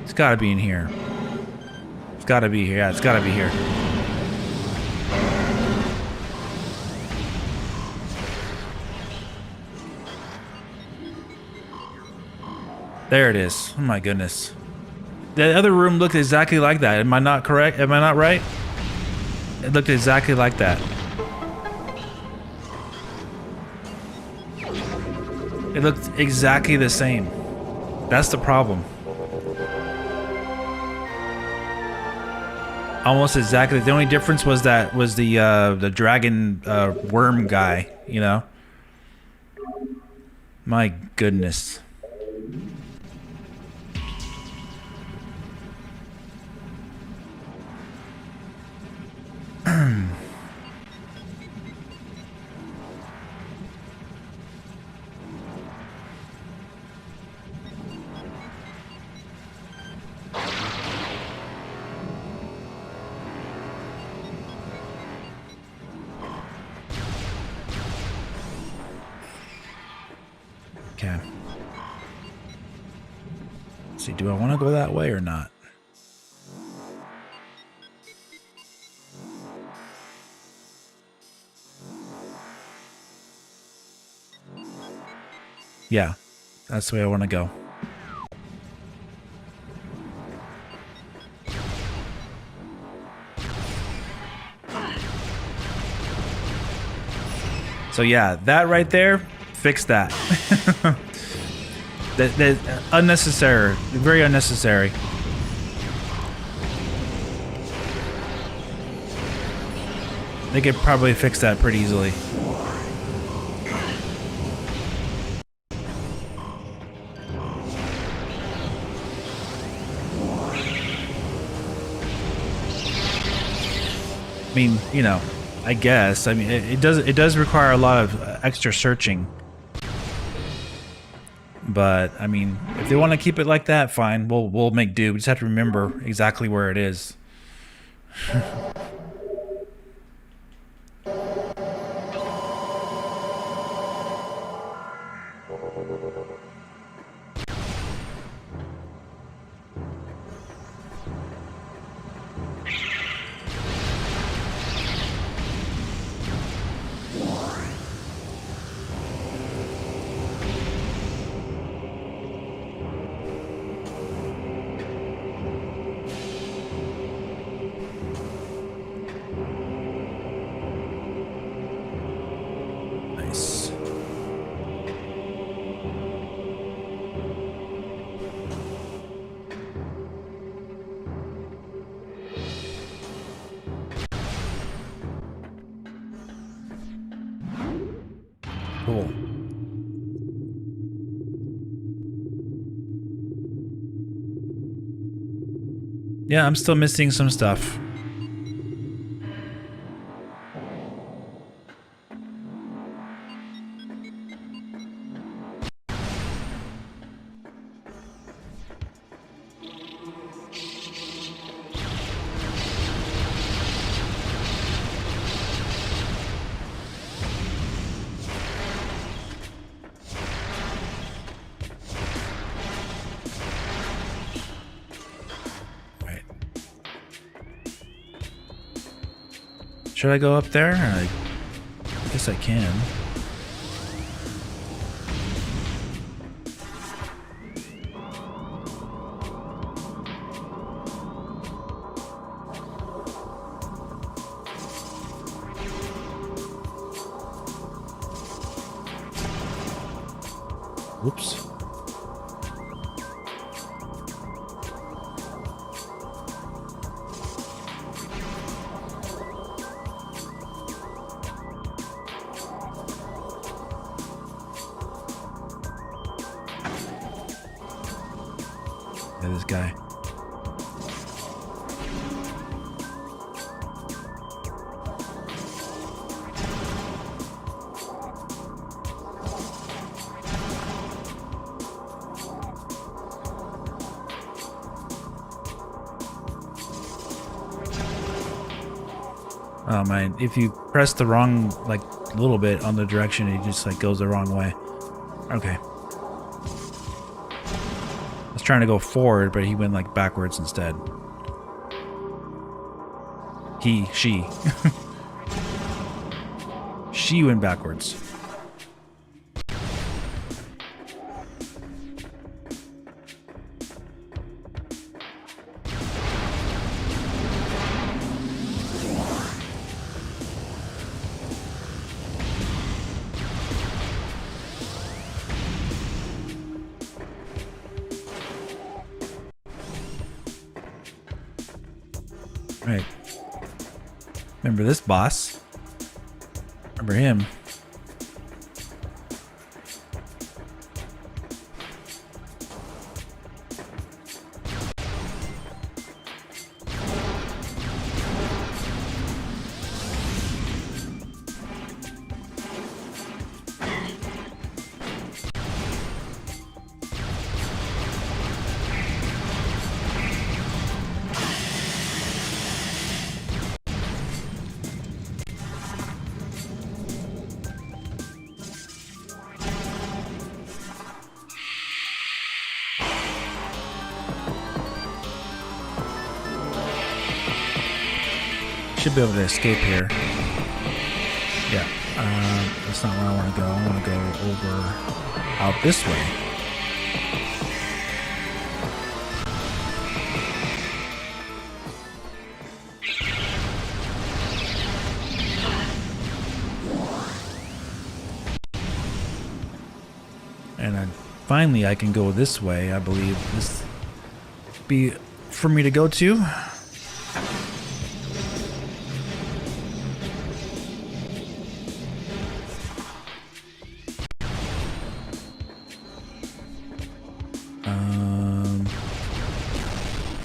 It's gotta be in here. It's gotta be here. Yeah, it's gotta be here. There it is. Oh my goodness. The other room looked exactly like that. Am I not correct? Am I not right? It looked exactly like that. It looked exactly the same. That's the problem. Almost exactly. The only difference was the dragon worm guy, you know? My goodness. Okay. Let's see, do I want to go that way or not? Yeah, that's the way I want to go. So yeah, that right there, fix that. that unnecessary, very unnecessary. They could probably fix that pretty easily. I mean, you know, I guess. I mean, it does require a lot of extra searching. But I mean, if they want to keep it like that, fine. We'll make do. We just have to remember exactly where it is. Nice. Cool. Yeah, I'm still missing some stuff. Should I go up there? I guess I can. Whoops. Yeah, this guy. Oh man, if you press the wrong, like, little bit on the direction, it just, like, goes the wrong way. Okay. I was trying to go forward, but he went, like, backwards instead. She. She went backwards. Right. Remember this boss? Remember him? Should be able to escape here. Yeah, that's not where I want to go. I want to go over out this way. And finally I can go this way. I believe this be for me to go to.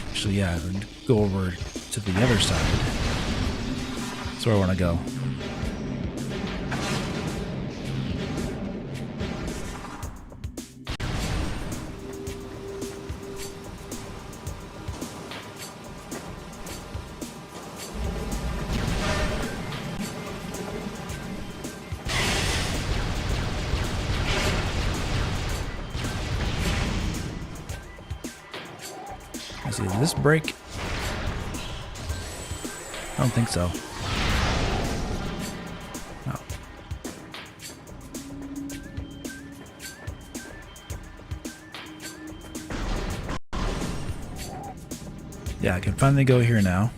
Actually, yeah, go over to the other side. That's where I want to go. Let's see, does this break? I don't think so. No. Yeah, I can finally go here now.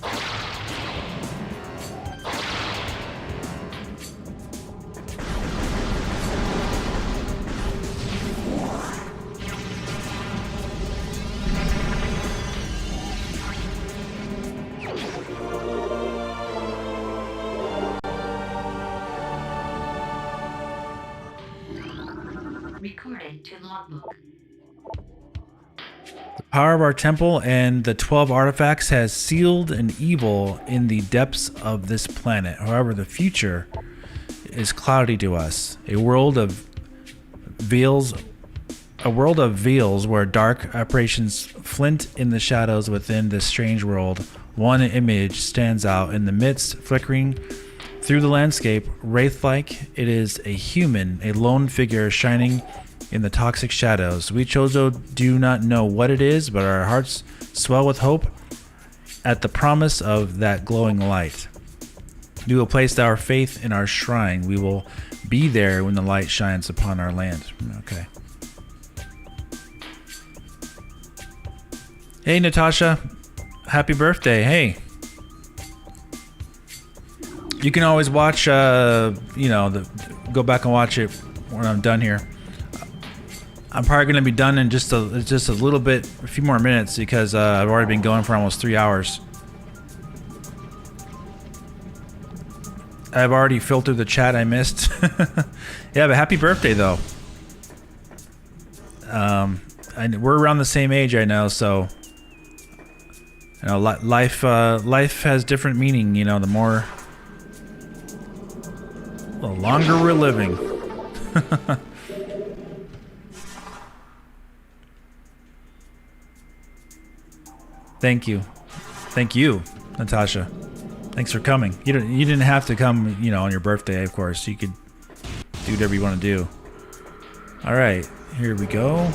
Recorded to logbook. The power of our temple and the 12 artifacts has sealed an evil in the depths of this planet. However, the future is cloudy to us. A world of veils where dark apparitions flint in the shadows within this strange world. One image stands out in the midst, flickering through the landscape, wraith-like. It is a human, a lone figure shining in the toxic shadows. We Chozo do not know what it is, but our hearts swell with hope at the promise of that glowing light. We will place our faith in our shrine. We will be there when the light shines upon our land. Okay. Hey, Natasha. Happy birthday. Hey. You can always watch, go back and watch it when I'm done here. I'm probably going to be done in just a little bit, a few more minutes, because I've already been going for almost 3 hours. I've already filtered the chat I missed. Yeah, but happy birthday, though. We're around the same age, I know, so... You know, life has different meaning, you know, the longer we're living. Thank you, Natasha. Thanks for coming. You didn't have to come, you know, on your birthday. Of course, you could do whatever you want to do. All right, here we go.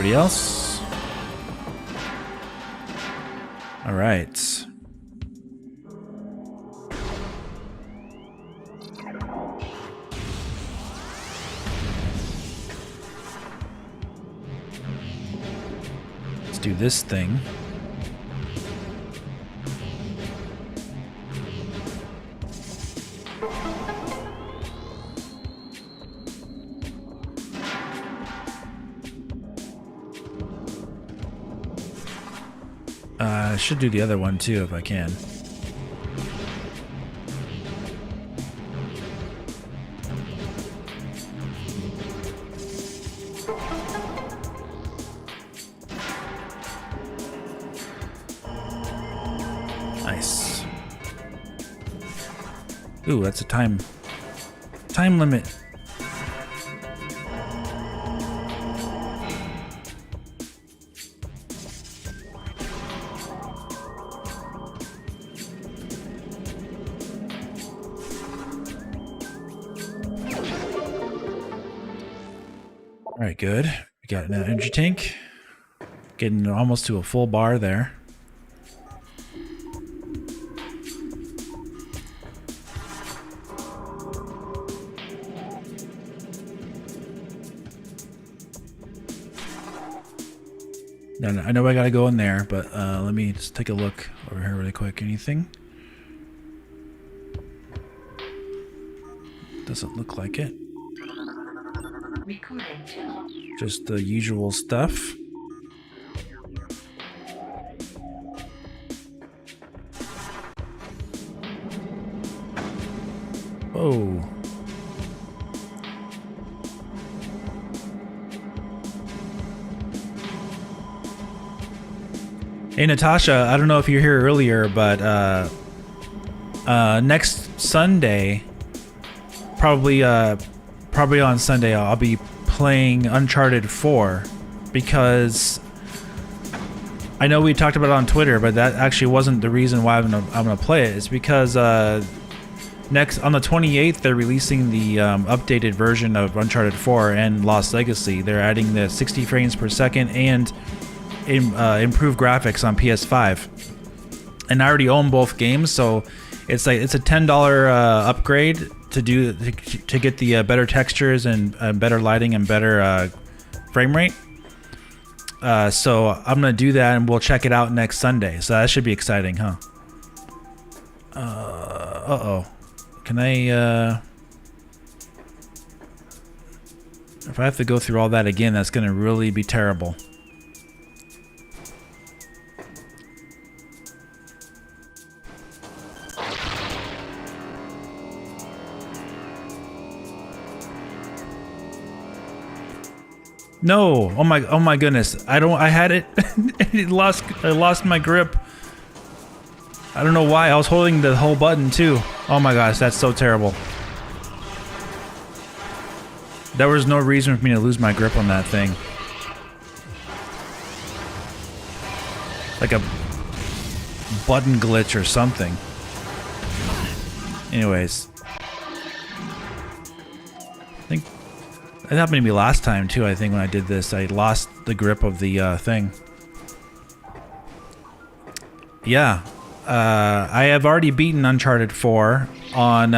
Anybody else? All right. Let's do this thing. I should do the other one too if I can. Nice. Ooh, that's a time limit. All right, good. We got an energy tank. Getting almost to a full bar there. No, I know I gotta go in there, but let me just take a look over here really quick. Anything? Doesn't look like it. Just the usual stuff. Whoa. Hey Natasha, I don't know if you're here earlier, but next Sunday, probably on Sunday, I'll be playing Uncharted 4 because I know we talked about it on Twitter, but that actually wasn't the reason why I'm gonna play it. It's because next on the 28th they're releasing the updated version of Uncharted 4 and Lost Legacy. They're adding the 60 frames per second and improved graphics on PS5. And I already own both games, so it's a $10 upgrade to get the better textures and better lighting and better frame rate. So I'm gonna do that and we'll check it out next Sunday. So that should be exciting, huh? Uh-oh. Can I if I have to go through all that again, that's gonna really be terrible. No! Oh my goodness! I had it. I lost my grip. I don't know why. I was holding the whole button too. Oh my gosh, that's so terrible. There was no reason for me to lose my grip on that thing. Like a button glitch or something. Anyways. I think it happened to me last time too, I think, when I did this. I lost the grip of the thing. Yeah. I have already beaten Uncharted 4 on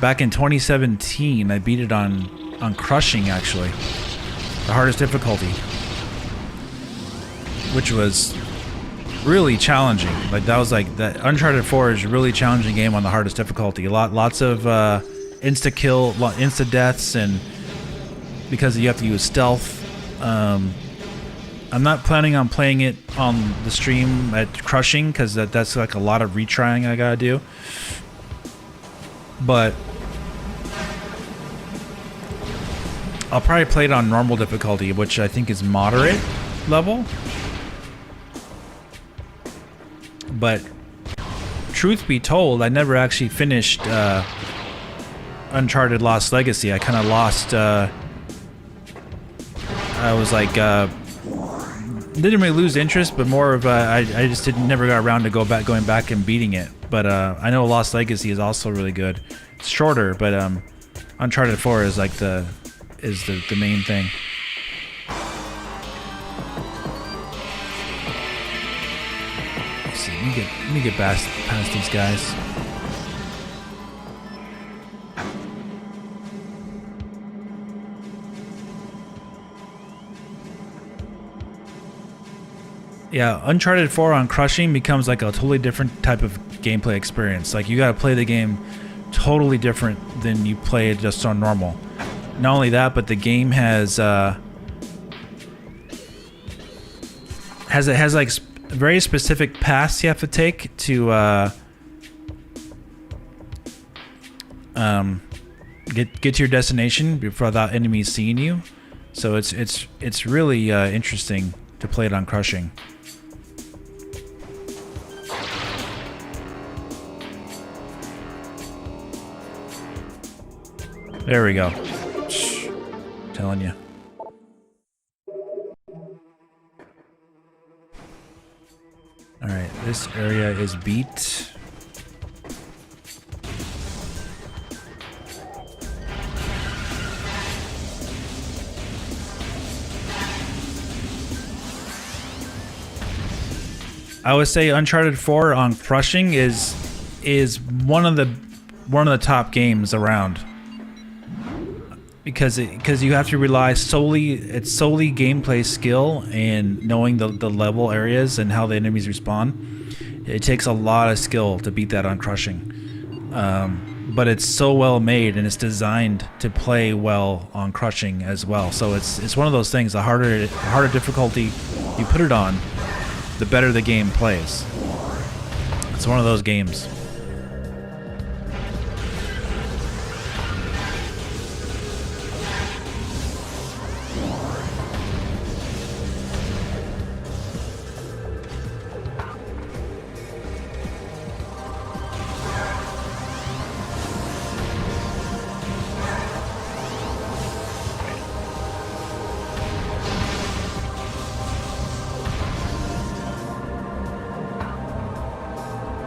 back in 2017. I beat it on crushing, actually. The hardest difficulty. Which was really challenging. Like that Uncharted 4 is a really challenging game on the hardest difficulty. Lots of insta kill, insta deaths, and because you have to use stealth. I'm not planning on playing it on the stream at crushing because that's like a lot of retrying I gotta do. But I'll probably play it on normal difficulty, which I think is moderate level. But truth be told, I never actually finished Uncharted Lost Legacy. I kind of lost. I was like, didn't really lose interest, but more of I just never got around to going back and beating it. But I know Lost Legacy is also really good. It's shorter, but Uncharted 4 is like the main thing. Let me get past these guys. Yeah, Uncharted 4 on crushing becomes like a totally different type of gameplay experience. Like you gotta play the game totally different than you play it just on normal. Not only that, but the game has like very specific paths you have to take to get to your destination without enemies seeing you. So it's really interesting to play it on crushing. There we go. Shh. Telling you. Alright, this area is beat. I would say Uncharted 4 on crushing is one of the top games around. Because you have to rely solely gameplay skill and knowing the level areas and how the enemies respond. It takes a lot of skill to beat that on crushing, but it's so well made and it's designed to play well on crushing as well. So it's one of those things. The harder difficulty you put it on, the better the game plays. It's one of those games.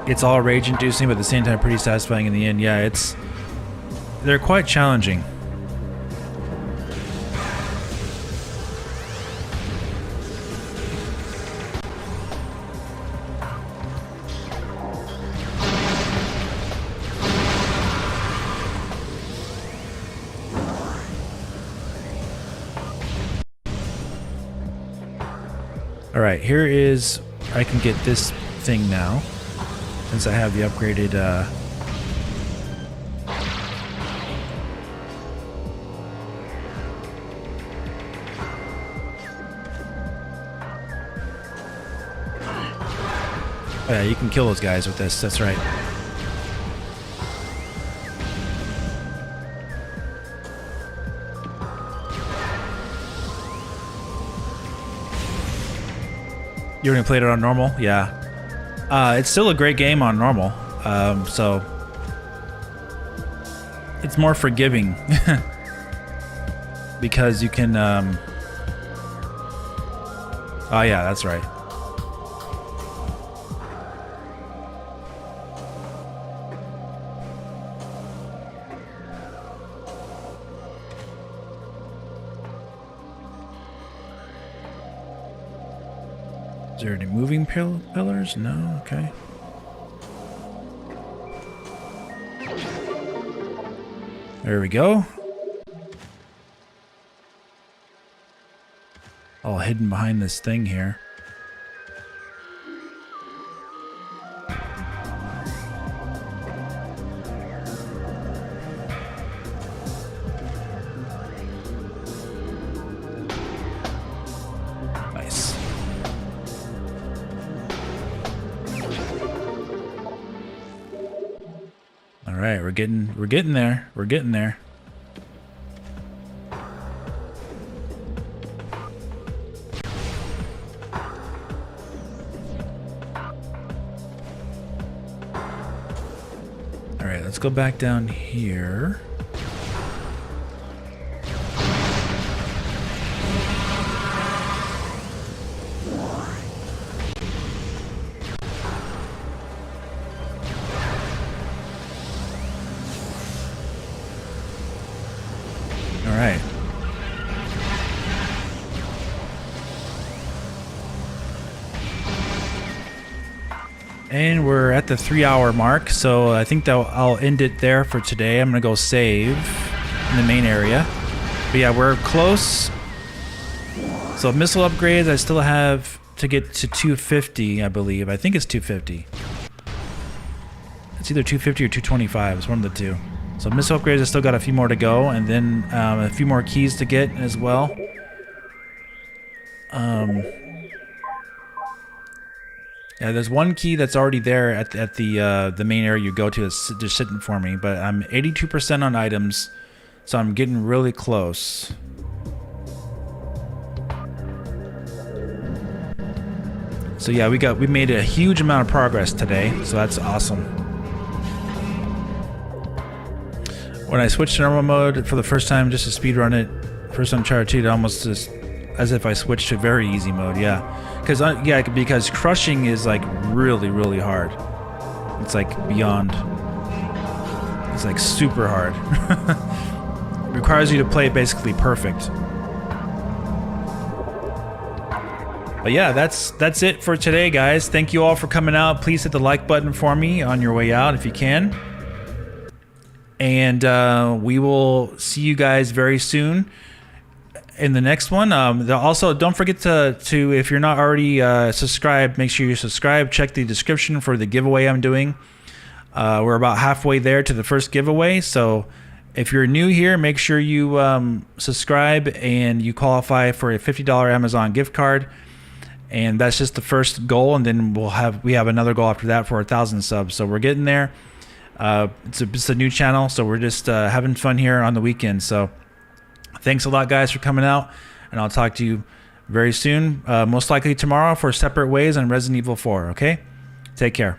It's all rage-inducing, but at the same time pretty satisfying in the end. Yeah, they're quite challenging. All right, here is I can get this thing now. Since I have the upgraded oh yeah, you can kill those guys with this, that's right. You're gonna play it on normal? Yeah. It's still a great game on normal, so it's more forgiving because you can. Oh yeah, that's right. Is there any moving pillars? No? Okay. There we go. All hidden behind this thing here. Nice. All right, we're getting there. We're getting there. All right, let's go back down here. All right. And we're at the 3-hour mark, so I think that I'll end it there for today. I'm gonna go save in the main area. But yeah, we're close. So missile upgrades, I still have to get to 250, I believe. I think it's 250. It's either 250 or 225. It's one of the two. So missile upgrades, I still got a few more to go, and then a few more keys to get as well. Yeah, there's one key that's already there at the main area you go to. It's just sitting for me, but I'm 82% on items, so I'm getting really close. So yeah, we made a huge amount of progress today, so that's awesome. When I switched to normal mode for the first time, just to speedrun it, first time try to it almost just as if I switched to very easy mode. Yeah, because crushing is like really hard. It's like beyond. It's like super hard. Requires you to play it basically perfect. But yeah, that's it for today, guys. Thank you all for coming out. Please hit the like button for me on your way out if you can. And we will see you guys very soon in the next one. Also, don't forget to if you're not already subscribed, make sure you subscribe. Check the description for the giveaway I'm doing. We're about halfway there to the first giveaway. So if you're new here, make sure you subscribe and you qualify for a $50 Amazon gift card. And that's just the first goal, and then we have another goal after that for 1,000 subs. So we're getting there. It's a new channel, so we're just having fun here on the weekend. So thanks a lot, guys, for coming out, and I'll talk to you very soon, most likely tomorrow for Separate Ways on Resident Evil 4. Okay, take care.